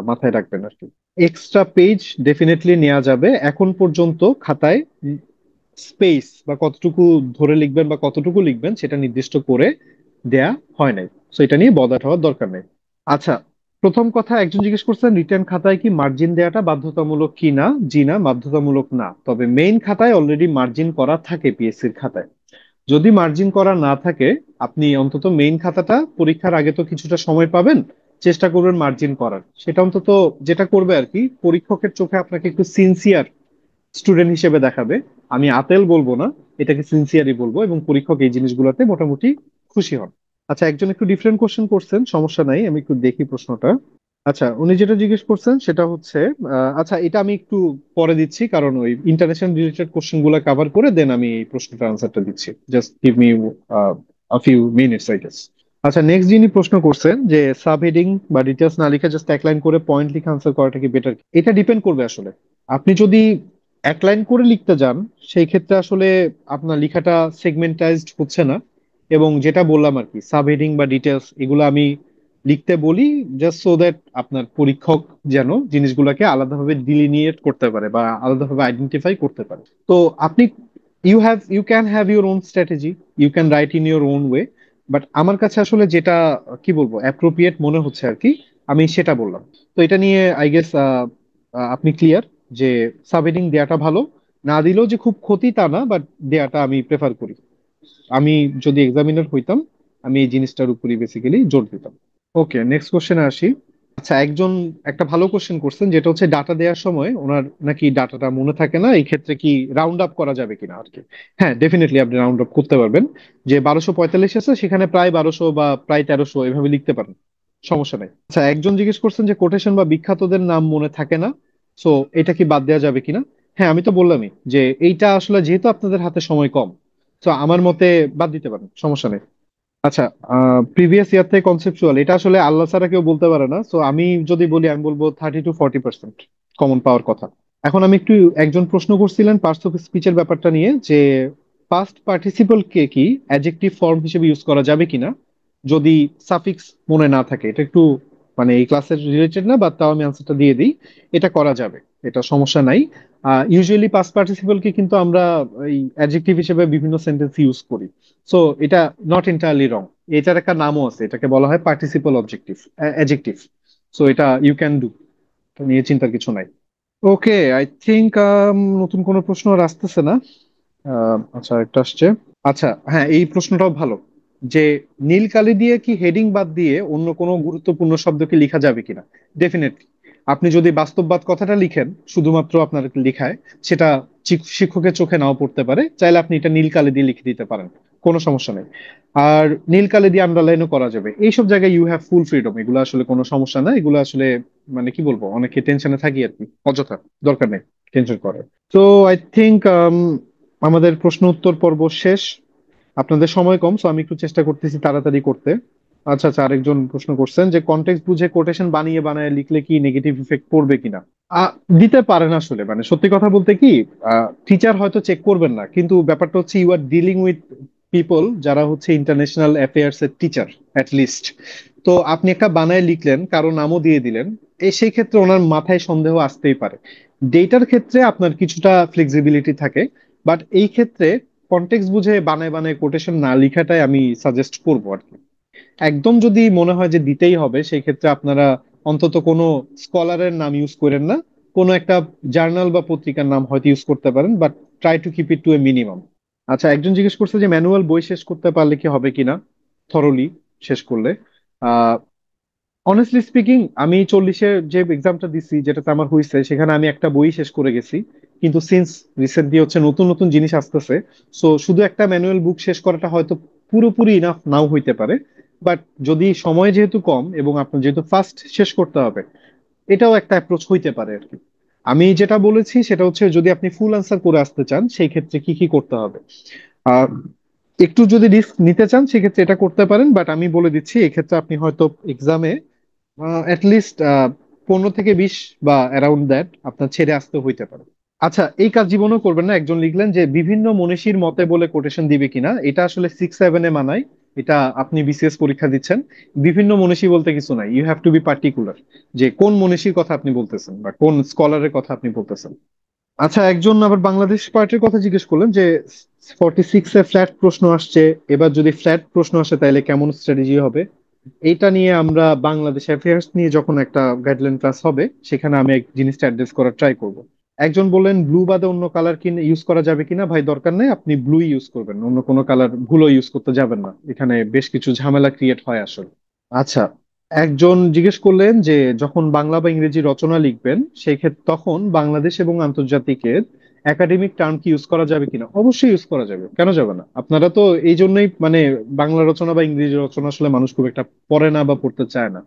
মাথায় রাখবেন আর কি। এক্সট্রা পেজ ডেফিনেটলি নেওয়া যাবে। এখন পর্যন্ত খাতায় স্পেস বা কতটুকু ধরে লিখবেন বা কতটুকু লিখবেন সেটা নির্দিষ্ট করে দেয়া হয় নাই। তো এটা নিয়ে বদাট হওয়ার দরকার নেই। আচ্ছা, প্রথম কথা, একজন জিজ্ঞেস করছেন রিটার্ন খাতায় কি মার্জিন দেওয়াটা বাধ্যতামূলক কি না। জি না, বাধ্যতামূলক না, তবে মেইন খাতায় অলরেডি মার্জিন করা থাকে পিএসসির খাতায়। যদি মার্জিন করা না থাকে, আপনি অন্তত মেইন খাতাটা পরীক্ষার আগে তো কিছুটা সময় পাবেন, চেষ্টা করবেন মার্জিন করার, সেটা অন্তত যেটা করবে আর কি পরীক্ষকের চোখে আপনাকে একটু সিনসিয়ার স্টুডেন্ট হিসেবে দেখাবে। আমি আতেল বলবো না, এটাকে সিনসিয়ারই বলবো, এবং পরীক্ষক এই জিনিসগুলোতে মোটামুটি খুশি হন। আচ্ছা, একজন একটু ডিফারেন্ট কোশ্চেন করছেন, সমস্যা নাই, আমি একটু দেখি প্রশ্নটা। আচ্ছা, উনি যেটা জিজ্ঞেস করছেন সেটা হচ্ছে, আচ্ছা এটা আমি একটু পরে দিচ্ছি কারণ ওই ইন্টারন্যাশনাল রিলেটেড কোশ্চেন গুলা কভার করে দেন আমি এই প্রশ্নটার আনসারটা দিচ্ছি। Just give me a few minutes I guess. আচ্ছা, নেক্সট যিনি প্রশ্ন করছেন যে সাব হেডিং বা ডিটেলস না লিখে জাস্ট এক লাইন করে পয়েন্ট লিখে আনসার করাটা কি বেটার, এটা ডিপেন্ড করবে আসলে। আপনি যদি এক লাইন করে লিখতে যান সেই ক্ষেত্রে আসলে আপনার লেখাটা সেগমেন্টাইজড হচ্ছে না, এবং যেটা বললাম আর কি সাব হেডিং বা ডিটেলস এগুলো আমি লিখতে বলি জাস্ট সো দ্যাট আপনার পরীক্ষক যেন জিনিসগুলোকে আলাদাভাবে ডিলিনিয়েট করতে পারে বা আলাদাভাবে আইডেন্টিফাই করতে পারে। তো আপনি you can have your own strategy, you can write in your own way, but আমার কাছে আসলে যেটা কি বলবো অ্যাপ্রোপ্রিয়েট মনে হচ্ছে আর কি, আমি সেটা বললাম। তো এটা নিয়ে আই গেস আপনি ক্লিয়ার যে সাবহেডিং দেয়াটা ভালো, না দিলেও যে খুব ক্ষতি তা না, বাট দেয়াটা আমি প্রেফার করি। আমি যদি এক্সামিনার হইতাম আমি এই জিনিসটার উপরই বেসিক্যালি জোর দিতাম। ওকে, নেক্সট কোশ্চেনে আসি। আচ্ছা, একজন একটা ভালো কোশ্চেন করছেন যেটা হচ্ছে ডাটা দেওয়ার সময় ওনার নাকি ডাটাটা মনে থাকে না, এই ক্ষেত্রে কি রাউন্ড আপ করা যাবে কিনা আর কি। হ্যাঁ, ডেফিনেটলি আপনি রাউন্ড আপ করতে পারবেন। যে 1245 আছে সেখানে প্রায় 1200 বা প্রায় 1300 এভাবে লিখতে পারেন, সমস্যা নাই। আচ্ছা, একজন জিজ্ঞেস করছেন যে কোটেশন বা বিখ্যাতদের নাম মনে থাকে না, সো এটা কি বাদ দেওয়া যাবে কিনা। হ্যাঁ, আমি তো বললামই যে এইটা আসলে যেহেতু আপনাদের হাতে সময় কম, তো আমার মতে বাদ দিতে পারেন, সমস্যা নেই। আচ্ছা, প্রিভিয়াস ইয়ার থেকে কনসেপচুয়াল এটা আসলে আল্লাহ ছাড়া কেউ বলতে পারে না, সো আমি যদি বলি আমি বলবো 30 to 40% কমন পাওয়ার কথা। এখন আমি একটু, একজন প্রশ্ন করছিলেন পার্টস অফ স্পিচের ব্যাপারটা নিয়ে যে পাস্ট পার্টিসিপল কে কি অ্যাডজেক্টিভ ফর্ম হিসেবে ইউজ করা যাবে কিনা যদি সাফিক্স মনে না থাকে। এটা একটু মানে এই ক্লাসের রিলেটেড না, বাট তাও আমি আনসারটা দিয়ে দিই। এটা করা যাবে, এটা সমস্যা নাই। ইউজুয়ালি পাস্ট পার্টিসিপল কে কিন্তু আমরা এই অ্যাডজেক্টিভ হিসেবে বিভিন্ন সেন্টেন্স ইউজ করি। সো এটা নট এন্টায়ারলি রং। এটার একটা নামও আছে, এটাকে বলা হয় পার্টিসিপল অবজেক্টিভ অ্যাডজেক্টিভ। সো এটা ইউ ক্যান ডু। এটা নিয়ে চিন্তার কিছু নাই। ওকে, আই থিংক নতুন কোনো প্রশ্ন আর আসতেছে না। আচ্ছা, একটা আসছে। আচ্ছা, হ্যাঁ, এই প্রশ্নটাও ভালো, যে নীল কালি দিয়ে কি হেডিং বাদ দিয়ে অন্য কোনো গুরুত্বপূর্ণ শব্দকে লেখা যাবে কিনা? ডেফিনেটলি। আপনি যদি বাস্তববাদ কথাটা লিখেন শুধুমাত্র আপনার লেখায়, সেটা শিক্ষকের চোখে নাও পড়তে পারে, চাইলে আপনি এটা নীল কালি দিয়ে লিখে দিতে পারেন, কোনো সমস্যা নেই। আর নীল কালি দিয়ে আন্ডারলাইনও করা যাবে, এইসব জায়গায় ইউ হ্যাভ ফুল ফ্রিডম, এগুলো আসলে কোনো সমস্যা না। এগুলো আসলে মানে কি বলবো, অনেকে টেনশনে থাকি আর কি, অযথা, দরকার নেই টেনশন করার। তো আই থিংক আমাদের প্রশ্ন উত্তর পর্ব শেষ। আপনাদের সময় কম, সো আমি একটু চেষ্টা করতেছি তাড়াতাড়ি করতে। আচ্ছা আচ্ছা, আরেকজন প্রশ্ন করছেন যে কনটেক্সট বুঝে কোটেশন বানিয়ে বানায় লিখলে কি নেগেটিভ ইফেক্ট পড়বে কিনা। দিতে পারেন আসলে, মানে সত্যি কথা বলতে কি, টিচার হয়তো চেক করবেন না, কিন্তু ব্যাপারটা হচ্ছে you are dealing with people যারা হচ্ছে ইন্টারন্যাশনাল অ্যাফেয়ার্স এর টিচার অ্যাট লিস্ট। তো আপনি একটা বানায় লিখলেন, কারো নামও দিয়ে দিলেন, সেই ক্ষেত্রে ওনার মাথায় সন্দেহ আসতেই পারে। ডেটার ক্ষেত্রে আপনার কিছুটা ফ্লেক্সিবিলিটি থাকে, বাট এই ক্ষেত্রে কনটেক্সট বুঝে বানায় বানায় কোটেশন না লিখাটাই আমি সাজেস্ট করবো আর কি। একদম যদি মনে হয় যে দিতেই হবে, সেই ক্ষেত্রে আপনারা অন্তত কোনো স্কলারের নাম ইউজ করেন না, কোনো একটা জার্নাল বা পত্রিকার নাম হয়তো ইউজ করতে পারেন, but try to keep it to a minimum. আচ্ছা, একজন জিজ্ঞেস করছে যে ম্যানুয়াল বই শেষ করতে পারলে কি হবে কিনা, থরলি শেষ করলে। অনেস্টলি স্পিকিং, আমি 40-এর যে এক্সামটা দিছি, যেটাতে আমার হয়েছে, সেখানে আমি একটা বই শেষ করে গেছি। কিন্তু সিন্স রিসেন্টলি হচ্ছে নতুন নতুন জিনিস আসতেছে, সো শুধু একটা ম্যানুয়াল বুক শেষ করাটা হয়তো পুরোপুরি ইনাফ নাও হইতে পারে। বাট যদি সময় যেহেতু কম এবং আপনার যেহেতু ফার্স্ট শেষ করতে হবে, এটাও একটা অ্যাপ্রোচ হইতে পারে আর কি। আমি যেটা বলেছি সেটা হচ্ছে, যদি আপনি ফুল আনসার করে আসতে চান সেই ক্ষেত্রে কি কি করতে হবে। আহ একটু যদি রিস্ক নিতে চান সেক্ষেত্রে এটা করতে পারেন, বাট আমি বলে দিচ্ছি এক্ষেত্রে আপনি হয়তো এক্সামে লিস্ট 15 থেকে 20 বা অ্যারাউন্ড দ্যাট আপনার ছেড়ে আসতে হইতে পারে। আচ্ছা, এই কাজ জীবনেও করবেন না। একজন লিখলেন যে বিভিন্ন মনীষীর মতে বলে কোটেশন দিবে কিনা, এটা আসলে 6-7-এ মানায়। এটা আপনি বিসিএস পরীক্ষা দিচ্ছেন, বিভিন্ন মনীষী বলতে কিছু নাই, you have to be particular, যে কোন মনীষীর কথা আপনি বলতেছেন বা কোন স্কলারের কথা আপনি বলতেছেন। আচ্ছা, একজন আবার বাংলাদেশ পার্টির কথা জিজ্ঞেস করলেন যে 46-এ ফ্ল্যাট প্রশ্ন আসছে, এবার যদি ফ্ল্যাট প্রশ্ন আসে তাহলে কেমন স্ট্র্যাটেজি হবে। এইটা নিয়ে আমরা বাংলাদেশ অ্যাফেয়ার্স নিয়ে যখন একটা গাইডলাইন ক্লাস হবে, সেখানে আমি এই জিনিসটা অ্যাড্রেস করার ট্রাই করব। একজন বললেন ব্লু বাদে অন্য কালার কি ইউজ করা যাবে কিনা। ভাই, দরকার নেই, আপনি ব্লুই ইউজ করবেন, অন্য কোনো কালার ভুলও ইউজ করতে যাবেন না, এখানে বেশ কিছু ঝামেলা ক্রিয়েট হয় আসলে। আচ্ছা, একজন জিজ্ঞেস করলেন যে যখন বাংলা বা ইংরেজি রচনা লিখবেন সেই ক্ষেত্রে তখন বাংলাদেশ এবং আন্তর্জাতিকের একাডেমিক টার্ম কি ইউজ করা যাবে কিনা। অবশ্যই ইউজ করা যাবে, কেন যাবে না। আপনারা তো এই জন্যই মানে বাংলা রচনা বা ইংরেজি রচনা আসলে মানুষ খুব একটা পড়ে না বা পড়তে চায় না।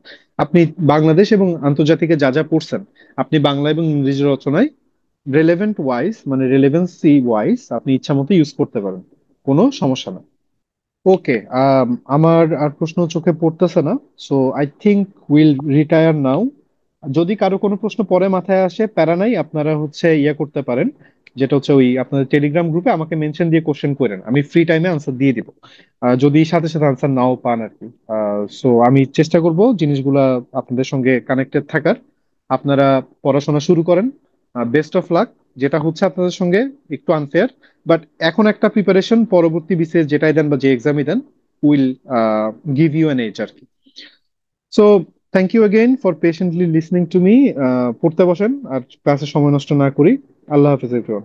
আপনি বাংলাদেশ এবং আন্তর্জাতিকে যা যা পড়ছেন, আপনি বাংলা এবং ইংরেজি রচনায় রেলেভেন্ট ওয়াইজ, মানে রেলেভেন্সি ওয়াইজ আপনি ইচ্ছা মতো ইউজ করতে পারেন, কোনো সমস্যা না। ওকে, আমার আর প্রশ্ন চোখে পড়তেছে না, so I think will retire now. যদি কারো কোনো প্রশ্ন পরে মাথায় আসে, প্যারা নাই, আপনারা হচ্ছে ইয়ে করতে পারেন, যেটা হচ্ছে ওই আপনাদের টেলিগ্রাম গ্রুপে আমাকে মেনশন দিয়ে কোশ্চেন করেন, আমি ফ্রি টাইমে আনসার দিয়ে দিব। যদি সাথে সাথে আনসার নাও পান আর কি। সো আমি চেষ্টা করব জিনিসগুলা আপনাদের সঙ্গে কানেক্টেড থাকার। আপনারা পড়াশোনা শুরু করেন, বেস্ট অফ লাক। যেটা হচ্ছে আপনাদের সঙ্গে একটু আনফেয়ার, বাট এখন একটা প্রিপারেশন, পরবর্তী বিসিএস যেটাই দেন বা যে এক্সামই দেন, will give you an edge আর কি। So thank you again for patiently listening to me. পড়তে বসেন আর ক্লাসে সময় নষ্ট না করি। আল্লাহ হাফিজ everyone.